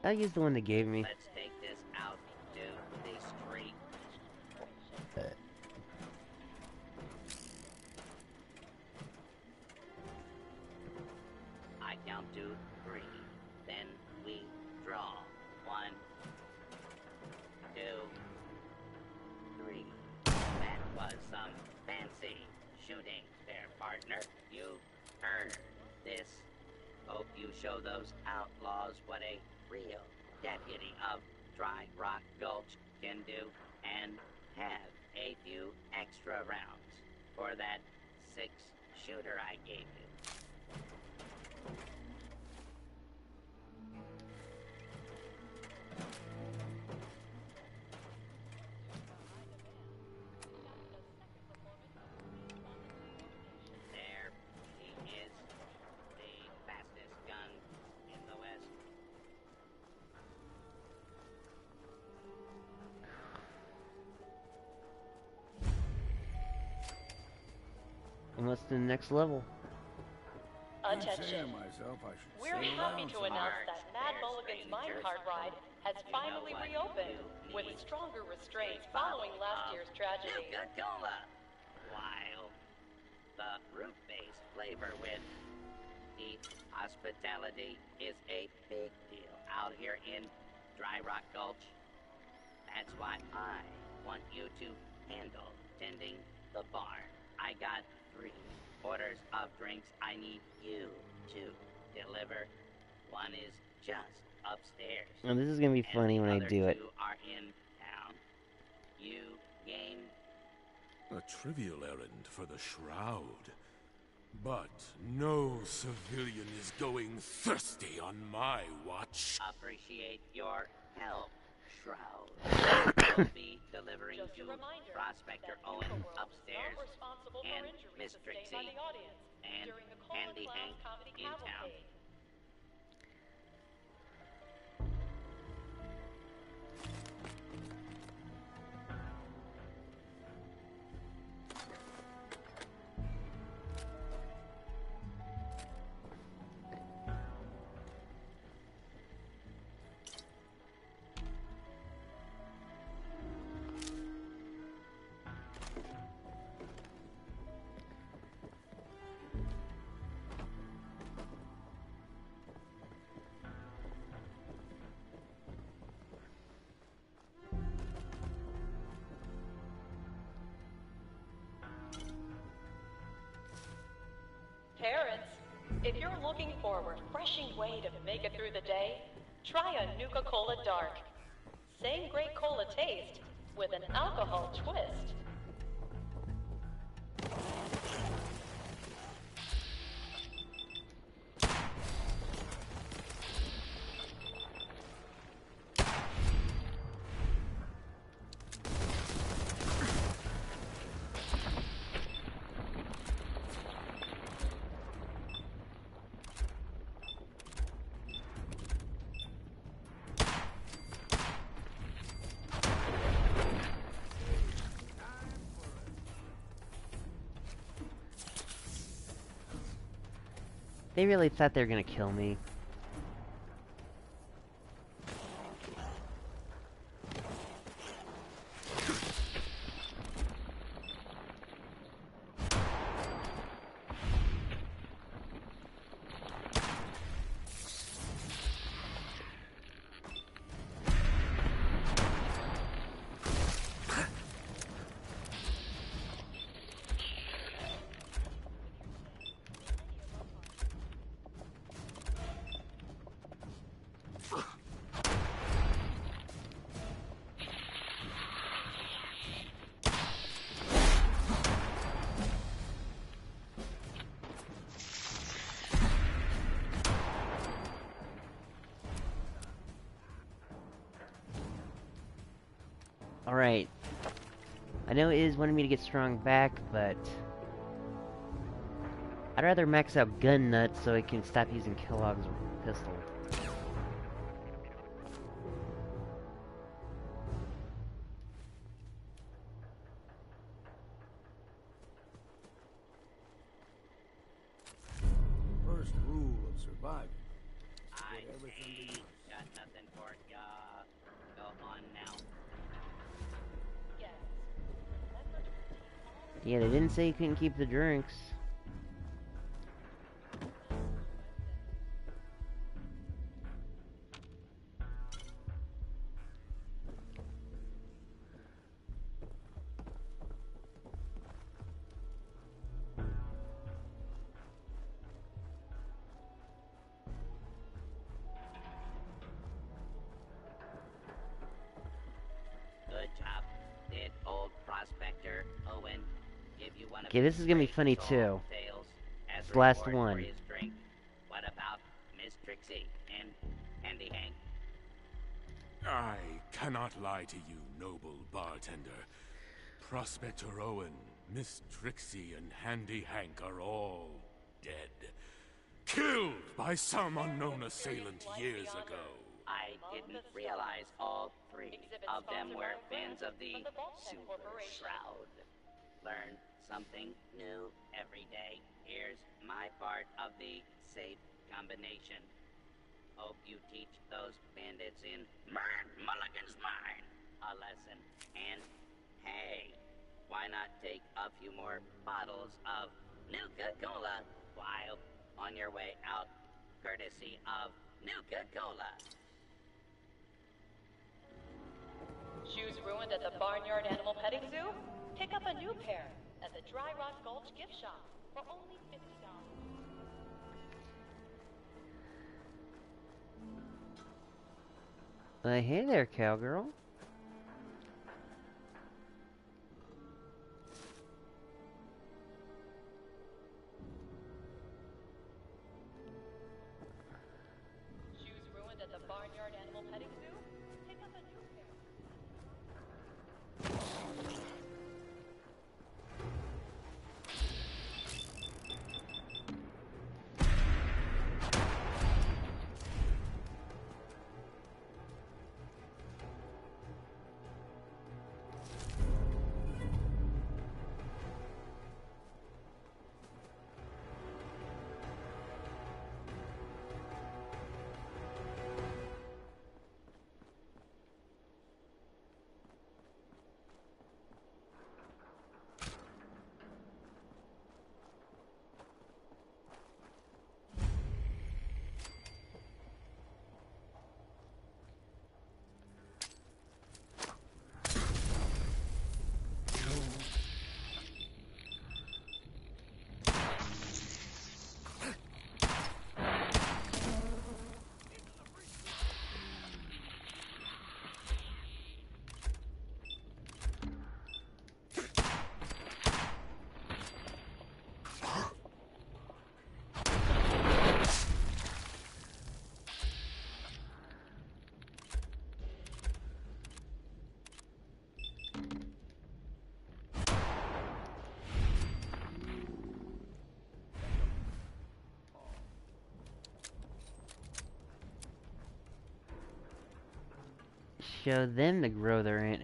A: I'll use the one they gave me.
H: Let's take this out to the street. I count to 3, then we draw. 1, 2, 3. That was some fancy shooting there, partner. You earned this. Hope you show those outlaws what a real deputy of Dry Rock Gulch can do, and have a few extra rounds for that 6-shooter I gave you. There he is, the fastest gun in the West.
A: And what's the next level?
Q: Attention. Myself, I should
P: We're
Q: say
P: happy
Q: around
P: to
Q: some
P: announce
Q: more.
P: that Mad Mulligan's minecart ride has finally reopened with stronger restraints following last year's tragedy.
H: Coca-Cola, while the root-based flavor with the hospitality is a big deal out here in Dry Rock Gulch. That's why I want you to handle tending the bar. I got 3 orders of drinks I need you to deliver. One is just upstairs.
A: Oh, this is gonna be funny when I do it.
H: 2 are in town. You game?
B: A trivial errand for the Shroud. But no civilian is going thirsty on my watch.
H: Appreciate your help, Shroud. We'll be delivering to Prospector Owen upstairs, and Miss Trixie, and Andy Hank in town.
P: Parents, if you're looking for a refreshing way to make it through the day, try a Nuka-Cola Dark. Same great cola taste with an alcohol twist.
A: They really thought they were gonna kill me. Alright. I know it is wanting me to get strong back, but I'd rather max out gun nuts so I can stop using Kellogg's pistol.
Q: First rule of surviving.
H: I
Q: Put everything to use.
H: got nothing for ya. Go on now.
A: Yeah, they didn't say you couldn't keep the drinks.
H: Good job, did old prospector Owen. Give you one of
A: Okay, this
H: his
A: is gonna be
H: great
A: funny
H: soul
A: too.
H: tales as
A: It's the last
H: reward for
A: one.
H: his drink. What about Miss Trixie and Handy Hank?
B: I cannot lie to you, noble bartender. Prospector Owen, Miss Trixie, and Handy Hank are all dead. Killed by some unknown assailant years ago.
H: I didn't realize all three of them were fans of the Super Shroud. Learn something new every day. Here's my part of the safe combination. Hope you teach those bandits in Mad Mulligan's mine a lesson. And hey, why not take a few more bottles of Nuka-Cola while on your way out, courtesy of Nuka-Cola.
P: Shoes ruined at the Barnyard Animal Petting Zoo? Pick up a new pair at the Dry Rock Gulch gift shop for only $50.
A: Hey there, cowgirl.
P: Shoes ruined at the Barnyard Animal Petting Zoo? Pick up a new pair.
A: Show them to grow their ant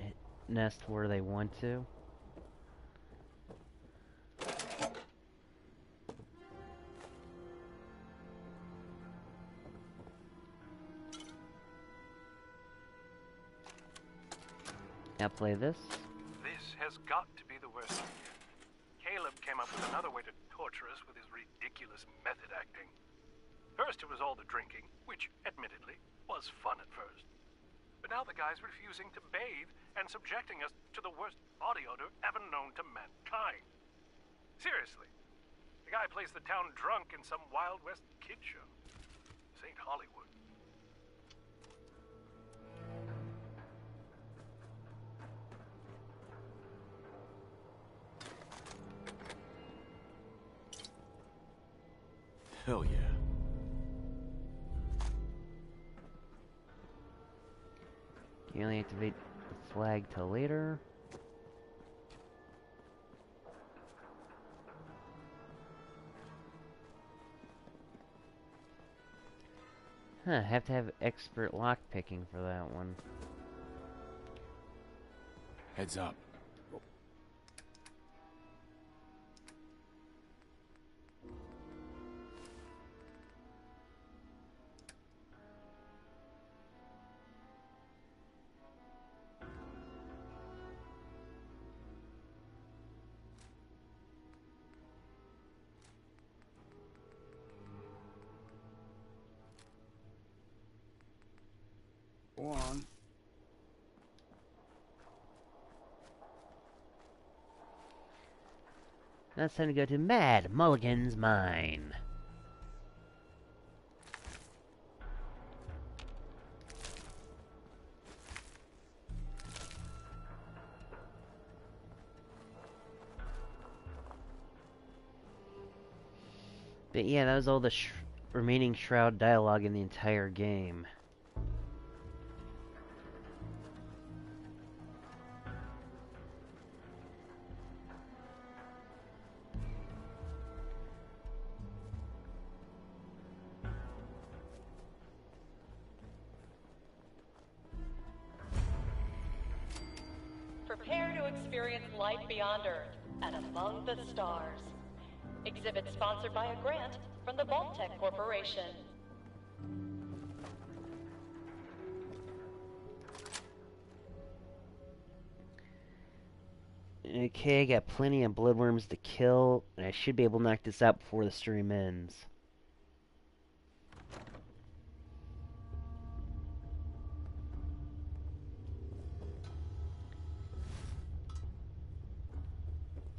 A: nest where they want to. Now play this.
J: This has got to be the worst of it. Caleb came up with another way to torture us with his ridiculous method acting. First it was all the drinking, which, admittedly, was fun at first. But now the guy's refusing to bathe and subjecting us to the worst body odor ever known to mankind. Seriously, the guy plays the town drunk in some Wild West kid show. This ain't Hollywood.
B: Hell yeah.
A: You only activate flag till later. Huh, have to have expert lockpicking for that one.
B: Heads up.
L: Go on.
A: Now it's time to go to Mad Mulligan's Mine. But yeah, that was all the remaining Shroud dialogue in the entire game.
P: Prepare to experience life beyond Earth and among the stars. Exhibit sponsored by a grant from the Vault-Tec Corporation.
A: Okay, I got plenty of bloodworms to kill, and I should be able to knock this out before the stream ends.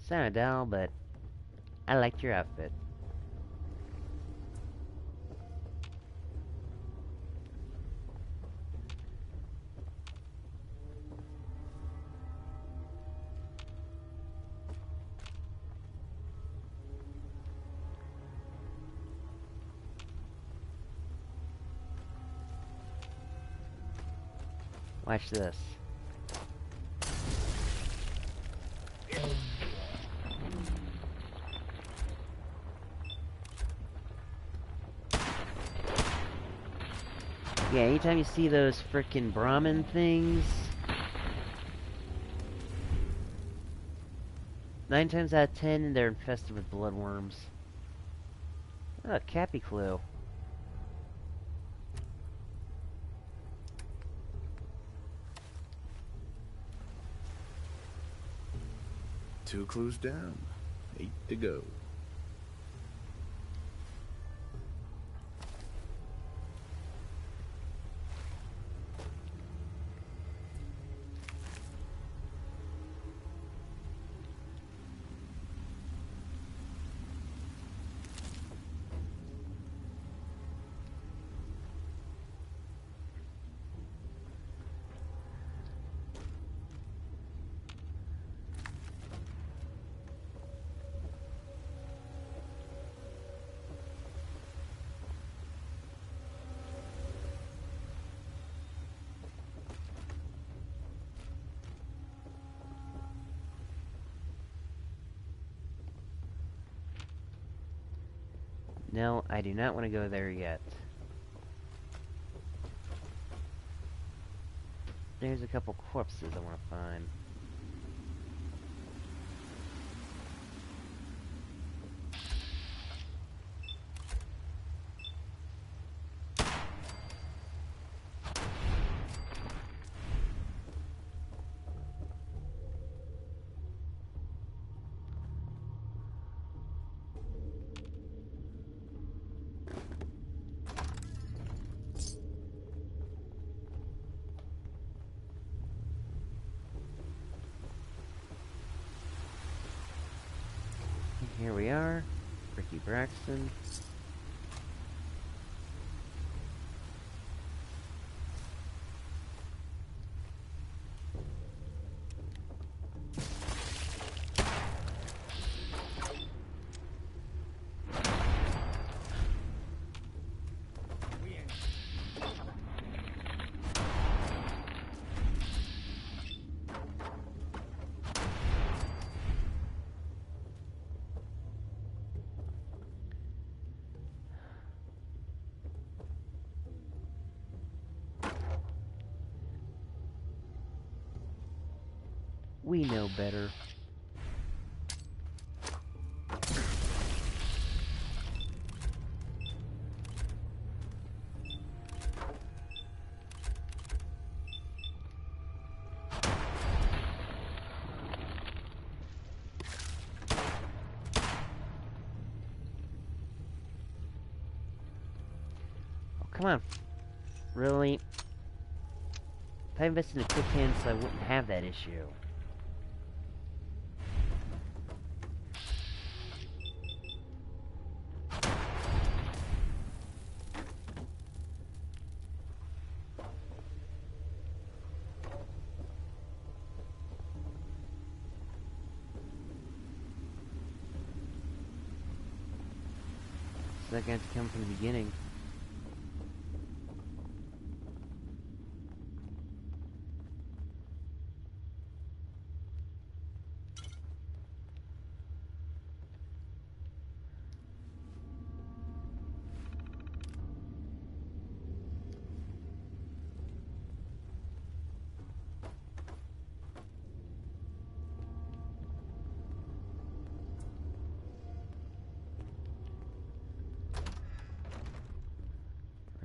A: Sounded dull, but I liked your outfit. Watch this. Yeah, anytime you see those frickin' Brahmin things, 9 times out of 10, they're infested with bloodworms. Oh, Cappy Clue.
L: Two clues down. 8 to go.
A: No, I do not want to go there yet. There's a couple corpses I want to find. Here we are, Ricky Braxton. We know better. Come on. Really? I invested in a quick hand so I wouldn't have that issue. So that got to come from the beginning.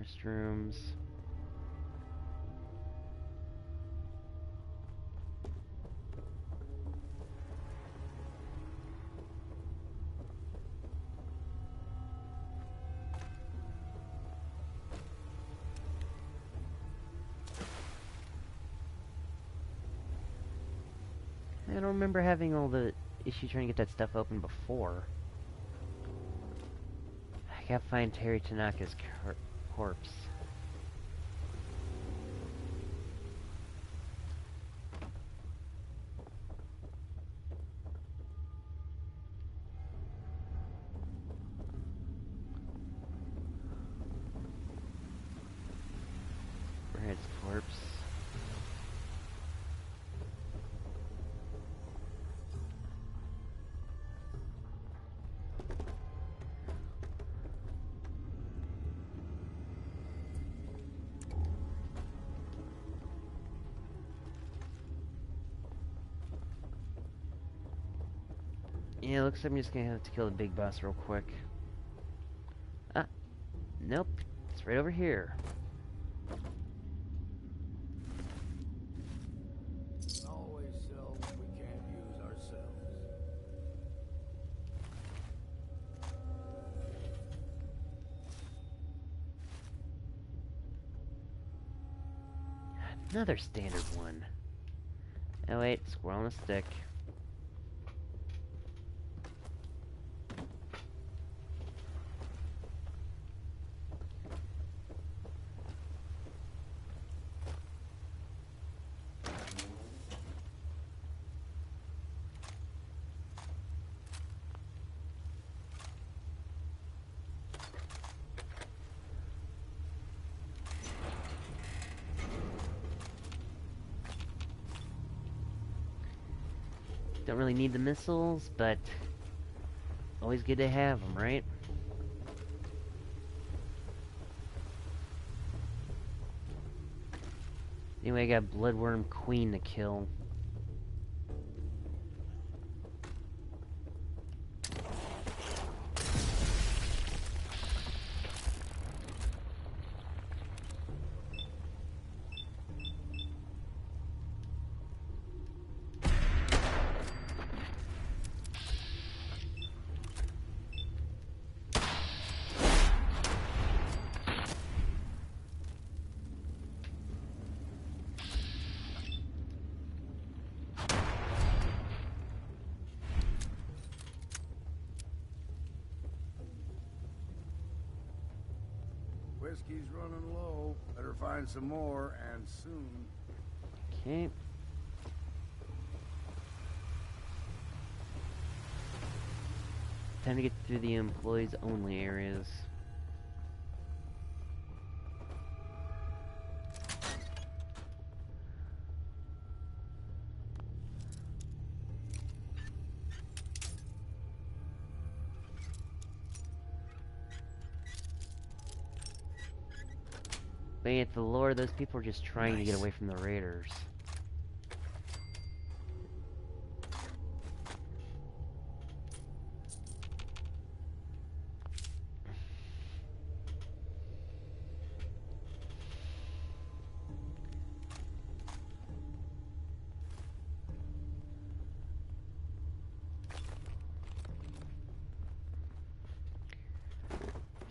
A: Restrooms. I don't remember having all the issues trying to get that stuff open before. I gotta find Terry Tanaka's corpse. Brad's corpse. Yeah, looks like I'm just gonna have to kill the big boss real quick. Ah, nope. It's right over here.
Q: Always sell what we can't use ourselves.
A: Another standard one. Oh wait, squirrel on a stick. Don't really need the missiles, but always good to have them, right? Anyway, I got Bloodworm Queen to kill.
Q: Whiskey's running low. Better find some more, and soon.
A: Okay. Time to get through the employees only areas. But at the lore, those people are just trying to get away from the raiders.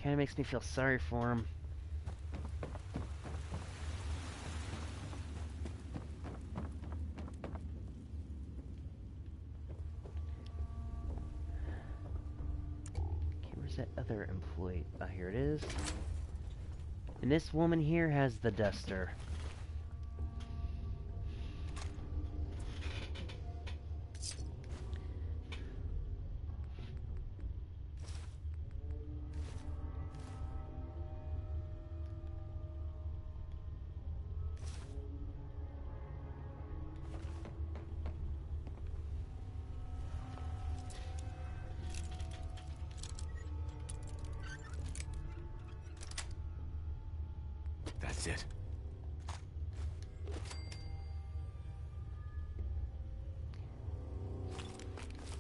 A: Kinda makes me feel sorry for him. Okay, where's that other employee? Oh, here it is. And this woman here has the duster.
B: That's it.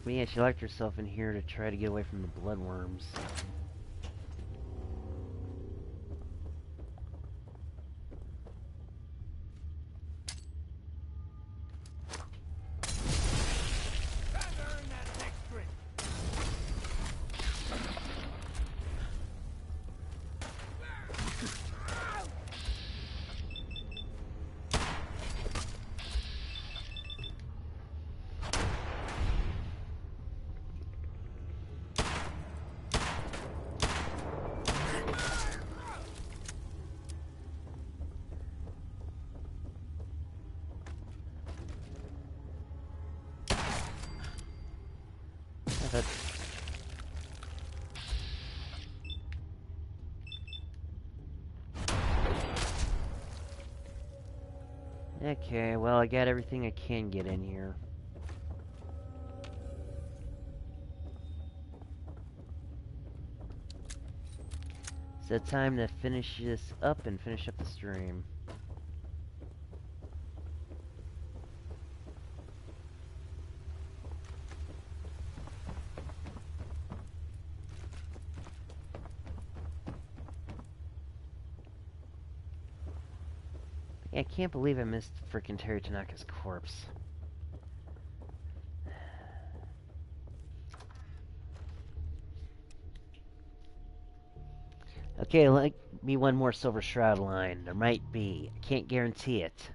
A: But yeah, she locked herself in here to try to get away from the bloodworms. Okay, well, I got everything I can get in here. So time to finish this up and finish up the stream. I can't believe I missed frickin' Terry Tanaka's corpse. Okay, let me one more Silver Shroud line. There might be. I can't guarantee it.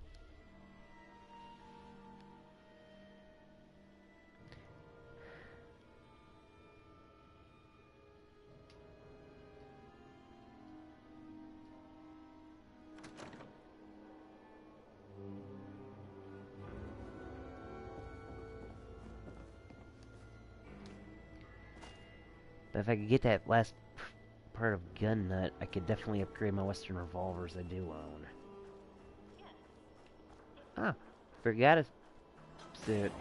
A: But if I could get that last part of Gun Nut, I could definitely upgrade my Western revolvers I do own. Ah, forgot a suit.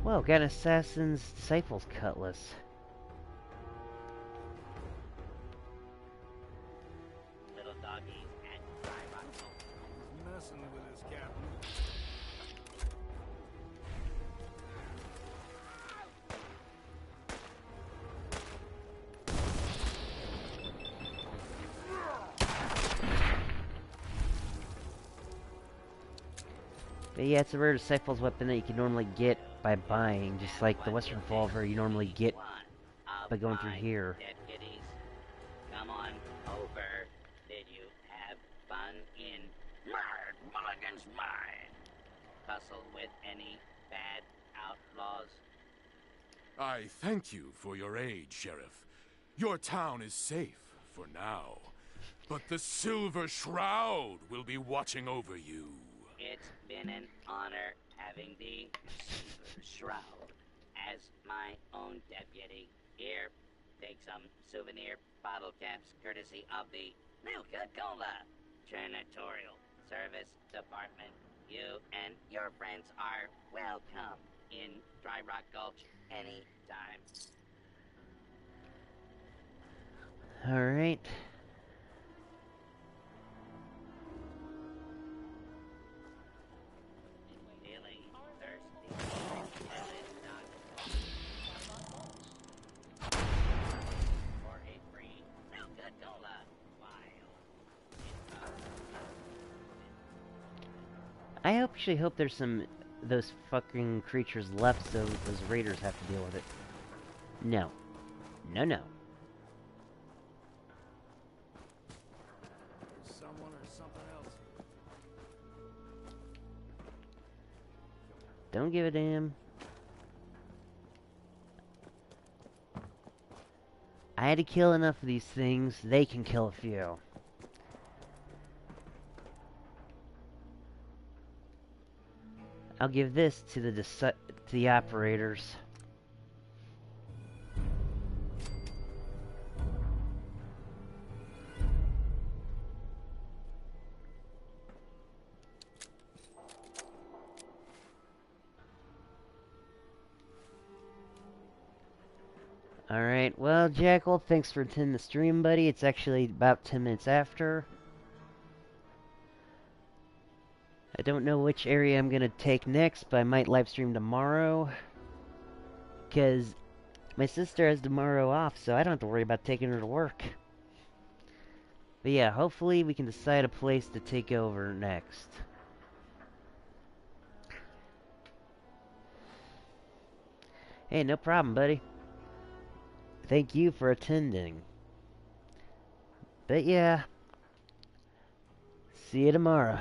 A: Whoa, got an Assassin's Disciples Cutlass.
H: Little doggies and dry rock.
C: Messing with his captain.
A: But yeah, it's a rare Disciples weapon that you can normally get by buying, just like the Western revolver you normally get by going through here.
H: Deputies, come on over. Did you have fun in Mard Mulligan's mine? Tussle with any bad outlaws?
B: I thank you for your aid, Sheriff. Your town is safe for now. But the Silver Shroud will be watching over you.
H: It's been an honor having the Silver Shroud as my own deputy. Here, take some souvenir bottle caps courtesy of the Nuka-Cola Janitorial Service Department. You and your friends are welcome in Dry Rock Gulch anytime.
A: Alright.
H: Feeling thirsty?
A: I actually hope there's those fucking creatures left so those raiders have to deal with it. No. No, no.
C: There's someone or something else.
A: Don't give a damn. I had to kill enough of these things, they can kill a few. I'll give this to the operators. Alright, well, Jackal, thanks for attending the stream, buddy. It's actually about 10 minutes after. I don't know which area I'm gonna take next, but I might live stream tomorrow. Because my sister has tomorrow off, so I don't have to worry about taking her to work. But yeah, hopefully we can decide a place to take over next. Hey, no problem, buddy. Thank you for attending. But yeah, see you tomorrow.